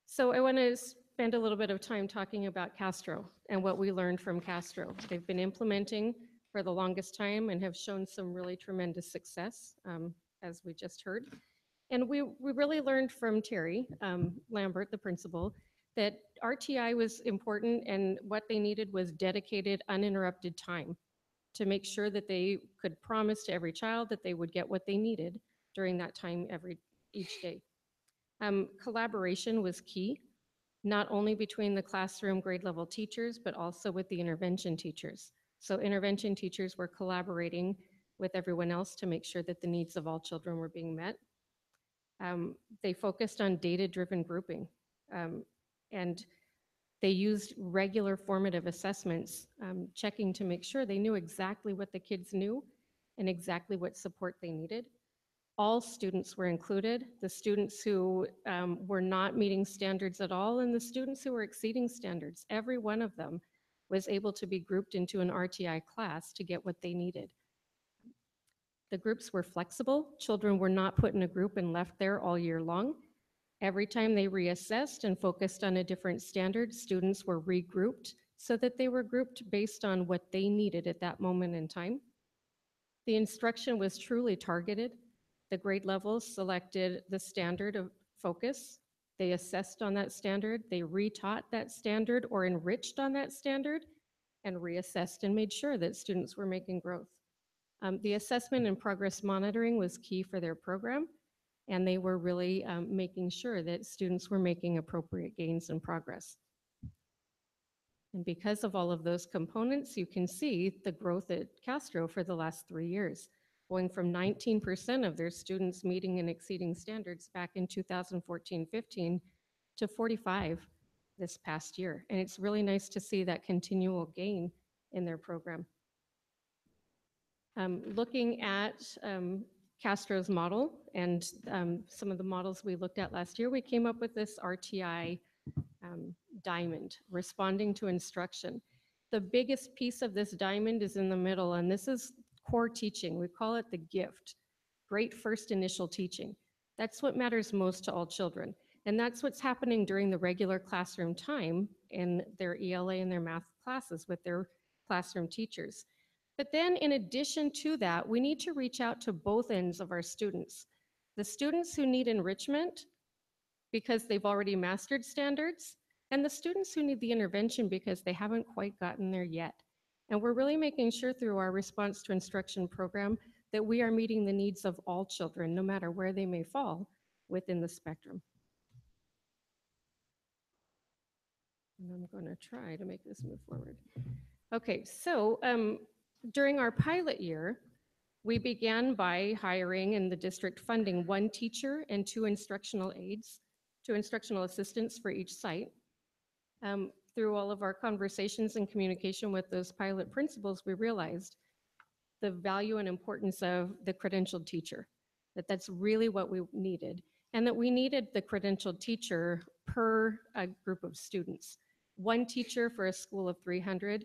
So I want to spend a little bit of time talking about Castro and what we learned from Castro. They've been implementing for the longest time and have shown some really tremendous success, as we just heard. And we really learned from Terry Lambert, the principal, that RTI was important, and what they needed was dedicated, uninterrupted time to make sure that they could promise to every child that they would get what they needed during that time each day. Collaboration was key, not only between the classroom grade level teachers, but also with the intervention teachers. So intervention teachers were collaborating with everyone else to make sure that the needs of all children were being met. They focused on data-driven grouping, and they used regular formative assessments, checking to make sure they knew exactly what the kids knew and exactly what support they needed. All students were included, the students who were not meeting standards at all, and the students who were exceeding standards. Every one of them was able to be grouped into an RTI class to get what they needed. The groups were flexible. Children were not put in a group and left there all year long. Every time they reassessed and focused on a different standard, students were regrouped so that they were grouped based on what they needed at that moment in time. The instruction was truly targeted. The grade levels selected the standard of focus. They assessed on that standard. They retaught that standard or enriched on that standard. and reassessed and made sure that students were making growth. The assessment and progress monitoring was key for their program, and they were really making sure that students were making appropriate gains and progress. And because of all of those components, you can see the growth at Castro for the last 3 years, going from 19% of their students meeting and exceeding standards back in 2014-15 to 45 this past year. And it's really nice to see that continual gain in their program. Looking at Castro's model and some of the models we looked at last year, we came up with this RTI diamond, responding to instruction. The biggest piece of this diamond is in the middle, and this is core teaching. We call it the gift, great first initial teaching. That's what matters most to all children. And that's what's happening during the regular classroom time in their ELA and their math classes with their classroom teachers. But then in addition to that, we need to reach out to both ends of our students. The students who need enrichment because they've already mastered standards, and the students who need the intervention because they haven't quite gotten there yet. And we're really making sure through our response to instruction program that we are meeting the needs of all children, no matter where they may fall within the spectrum. And I'm going to try to make this move forward. Okay, so during our pilot year, we began by hiring and the district funding 1 teacher and 2 instructional aides, 2 instructional assistants for each site. Through all of our conversations and communication with those pilot principals, we realized the value and importance of the credentialed teacher, that that's really what we needed, and that we needed the credentialed teacher per group of students. 1 teacher for a school of 300,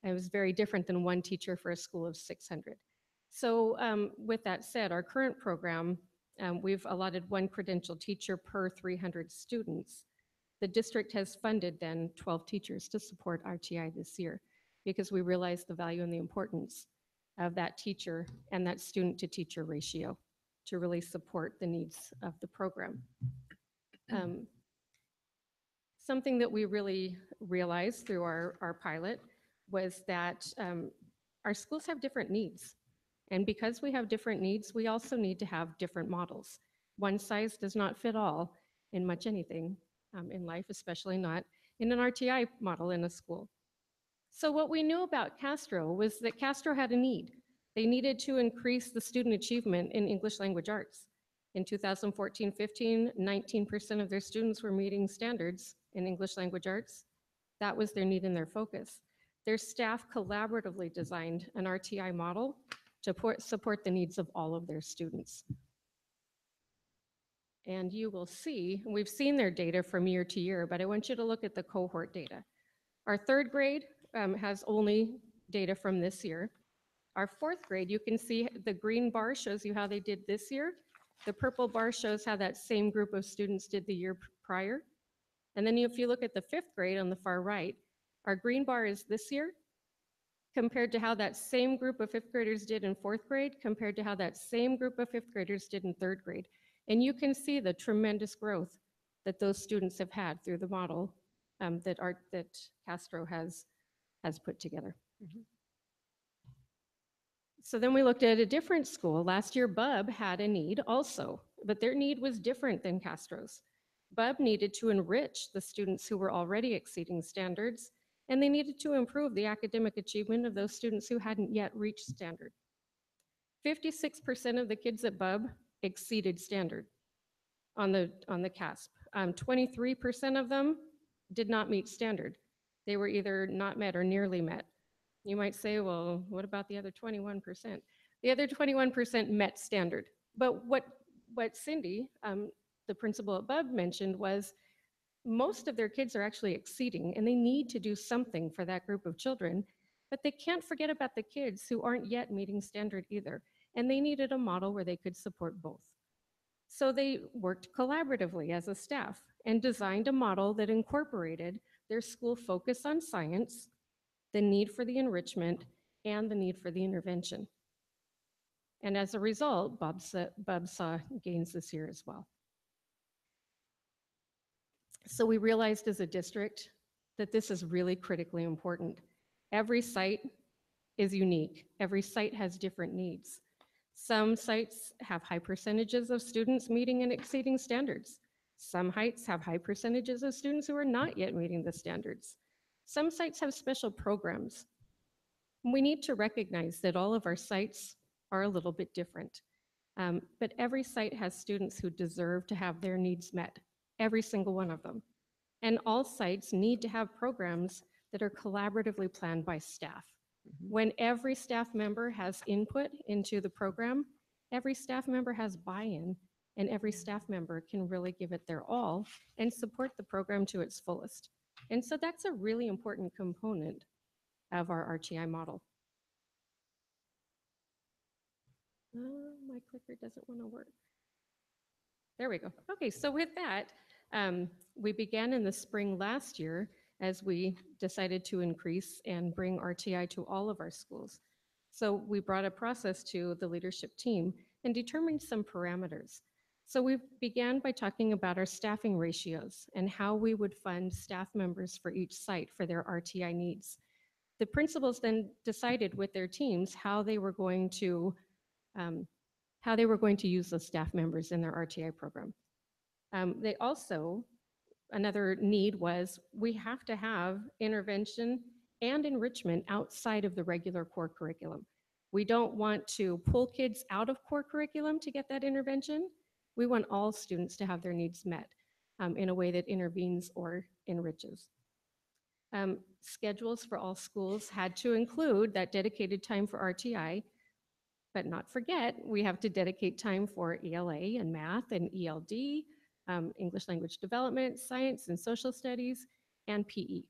it was very different than 1 teacher for a school of 600. So with that said, our current program, we've allotted 1 credentialed teacher per 300 students. The district has funded then 12 teachers to support RTI this year because we realize the value and the importance of that teacher and that student to teacher ratio to really support the needs of the program. Something that we really realized through our pilot was that our schools have different needs. And because we have different needs, we also need to have different models. One size does not fit all in much anything in life, especially not in an RTI model in a school. So what we knew about Castro was that Castro had a need. They needed to increase the student achievement in English language arts. In 2014-15, 19% of their students were meeting standards in English language arts. That was their need and their focus. Their staff collaboratively designed an RTI model to support the needs of all of their students. And you will see, we've seen their data from year to year, but I want you to look at the cohort data. Our 3rd grade has only data from this year. Our 4th grade, you can see the green bar shows you how they did this year. The purple bar shows how that same group of students did the year prior. And then if you look at the 5th grade on the far right, our green bar is this year compared to how that same group of 5th graders did in 4th grade compared to how that same group of 5th graders did in 3rd grade. And you can see the tremendous growth that those students have had through the model that Castro has put together. So then we looked at a different school. Last year, Bub had a need also, but their need was different than Castro's. Bub needed to enrich the students who were already exceeding standards, and they needed to improve the academic achievement of those students who hadn't yet reached standard. 56% of the kids at Bub exceeded standard on the CASP. 23% of them did not meet standard. They were either not met or nearly met. You might say, well, what about the other 21%? The other 21% met standard. But what Cindy, the principal at Bub, mentioned was most of their kids are actually exceeding, and they need to do something for that group of children, but they can't forget about the kids who aren't yet meeting standard either, and they needed a model where they could support both. So they worked collaboratively as a staff and designed a model that incorporated their school focus on science, the need for the enrichment, and the need for the intervention. And as a result, Bub saw gains this year as well. So we realized as a district that this is really critically important. Every site is unique. Every site has different needs. Some sites have high percentages of students meeting and exceeding standards. Some sites have high percentages of students who are not yet meeting the standards. Some sites have special programs. We need to recognize that all of our sites are a little bit different. But every site has students who deserve to have their needs met, every single one of them. And all sites need to have programs that are collaboratively planned by staff. When every staff member has input into the program, every staff member has buy-in, and every staff member can really give it their all and support the program to its fullest. And so that's a really important component of our RTI model. My clicker doesn't want to work. There we go. Okay, so with that, we began in the spring last year as we decided to increase and bring RTI to all of our schools. So we brought a process to the leadership team and determined some parameters. So we began by talking about our staffing ratios and how we would fund staff members for each site for their RTI needs. The principals then decided with their teams how they were going to use those staff members in their RTI program. They also, another need was we have to have intervention and enrichment outside of the regular core curriculum. We don't want to pull kids out of core curriculum to get that intervention. We want all students to have their needs met in a way that intervenes or enriches. Schedules for all schools had to include that dedicated time for RTI, but not forget, we have to dedicate time for ELA and math and ELD, English language development, science and social studies, and PE.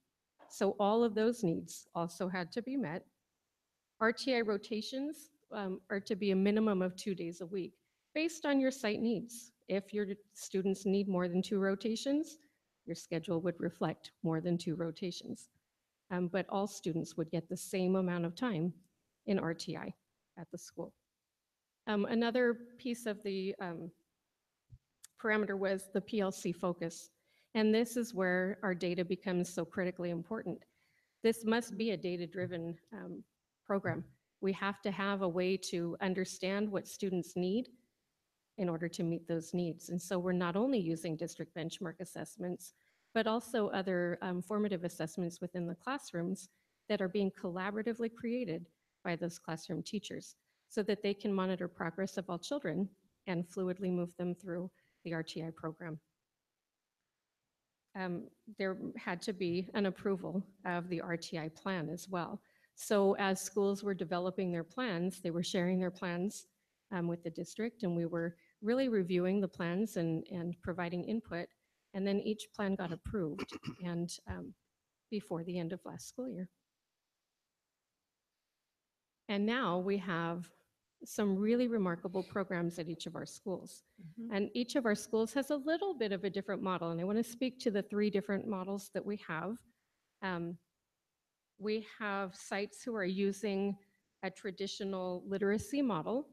So all of those needs also had to be met. RTI rotations are to be a minimum of 2 days a week based on your site needs. If your students need more than 2 rotations, your schedule would reflect more than 2 rotations. But all students would get the same amount of time in RTI at the school. Another piece of the parameter was the PLC Focus. And this is where our data becomes so critically important. This must be a data-driven program. We have to have a way to understand what students need in order to meet those needs. And so we're not only using district benchmark assessments, but also other formative assessments within the classrooms that are being collaboratively created by those classroom teachers so that they can monitor progress of all children and fluidly move them through the RTI program. There had to be an approval of the RTI plan as well. So as schools were developing their plans, they were sharing their plans with the district, and we were really reviewing the plans and providing input, and then each plan got approved and before the end of last school year. And now we have some really remarkable programs at each of our schools. And each of our schools has a little bit of a different model, and I want to speak to the 3 different models that we have. We have sites who are using a traditional literacy model.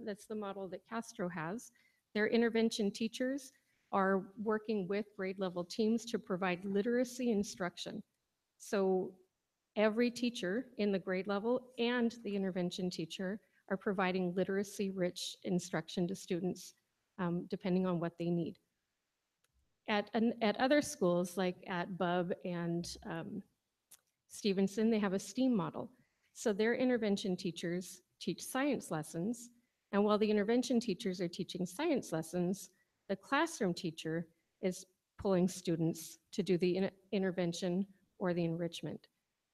That's the model that Castro has. Their intervention teachers are working with grade level teams to provide literacy instruction. So every teacher in the grade level and the intervention teacher are providing literacy-rich instruction to students depending on what they need. At other schools, like at Bub and Stevenson, they have a STEAM model. So their intervention teachers teach science lessons, and while the intervention teachers are teaching science lessons, the classroom teacher is pulling students to do the intervention or the enrichment.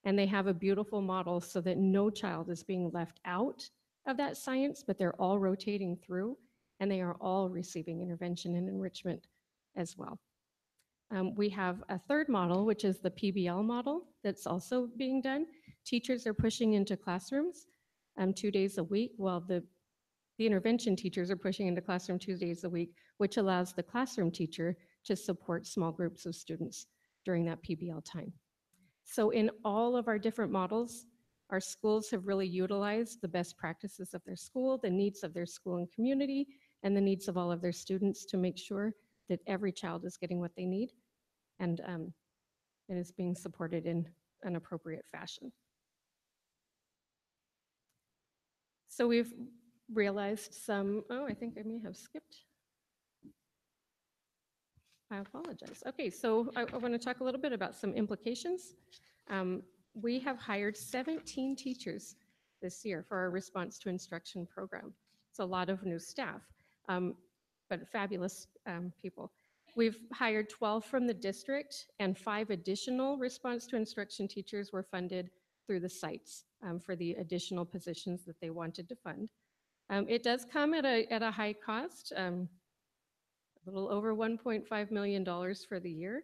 And they have a beautiful model so that no child is being left out of that science, but they're all rotating through, and they are all receiving intervention and enrichment as well. We have a third model, which is the Pbl model that's also being done. Teachers are pushing into classrooms 2 days a week, while the intervention teachers are pushing into classroom 2 days a week, which allows the classroom teacher to support small groups of students during that Pbl time. So in all of our different models, our schools have really utilized the best practices of their school, the needs of their school and community, and the needs of all of their students to make sure that every child is getting what they need and is being supported in an appropriate fashion. So we've realized some, oh, I think I may have skipped. I apologize. Okay, so I want to talk a little bit about some implications. We have hired 17 teachers this year for our response to instruction program. It's a lot of new staff, but fabulous people. We've hired 12 from the district, and 5 additional response to instruction teachers were funded through the sites for the additional positions that they wanted to fund. It does come at a high cost, a little over $1.5 million for the year,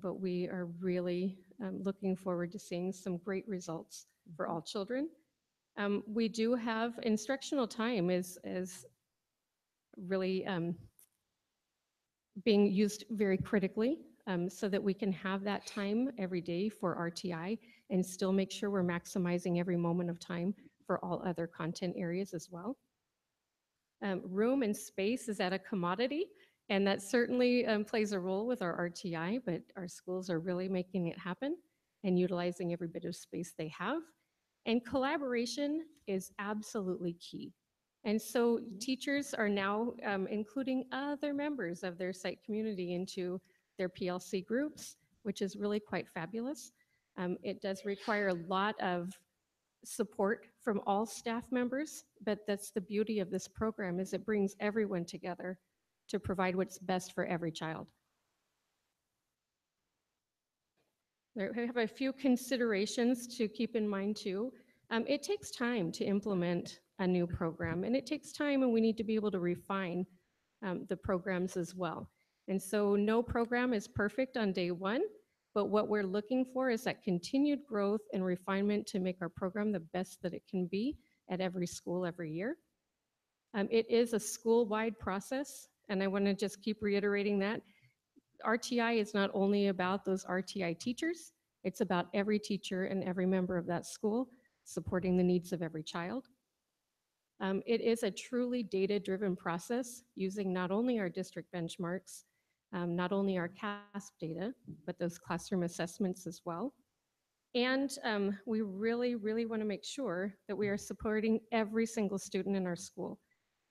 but we are really looking forward to seeing some great results for all children. We do have instructional time is really being used very critically, so that we can have that time every day for RTI and still make sure we're maximizing every moment of time for all other content areas as well. Room and space is at a commodity, and that certainly plays a role with our RTI, but our schools are really making it happen and utilizing every bit of space they have. And collaboration is absolutely key. And so teachers are now including other members of their site community into their PLC groups, which is really quite fabulous. It does require a lot of support from all staff members, but that's the beauty of this program, is it brings everyone together to provide what's best for every child. There, we have a few considerations to keep in mind too. It takes time to implement a new program, and it takes time, and we need to be able to refine the programs as well. And so no program is perfect on day one, but what we're looking for is that continued growth and refinement to make our program the best that it can be at every school every year. It is a school-wide process, and I want to just keep reiterating that. RTI is not only about those RTI teachers, it's about every teacher and every member of that school supporting the needs of every child. It is a truly data-driven process using not only our district benchmarks, not only our CASP data, but those classroom assessments as well. And we really, really want to make sure that we are supporting every single student in our school,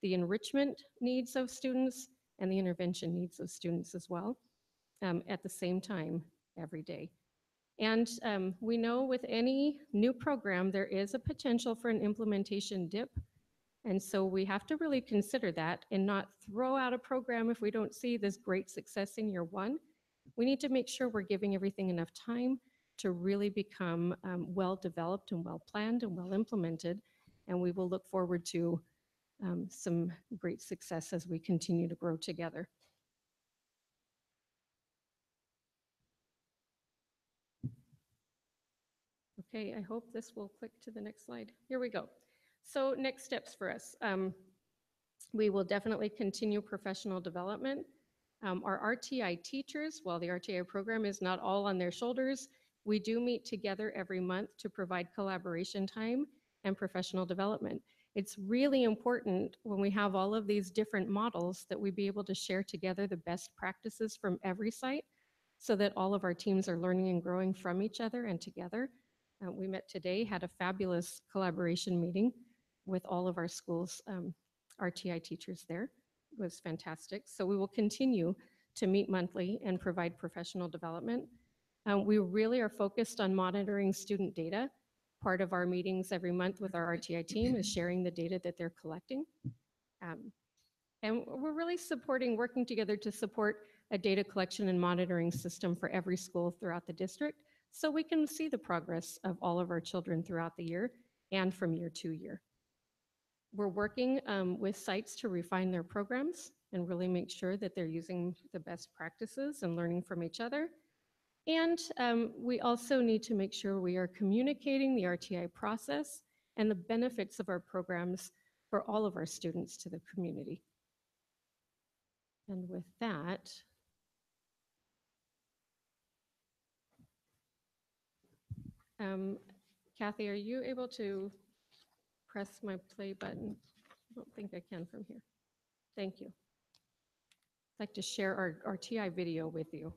the enrichment needs of students and the intervention needs of students as well, at the same time every day. And we know with any new program, there is a potential for an implementation dip. And so we have to really consider that and not throw out a program if we don't see this great success in year one. We need to make sure we're giving everything enough time to really become well-developed and well-planned and well-implemented. And we will look forward to some great success as we continue to grow together. Okay, I hope this will click to the next slide. Here we go. So next steps for us. We will definitely continue professional development. Our RTI teachers, while the RTI program is not all on their shoulders, we do meet together every month to provide collaboration time and professional development. It's really important when we have all of these different models that we be able to share together the best practices from every site so that all of our teams are learning and growing from each other and together. We met today, had a fabulous collaboration meeting with all of our schools, RTI teachers there. It was fantastic. So we will continue to meet monthly and provide professional development. We really are focused on monitoring student data. Part of our meetings every month with our RTI team is sharing the data that they're collecting. And we're really working together to support a data collection and monitoring system for every school throughout the district, so we can see the progress of all of our children throughout the year and from year to year. We're working with sites to refine their programs and really make sure that they're using the best practices and learning from each other. And we also need to make sure we are communicating the RTI process and the benefits of our programs for all of our students to the community. And with that, Kathy, are you able to press my play button? I don't think I can from here. Thank you. I'd like to share our RTI video with you.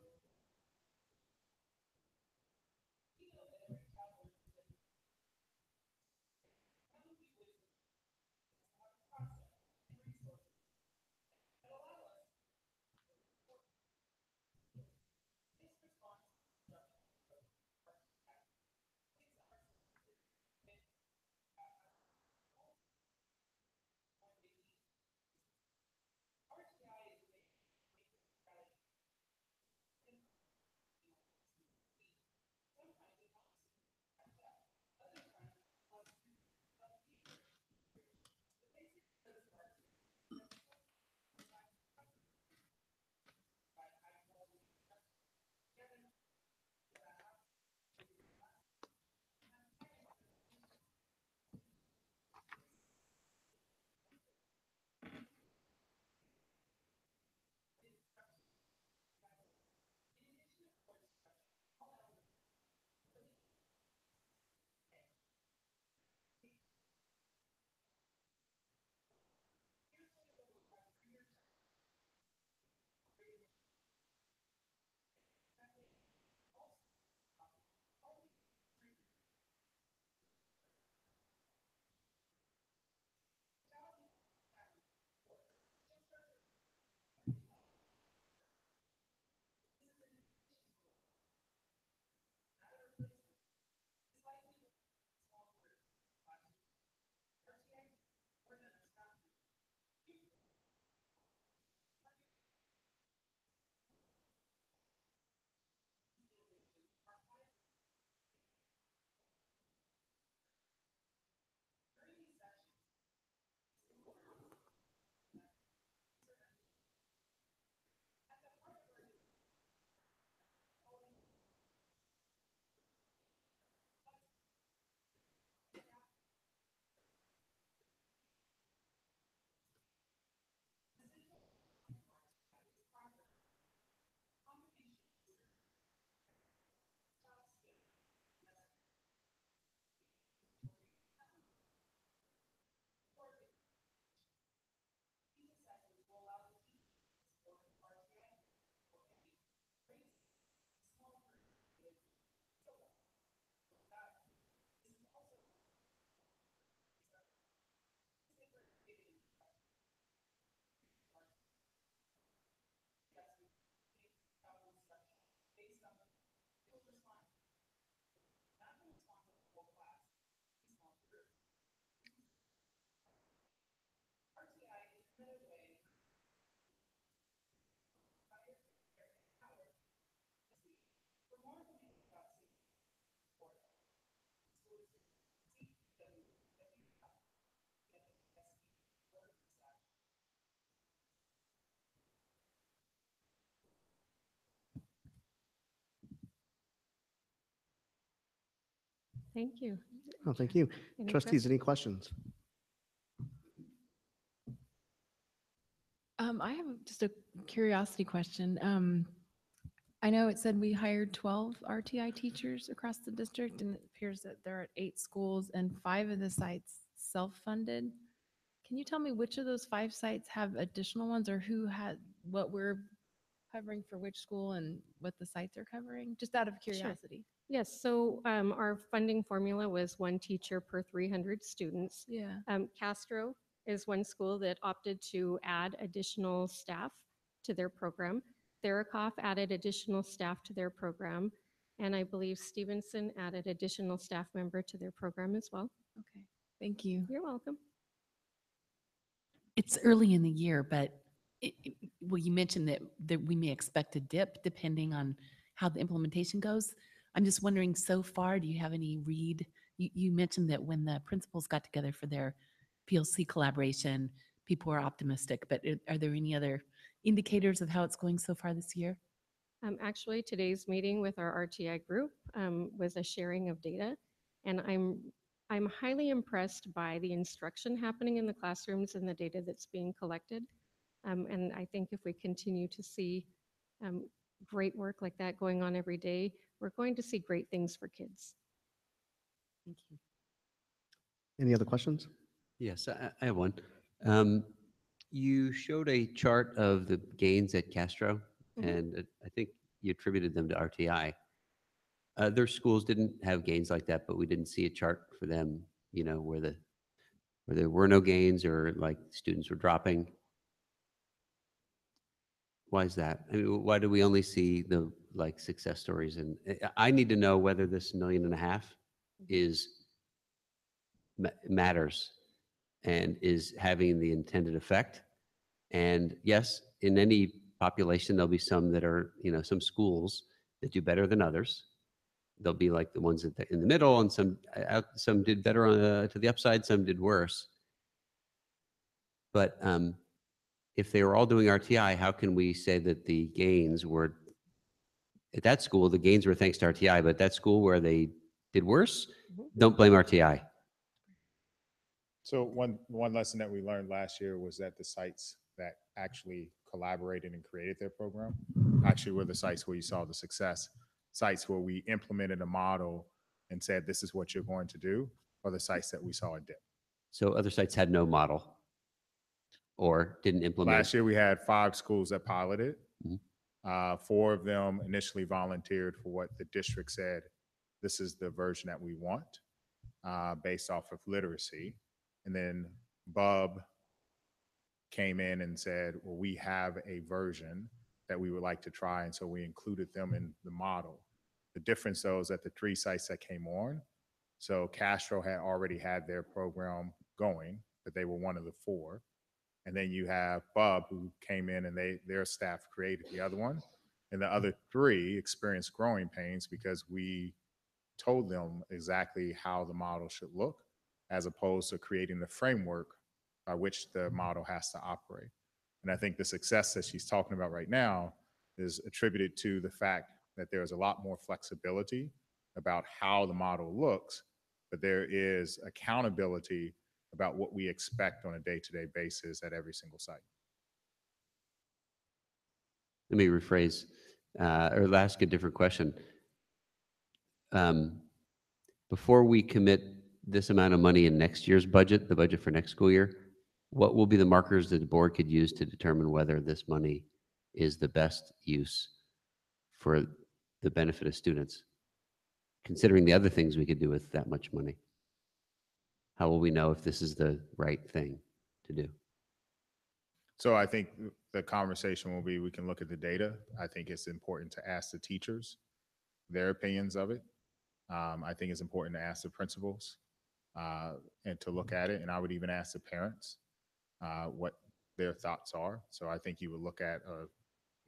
Thank you. Oh, thank you. Any Trustees, any questions? I have just a curiosity question. I know it said we hired 12 RTI teachers across the district, and it appears that there are 8 schools and 5 of the sites self-funded. Can you tell me which of those 5 sites have additional ones, or who had what we're covering for which school and what the sites are covering? Just out of Sure. curiosity. Yes, so our funding formula was 1 teacher per 300 students. Yeah. Castro is one school that opted to add additional staff to their program. Therakoff added additional staff to their program. And I believe Stevenson added additional staff member to their program as well. Okay. Thank you. You're welcome. It's early in the year, but well, you mentioned that we may expect a dip depending on how the implementation goes. I'm just wondering, so far, do you have any read? You mentioned that when the principals got together for their PLC collaboration, people were optimistic, but are there any other indicators of how it's going so far this year? Actually, today's meeting with our RTI group was a sharing of data, and I'm highly impressed by the instruction happening in the classrooms and the data that's being collected. And I think if we continue to see great work like that going on every day, we're going to see great things for kids. Thank you. Any other questions? Yes, I have one. You showed a chart of the gains at Castro, and I think you attributed them to RTI. Other schools didn't have gains like that, but we didn't see a chart for them, you know, where there were no gains or like students were dropping. Why is that? I mean, why do we only see the like success stories? And I need to know whether this $1.5 million is matters and is having the intended effect. And yes, in any population, there'll be some that are, you know, some schools that do better than others. There'll be like the ones that in the middle, and some did better on to the upside, some did worse. But if they were all doing RTI, how can we say that the gains were at that school? The gains were thanks to RTI, but that school where they did worse, don't blame RTI. So one lesson that we learned last year was that the sites that actually collaborated and created their program actually were the sites where you saw the success. Sites where we implemented a model and said, this is what you're going to do, are the sites that we saw a dip. So other sites had no model or didn't implement. Last year we had 5 schools that piloted. 4 of them initially volunteered for what the district said, this is the version that we want based off of literacy. And then Bub came in and said, well, we have a version that we would like to try. And so we included them in the model. The difference though is that the 3 sites that came on, so Castro had already had their program going, but they were one of the 4. And then you have Bub who came in and their staff created the other one. And the other 3 experienced growing pains because we told them exactly how the model should look, as opposed to creating the framework by which the model has to operate. And I think the success that she's talking about right now is attributed to the fact that there's a lot more flexibility about how the model looks, but there is accountability about what we expect on a day-to-day basis at every single site. Let me rephrase or ask a different question. Before we commit this amount of money in next year's budget, the budget for next school year, what will be the markers that the board could use to determine whether this money is the best use for the benefit of students, considering the other things we could do with that much money? How will we know if this is the right thing to do? So I think the conversation will be, we can look at the data. I think it's important to ask the teachers their opinions of it. I think it's important to ask the principals and to look at it. And I would even ask the parents what their thoughts are. So I think you would look at a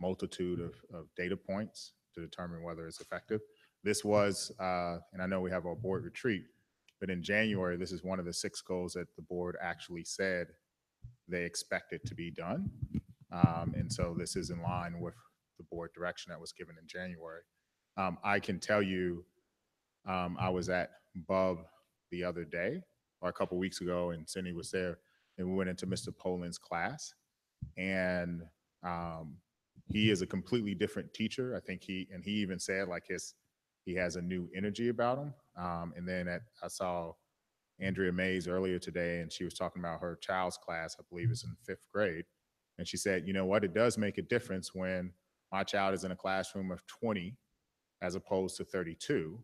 multitude of data points to determine whether it's effective. This was, and I know we have our board retreat, but in January, this is one of the 6 goals that the board actually said they expect it to be done. And so this is in line with the board direction that was given in January. I can tell you I was at Bub the other day or a couple weeks ago, and Cindy was there, and we went into Mr. Poland's class, and he is a completely different teacher. I think he even said like he has a new energy about him. And then I saw Andrea Mays earlier today, and she was talking about her child's class. I believe it's in 5th grade, and she said, you know what, it does make a difference when my child is in a classroom of 20 as opposed to 32,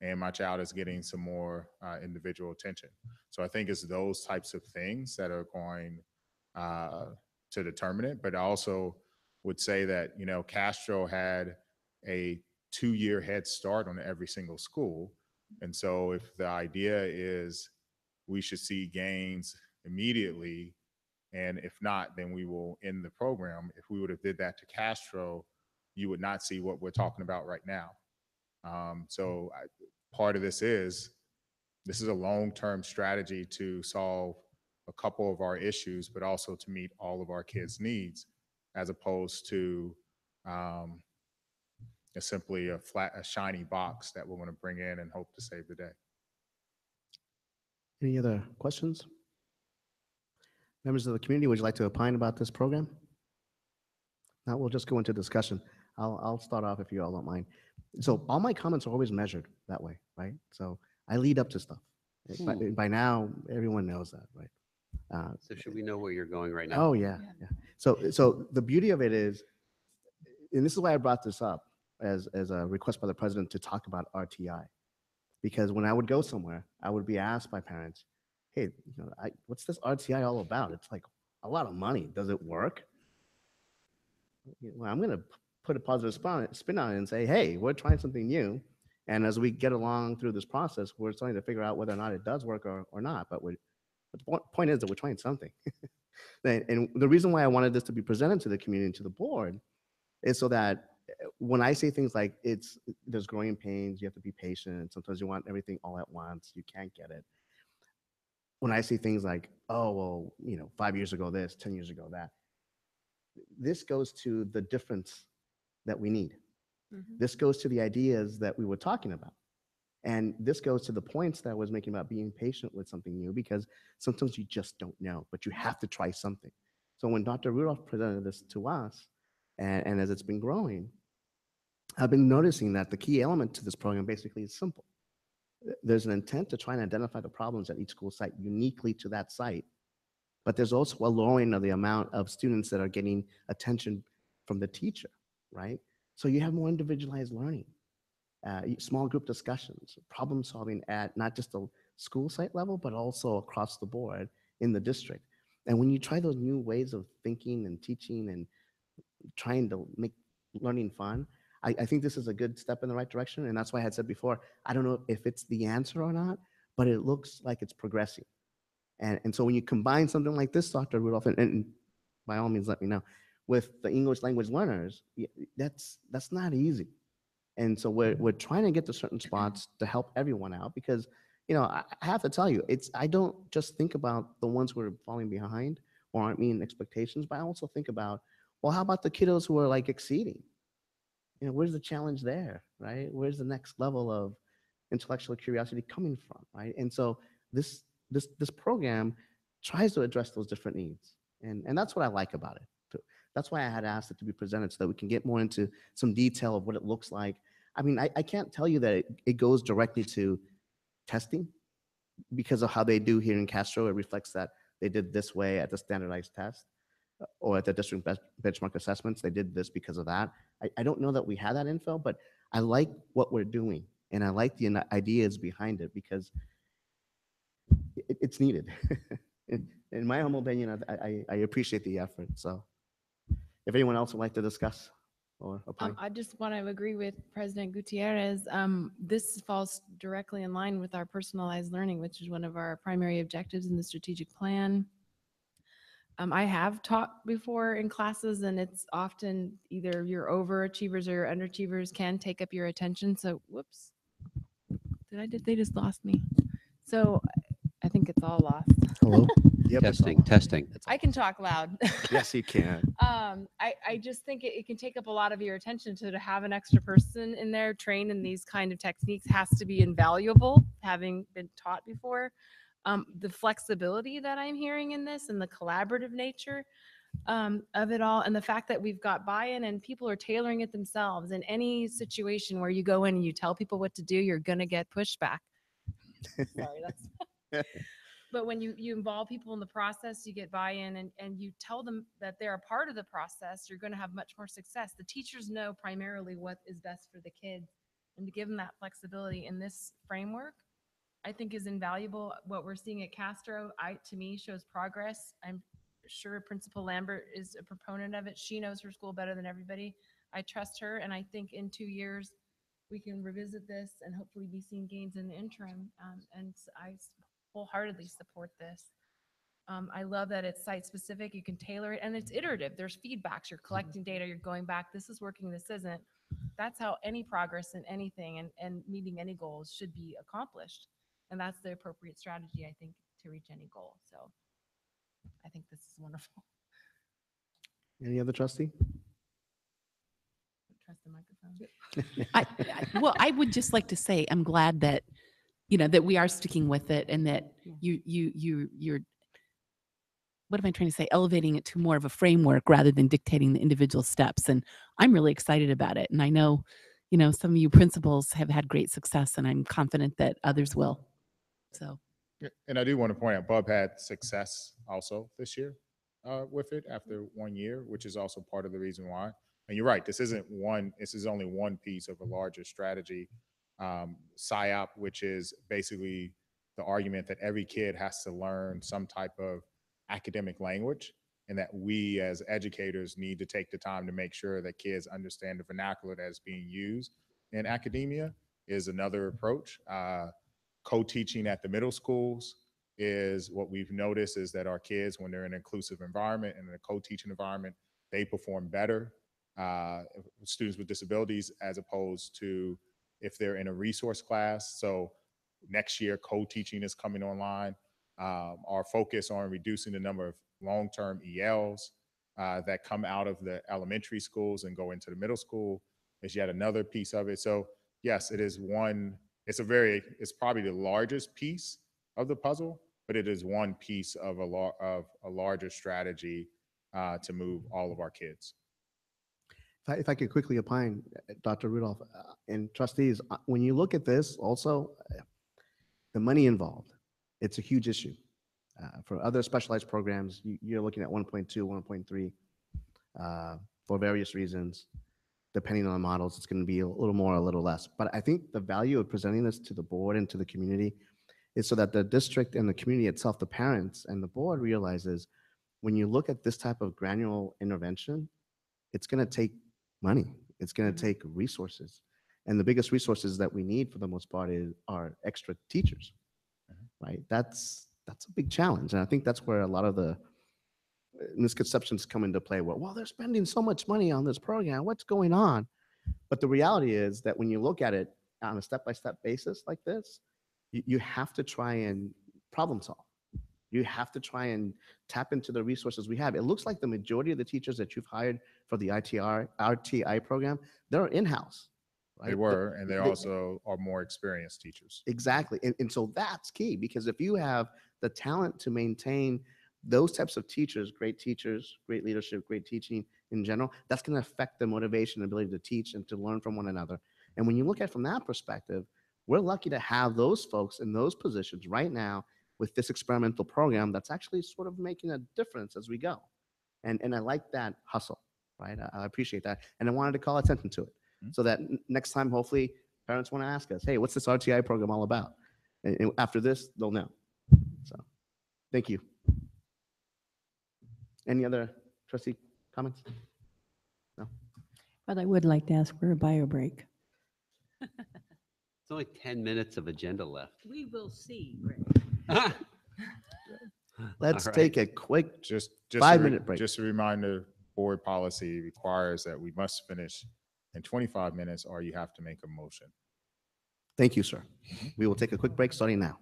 and my child is getting some more individual attention. So I think it's those types of things that are going to determine it. But I also would say that, you know, Castro had a 2-year head start on every single school. And so if the idea is we should see gains immediately, and if not, then we will end the program. If we would have did that to Castro, you would not see what we're talking about right now. Part of this is a long-term strategy to solve a couple of our issues, but also to meet all of our kids' needs, as opposed to simply a shiny box that we're going to bring in and hope to save the day. Any other questions? Members of the community, would you like to opine about this program? Now we'll just go into discussion. I'll start off if you all don't mind. So all my comments are always measured that way, right? So I lead up to stuff. By now, everyone knows that, right? So should we know where you're going right now? Oh, yeah. So the beauty of it is, and this is why I brought this up as a request by the president to talk about RTI, because when I would go somewhere, I would be asked by parents, hey, you know, what's this RTI all about? It's like a lot of money. Does it work? Well, I'm going to put a positive spin on it and say, hey, we're trying something new. And as we get along through this process, we're starting to figure out whether or not it does work or not. But the point is that we're trying something. And the reason why I wanted this to be presented to the community and to the board is so that when I say things like there's growing pains, you have to be patient, sometimes you want everything all at once, you can't get it. When I say things like, oh, well, you know, 5 years ago this, 10 years ago that, this goes to the difference that we need. Mm-hmm. This goes to the ideas that we were talking about. And this goes to the points that I was making about being patient with something new, because sometimes you just don't know, but you have to try something. So when Dr. Rudolph presented this to us, and as it's been growing, I've been noticing that the key element to this program basically is simple. There's an intent to try and identify the problems at each school site uniquely to that site, but there's also a lowering of the amount of students that are getting attention from the teacher, right? So you have more individualized learning, small group discussions, problem solving at not just the school site level, but also across the board in the district. And when you try those new ways of thinking and teaching and trying to make learning fun, I think this is a good step in the right direction. And that's why I had said before, I don't know if it's the answer or not, but it looks like it's progressing. And so when you combine something like this, Dr. Rudolph, and by all means, let me know, with the English language learners, that's not easy. And so we're trying to get to certain spots to help everyone out, because, you know, I have to tell you, I don't just think about the ones who are falling behind or aren't meeting expectations, but I also think about, well, how about the kiddos who are like exceeding? You know, where's the challenge there, right? Where's the next level of intellectual curiosity coming from, right? And so this program tries to address those different needs. And that's what I like about it too. That's why I had asked it to be presented, so that we can get more into some detail of what it looks like. I mean, I can't tell you that it goes directly to testing, because of how they do here in Castro. It reflects that they did this way at the standardized test, or at the district benchmark assessments. They did this because of that. I don't know that we had that info, but I like what we're doing, and I like the ideas behind it, because it's needed. In my humble opinion, I appreciate the effort. So if anyone else would like to discuss or opine. I just want to agree with President Gutierrez. This falls directly in line with our personalized learning, which is one of our primary objectives in the strategic plan. I have taught before in classes, and it's often either your overachievers or your underachievers can take up your attention. So, whoops, they just lost me. So I think it's all lost. Hello? Yep, it's Testing, on. testing. I can talk loud. Yes, you can. I just think it can take up a lot of your attention to have an extra person in there trained in these kind of techniques has to be invaluable, having been taught before. The flexibility that I'm hearing in this and the collaborative nature of it all, and the fact that we've got buy-in and people are tailoring it themselves. In any situation where you go in and you tell people what to do, you're going to get pushback. Sorry, that's. But when you involve people in the process, you get buy-in and you tell them that they're a part of the process, you're going to have much more success. The teachers know primarily what is best for the kids, and to give them that flexibility in this framework, I think is invaluable. What we're seeing at Castro, to me, shows progress. I'm sure Principal Lambert is a proponent of it. She knows her school better than everybody. I trust her, and I think in 2 years, we can revisit this and hopefully be seeing gains in the interim. And I wholeheartedly support this. I love that it's site specific. You can tailor it and it's iterative. There's feedbacks. You're collecting data. You're going back. This is working. This isn't. That's how any progress in anything and meeting any goals should be accomplished. And that's the appropriate strategy, I think, to reach any goal. So I think this is wonderful. Any other trustee? Trust the microphone. Well, I would just like to say, I'm glad that, that we are sticking with it and that you're, what am I trying to say? Elevating it to more of a framework rather than dictating the individual steps. And I'm really excited about it. And I know, some of you principals have had great success, and I'm confident that others will. So. And I do want to point out, Bub had success also this year with it after 1 year, which is also part of the reason why. And you're right, this is only one piece of a larger strategy. PSYOP, which is basically the argument that every kid has to learn some type of academic language, and that we as educators need to take the time to make sure that kids understand the vernacular that is being used in academia, is another approach. Co-teaching at the middle schools is what we've noticed, is that our kids, when they're in an inclusive environment and in a co-teaching environment, they perform better. Students with disabilities, as opposed to if they're in a resource class. So next year, co-teaching is coming online. Our focus on reducing the number of long-term ELs that come out of the elementary schools and go into the middle school is yet another piece of it. So yes, it is one. It's probably the largest piece of the puzzle, but it is one piece of a larger strategy to move all of our kids. If I could quickly opine, Dr. Rudolph, and trustees, when you look at this also, the money involved, it's a huge issue. For other specialized programs, you're looking at 1.2, 1.3 for various reasons. Depending on the models, it's going to be a little more, a little less. But I think the value of presenting this to the board and to the community is so that the district and the community itself, the parents and the board, realizes when you look at this type of granular intervention, it's going to take money. It's going to take resources. And the biggest resources that we need for the most part are extra teachers, right? That's a big challenge. And I think that's where a lot of the misconceptions come into play. Well, they're spending so much money on this program. What's going on? But the reality is that when you look at it on a step-by-step basis like this, you have to try and problem solve. You have to try and tap into the resources we have. It looks like the majority of the teachers that you've hired for the RTI program, they're in-house. Right? They were, and they also are more experienced teachers. Exactly. And so that's key, because if you have the talent to maintain those types of teachers, great leadership, great teaching in general, that's going to affect the motivation and ability to teach and to learn from one another. And when you look at it from that perspective, we're lucky to have those folks in those positions right now with this experimental program that's actually sort of making a difference as we go. And I like that hustle, right? I appreciate that. And I wanted to call attention to it so that next time, hopefully, parents want to ask us, hey, what's this RTI program all about? And after this, they'll know. So thank you. Any other trustee comments? No? But I would like to ask for a bio break. It's only 10 minutes of agenda left. We will see, Greg. Let's All right. take a quick Just 5-minute break. Just a reminder, board policy requires that we must finish in 25 minutes or you have to make a motion. Thank you, sir. We will take a quick break starting now.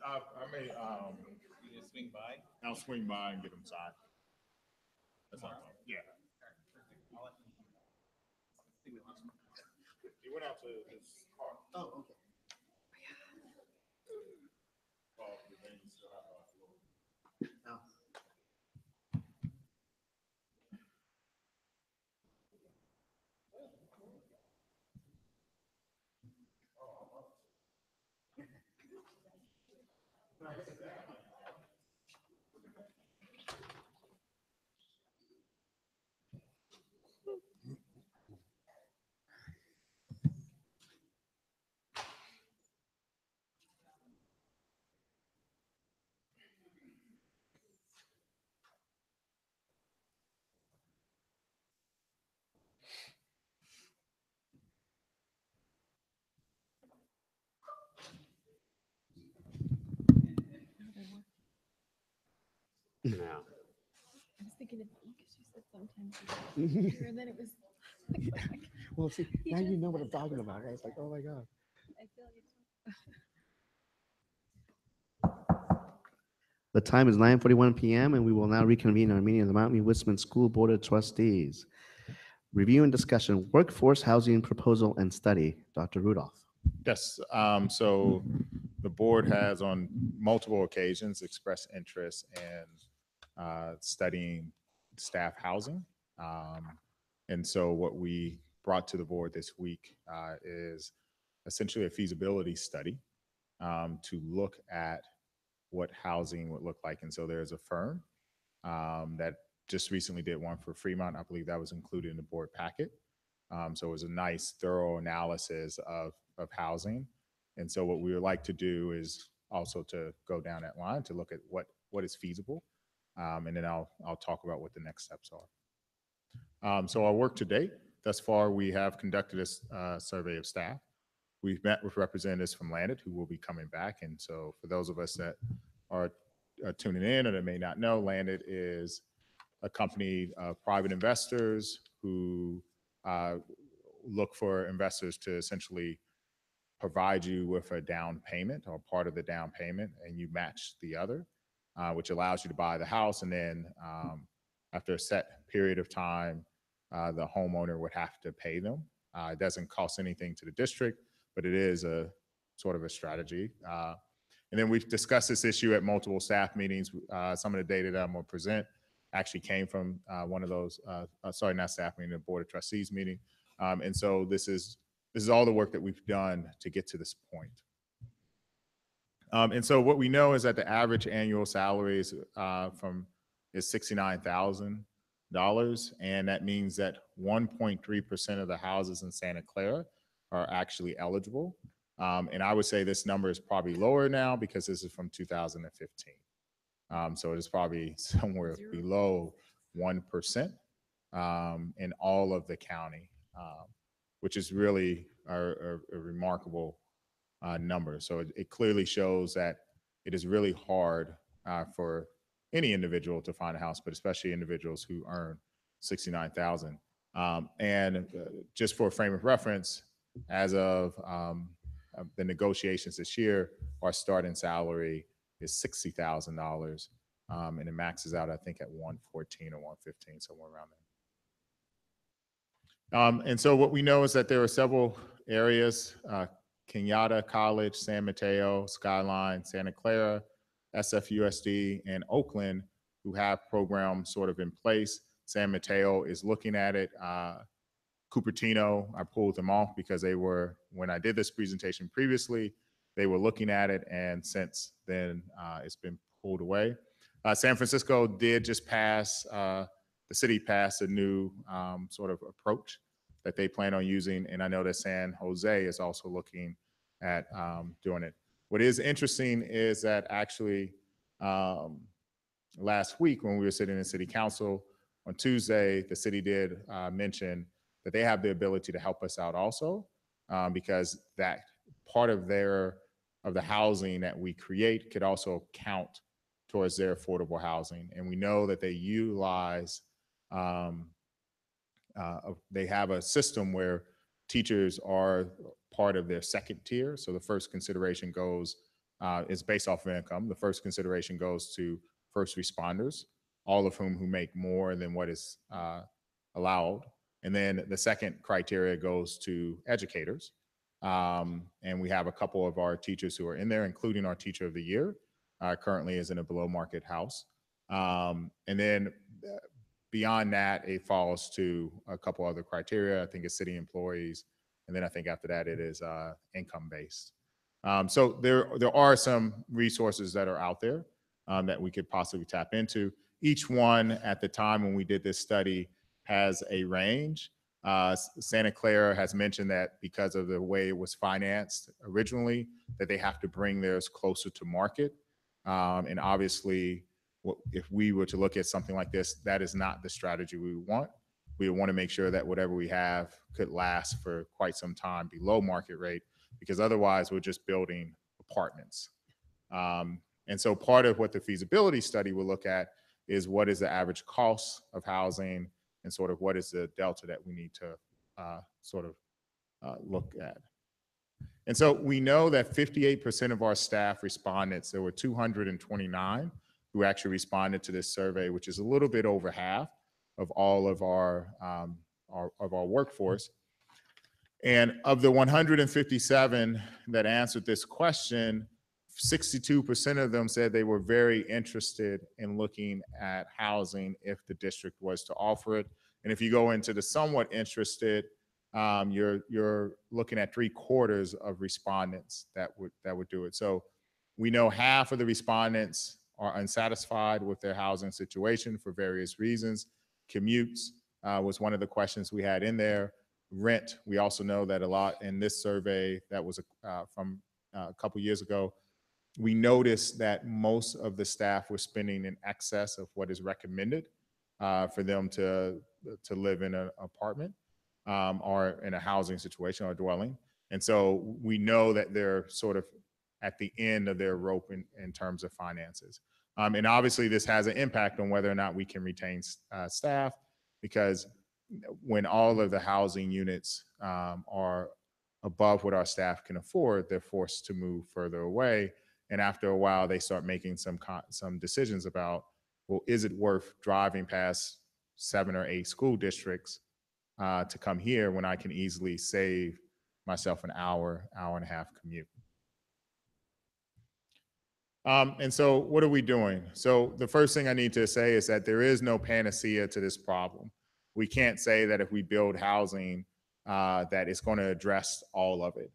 I may, You just swing by? I'll swing by and get them signed. That's all. Yeah. He went out to his car. Oh, okay. Oh, the thing is still out on the floor. Oh. No. I was thinking of because you said sometimes, and then it was. Well, see, now you know what I'm talking about. Right? It's like, oh my God. I feel you. The time is 9:41 p.m. and we will now reconvene our meeting of the Mount View Wisman School Board of Trustees. Review and discussion, workforce housing proposal and study. Dr. Rudolph. Yes, so the board has on multiple occasions expressed interest in studying staff housing. And so what we brought to the board this week is essentially a feasibility study to look at what housing would look like. And so there's a firm that just recently did one for Fremont. I believe that was included in the board packet. So it was a nice, thorough analysis of housing. And so what we would like to do is also to go down that line to look at what is feasible. And then I'll talk about what the next steps are. So our work to date, thus far, we have conducted a survey of staff. We've met with representatives from Lambert who will be coming back. And so for those of us that are tuning in or that may not know, Lambert is a company of private investors who look for investors to essentially provide you with a down payment or part of the down payment, and you match the other, which allows you to buy the house. And then after a set period of time, the homeowner would have to pay them. It doesn't cost anything to the district, but it is a sort of a strategy. And then we've discussed this issue at multiple staff meetings. Some of the data that I'm going to present actually came from one of those, sorry, not staff meeting, the Board of Trustees meeting. And so this is all the work that we've done to get to this point. And so what we know is that the average annual salary is $69,000. And that means that 1.3% of the houses in Santa Clara are actually eligible. And I would say this number is probably lower now because this is from 2015. So it is probably somewhere below 1% in all of the county, which is really a remarkable number. So it clearly shows that it is really hard for any individual to find a house, but especially individuals who earn $69,000. And just for a frame of reference, as of the negotiations this year, our starting salary is $60,000, and it maxes out, I think, at 114 or 115, somewhere around there. And so what we know is that there are several areas, Kenyatta College, San Mateo, Skyline, Santa Clara, SFUSD, and Oakland, who have programs sort of in place. San Mateo is looking at it. Cupertino, I pulled them off because they were, when I did this presentation previously, they were looking at it, and since then it's been pulled away. San Francisco did just pass, the city passed a new sort of approach that they plan on using, and I know that San Jose is also looking at doing it. What is interesting is that actually last week when we were sitting in city council on Tuesday, the city did mention that they have the ability to help us out also because that part of the housing that we create could also count towards their affordable housing. And we know that they utilize, they have a system where teachers are part of their second tier. So the first consideration goes, is based off of income. The first consideration goes to first responders, all of who make more than what is allowed. And then the second criteria goes to educators. And we have a couple of our teachers who are in there, including our teacher of the year, currently is in a below market house. And then beyond that, it falls to a couple other criteria. I think it's city employees. And then I think after that, it is income based. So there are some resources that are out there that we could possibly tap into. Each one at the time when we did this study has a range. Santa Clara has mentioned that because of the way it was financed originally, that they have to bring theirs closer to market. And obviously, if we were to look at something like this, that is not the strategy we want. We want to make sure that whatever we have could last for quite some time below market rate, because otherwise we're just building apartments. And so part of what the feasibility study will look at is what is the average cost of housing and sort of what is the delta that we need to look at. And so we know that 58% of our staff respondents, there were 229 who actually responded to this survey, which is a little bit over half of all of our workforce. And of the 157 that answered this question, 62% of them said they were very interested in looking at housing if the district was to offer it. And if you go into the somewhat interested, you're looking at 3/4 of respondents that would do it. So we know half of the respondents are unsatisfied with their housing situation for various reasons. Commutes was one of the questions we had in there. Rent, we also know that a lot in this survey that was from a couple years ago, we noticed that most of the staff were spending in excess of what is recommended for them to live in an apartment or in a housing situation or dwelling. And so we know that they're sort of at the end of their rope in terms of finances. And obviously this has an impact on whether or not we can retain staff, because when all of the housing units are above what our staff can afford, they're forced to move further away. And after a while, they start making some decisions about, well, is it worth driving past 7 or 8 school districts to come here when I can easily save myself an hour and a half commute? And so what are we doing? So the first thing I need to say is that there is no panacea to this problem. We can't say that if we build housing that it's going to address all of it.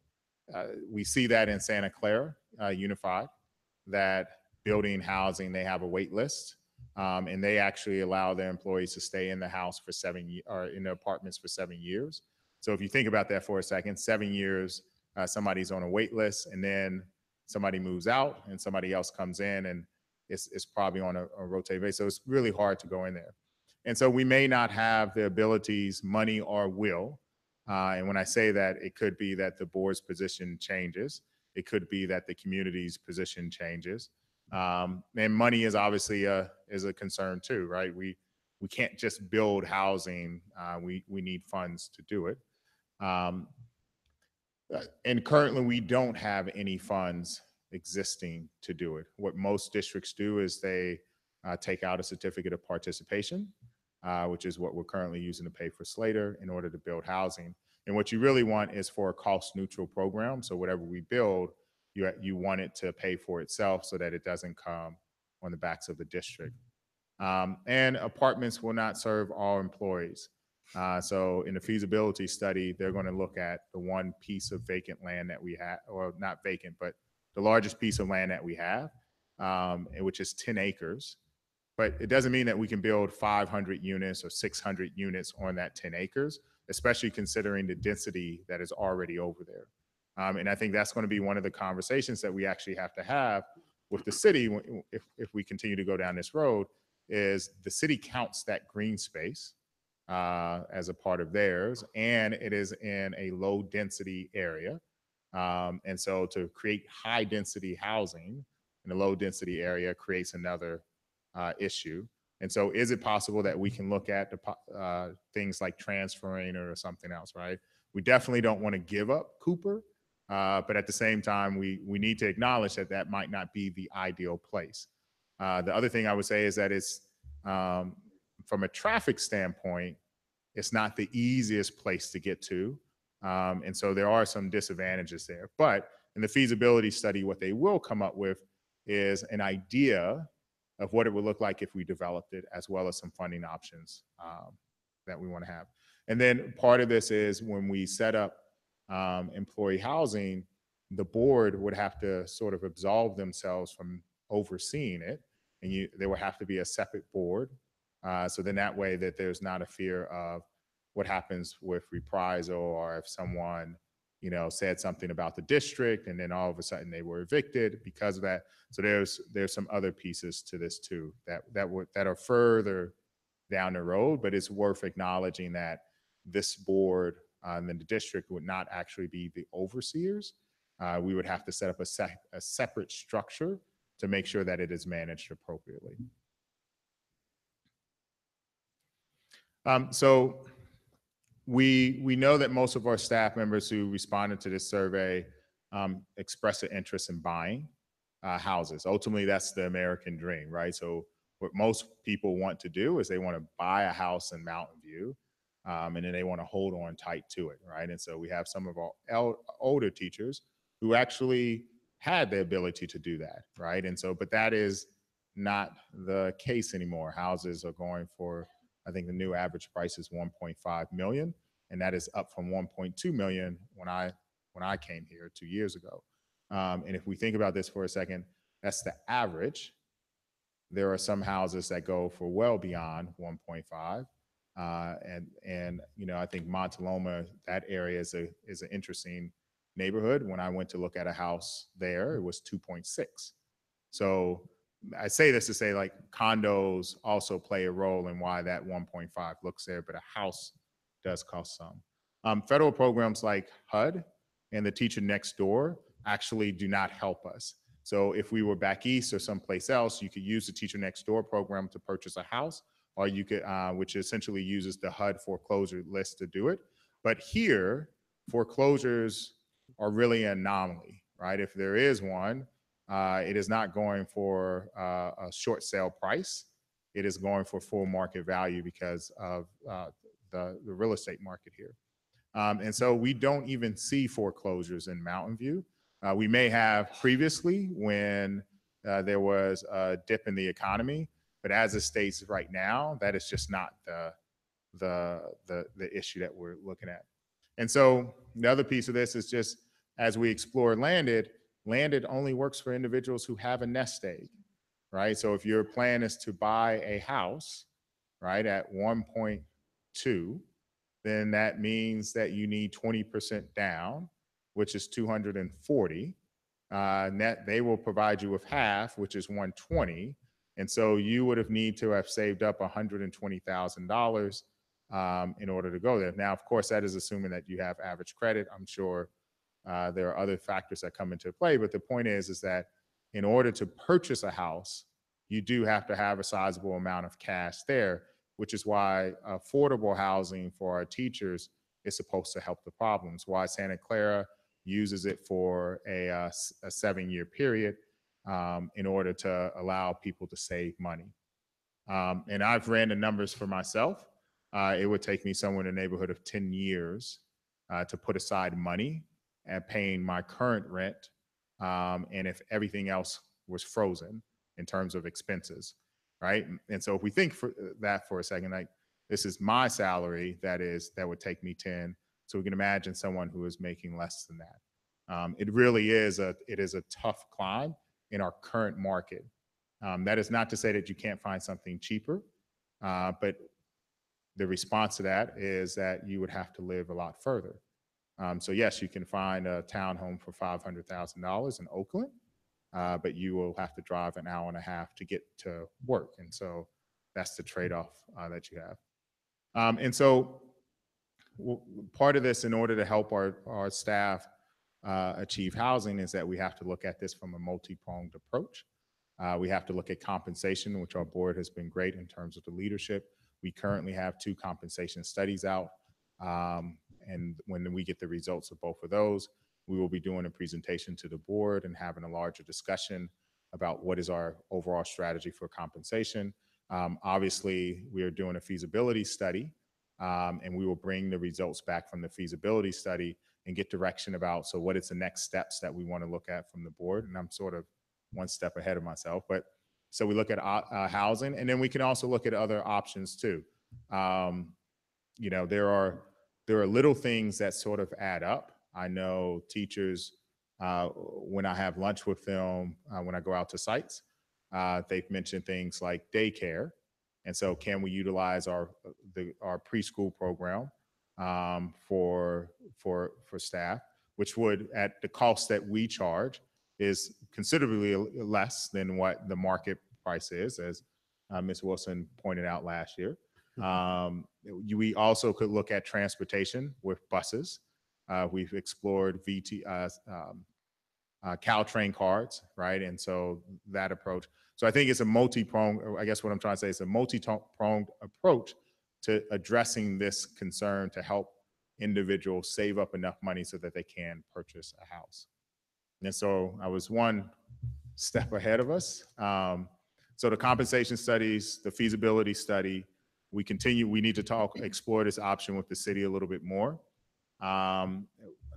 We see that in Santa Clara Unified, that building housing, they have a wait list, and they actually allow their employees to stay in the house for or in the apartments for 7 years. So if you think about that for a second, 7 years, somebody's on a wait list, and then somebody moves out and somebody else comes in, and it's probably on a rotating basis. So it's really hard to go in there. And so we may not have the abilities, money, or will. And when I say that, it could be that the board's position changes. It could be that the community's position changes. And money is obviously is a concern too, right? We can't just build housing. We need funds to do it. And currently we don't have any funds existing to do it. What most districts do is they take out a certificate of participation, which is what we're currently using to pay for Slater in order to build housing. And what you really want is for a cost neutral program. So whatever we build, you want it to pay for itself so that it doesn't come on the backs of the district. And apartments will not serve all employees. So in the feasibility study, they're going to look at the one piece of vacant land that we have, or not vacant, but the largest piece of land that we have, which is 10 acres. But it doesn't mean that we can build 500 units or 600 units on that 10 acres, especially considering the density that is already over there. And I think that's going to be one of the conversations that we actually have to have with the city if we continue to go down this road, is the city counts that green space as a part of theirs, and it is in a low density area. And so to create high density housing in a low density area creates another issue. And so is it possible that we can look at the things like transferring or something else, right? We definitely don't want to give up Cooper, but at the same time, we need to acknowledge that that might not be the ideal place. The other thing I would say is that it's, from a traffic standpoint, it's not the easiest place to get to. And so there are some disadvantages there. But in the feasibility study, what they will come up with is an idea of what it would look like if we developed it, as well as some funding options that we want to have. And then part of this is when we set up employee housing, the board would have to sort of absolve themselves from overseeing it, and there would have to be a separate board. So then that way that there's not a fear of what happens with reprisal, or if someone, said something about the district and then all of a sudden they were evicted because of that. So there's some other pieces to this too that are further down the road, but it's worth acknowledging that this board and then the district would not actually be the overseers. We would have to set up a separate structure to make sure that it is managed appropriately. So we know that most of our staff members who responded to this survey expressed an interest in buying houses. Ultimately, that's the American dream, right? So what most people want to do is they want to buy a house in Mountain View, and then they want to hold on tight to it, right? And so we have some of our older teachers who actually had the ability to do that, right? And so, but that is not the case anymore. Houses are going for, I think the new average price is 1.5 million, and that is up from 1.2 million when I came here 2 years ago. And if we think about this for a second, that's the average. There are some houses that go for well beyond 1.5, and I think Montaloma, that area is an interesting neighborhood. When I went to look at a house there, it was 2.6. So I say this to say, like, condos also play a role in why that 1.5 looks there, but a house does cost some. Federal programs like HUD and the Teacher Next Door actually do not help us. So if we were back east or someplace else, you could use the Teacher Next Door program to purchase a house, or you could, which essentially uses the HUD foreclosure list to do it. But here, foreclosures are really an anomaly, right? If there is one, it is not going for a short sale price. It is going for full market value because of the real estate market here. And so we don't even see foreclosures in Mountain View. We may have previously when there was a dip in the economy, but as it states right now, that is just not the issue that we're looking at. And so the other piece of this is just, as we explore landed only works for individuals who have a nest egg, right? So if your plan is to buy a house, right, at 1.2, then that means that you need 20% down, which is 240. Net, they will provide you with half, which is 120. And so you would have need to have saved up $120,000 in order to go there. Now, of course, that is assuming that you have average credit. I'm sure there are other factors that come into play, but the point is that in order to purchase a house, you do have to have a sizable amount of cash there, which is why affordable housing for our teachers is supposed to help the problems. Why Santa Clara uses it for a 7-year period in order to allow people to save money. And I've ran the numbers for myself. It would take me somewhere in the neighborhood of 10 years to put aside money and paying my current rent, and if everything else was frozen in terms of expenses, right? And so if we think for that for a second, like, this is my salary that would take me 10. So we can imagine someone who is making less than that. It really is a tough climb in our current market. That is not to say that you can't find something cheaper, but the response to that is that you would have to live a lot further. So yes, you can find a townhome for $500,000 in Oakland, but you will have to drive an hour and a half to get to work. And so that's the trade-off that you have. And so part of this, in order to help our staff achieve housing, is that we have to look at this from a multi-pronged approach. We have to look at compensation, which our board has been great in terms of the leadership. We currently have 2 compensation studies out. And when we get the results of both of those, we will be doing a presentation to the board and having a larger discussion about what is our overall strategy for compensation. Obviously, we are doing a feasibility study, and we will bring the results back from the feasibility study and get direction about, so what is the next steps that we want to look at from the board. And I'm sort of one step ahead of myself, but so we look at housing, and then we can also look at other options too. You know, there are little things that sort of add up. I know teachers, when I have lunch with them, when I go out to sites, they've mentioned things like daycare. And so can we utilize our preschool program for staff, which would, at the cost that we charge, is considerably less than what the market price is, as Ms. Wilson pointed out last year. We also could look at transportation with buses. We've explored Caltrain cards, right? And so that approach. So I think it's a multi-pronged, I guess what I'm trying to say is a multi-pronged approach to addressing this concern to help individuals save up enough money so that they can purchase a house. And so I was one step ahead of us. So the compensation studies, the feasibility study, we need to explore this option with the city a little bit more.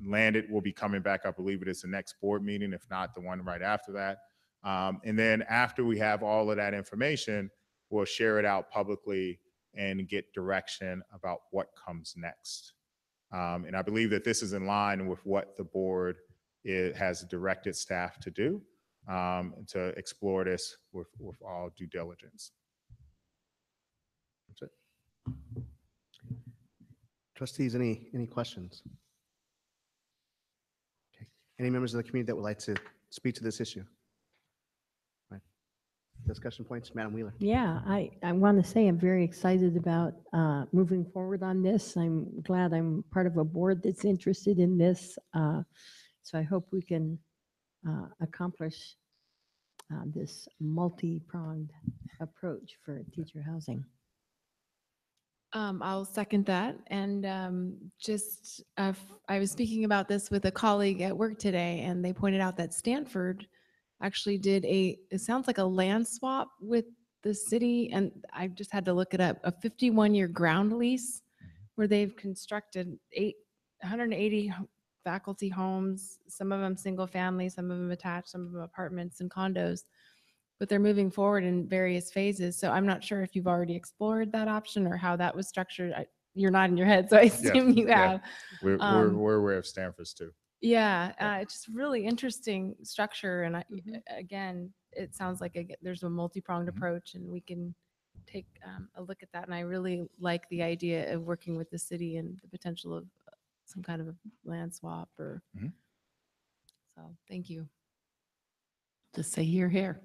Landed will be coming back, I believe it is the next board meeting, if not the one right after that. And then after we have all of that information, we'll share it out publicly and get direction about what comes next. And I believe that this is in line with what the board has directed staff to do, to explore this with all due diligence. That's it. Trustees, any questions? Okay. Any members of the community that would like to speak to this issue? Right. Discussion points, Madam Wheeler. Yeah, I want to say I'm very excited about moving forward on this. I'm glad I'm part of a board that's interested in this. So I hope we can accomplish this multi-pronged approach for teacher housing. I'll second that. And I was speaking about this with a colleague at work today, and they pointed out that Stanford actually did it sounds like a land swap with the city. And I just had to look it up, a 51-year ground lease where they've constructed 180 faculty homes, some of them single family, some of them attached, some of them apartments and condos, but they're moving forward in various phases. So I'm not sure if you've already explored that option or how that was structured. You're nodding your head, so I assume you have. We're aware of Stanford's too. Yeah, it's just really interesting structure. And again, it sounds like there's a multi-pronged approach, and we can take a look at that. And I really like the idea of working with the city and the potential of some kind of a land swap or so. Thank you. Just say here.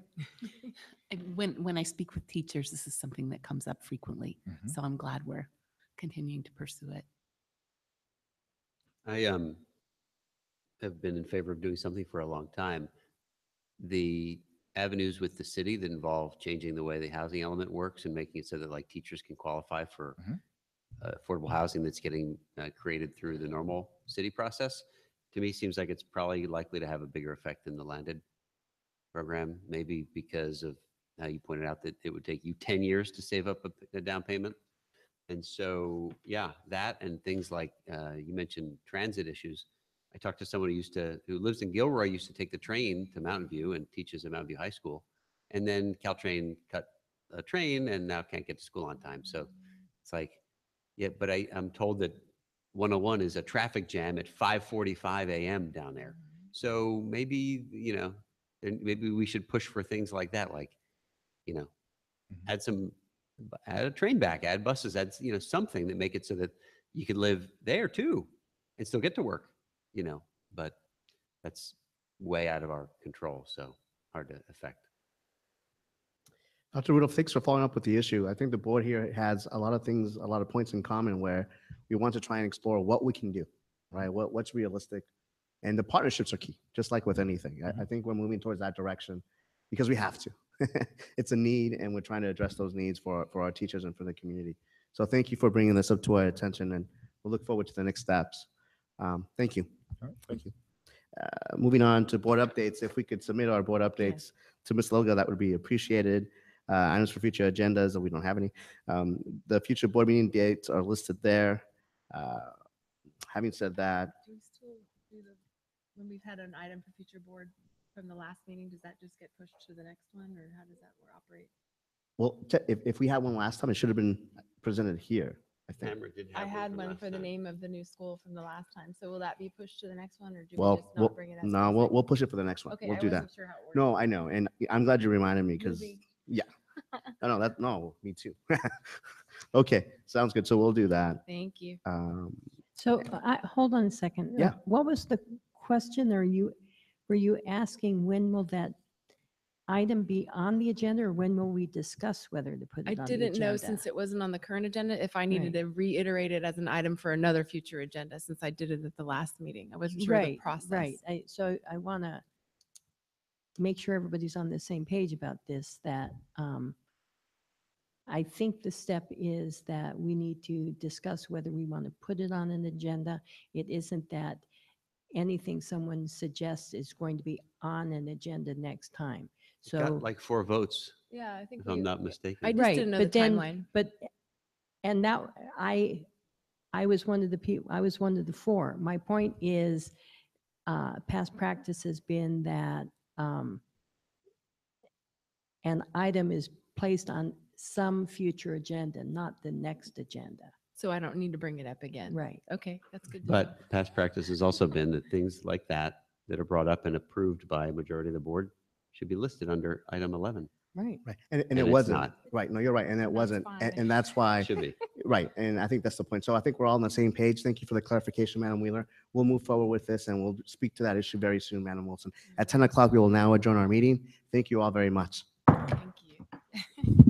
And when I speak with teachers, this is something that comes up frequently. So I'm glad we're continuing to pursue it. I have been in favor of doing something for a long time. The avenues with the city that involve changing the way the housing element works and making it so that like teachers can qualify for affordable housing that's getting created through the normal city process, to me seems like it's probably likely to have a bigger effect than the landed program, maybe because of how you pointed out that it would take you 10 years to save up a down payment. And so, yeah, that and things like you mentioned transit issues. I talked to someone who lives in Gilroy, used to take the train to Mountain View and teaches at Mountain View High School. And then Caltrain cut a train and now can't get to school on time. So it's like, yeah, but I'm told that 101 is a traffic jam at 5:45 a.m. down there. So maybe, maybe we should push for things like that, like, add a train back, add buses, add, something that make it so that you could live there too and still get to work, you know, but that's way out of our control, so hard to affect. Dr. Rudolph, thanks for following up with the issue. I think the board here has a lot of things, a lot of points in common where we want to try and explore what we can do, right? What's realistic. And the partnerships are key, just like with anything. I think we're moving towards that direction because we have to. It's a need, and we're trying to address those needs for our teachers and for the community. So thank you for bringing this up to our attention, and we'll look forward to the next steps. Thank you. All right, thank you. Moving on to board updates, if we could submit our board updates to Ms. Loga, that would be appreciated. Items for future agendas, we don't have any. The future board meeting dates are listed there. Having said that, Do we still do the, when we've had an item for future board from the last meeting, does that just get pushed to the next one, or how does that operate? well, if we had one last time, it should have been presented here, I think. Tamara did I have had from one last for the time. name of the new school from the last time, so will that be pushed to the next one, or do we Well, just not bring it as? no, we'll push it for the next one. Okay, We'll I do that. wasn't sure how it worked. No, I know, and I'm glad you reminded me because, Movie. yeah. No, me too. Okay, sounds good. So we'll do that. Thank you. So hold on a second. Yeah. What was the question? Were you asking when will that item be on the agenda, or when will we discuss whether to put I it on the agenda? didn't know, since it wasn't on the current agenda, if I needed Right. to reiterate it as an item for another future agenda, since I did it at the last meeting. I wasn't sure of the process. Right. So I want to make sure everybody's on the same page about this, that I think the step is that we need to discuss whether we want to put it on an agenda. It isn't that anything someone suggests is going to be on an agenda next time. It got So, like 4 votes, Yeah, I think if I'm not mistaken. I just didn't know the timeline. And now I was one of the I was one of the 4. My point is, past practice has been that an item is placed on some future agenda, not the next agenda. So I don't need to bring it up again. Right. Okay, that's good. to know. But past practice has also been that things like that are brought up and approved by a majority of the board should be listed under item 11. Right. Right. And And it it's wasn't. not. Right. No, you're right. And it wasn't. fine. And that's why. Should be. Right. And I think that's the point. So I think we're all on the same page. Thank you for the clarification, Madam Wheeler. We'll move forward with this and we'll speak to that issue very soon, Madam Wilson. At 10 o'clock, we will now adjourn our meeting. Thank you all very much. Thank you.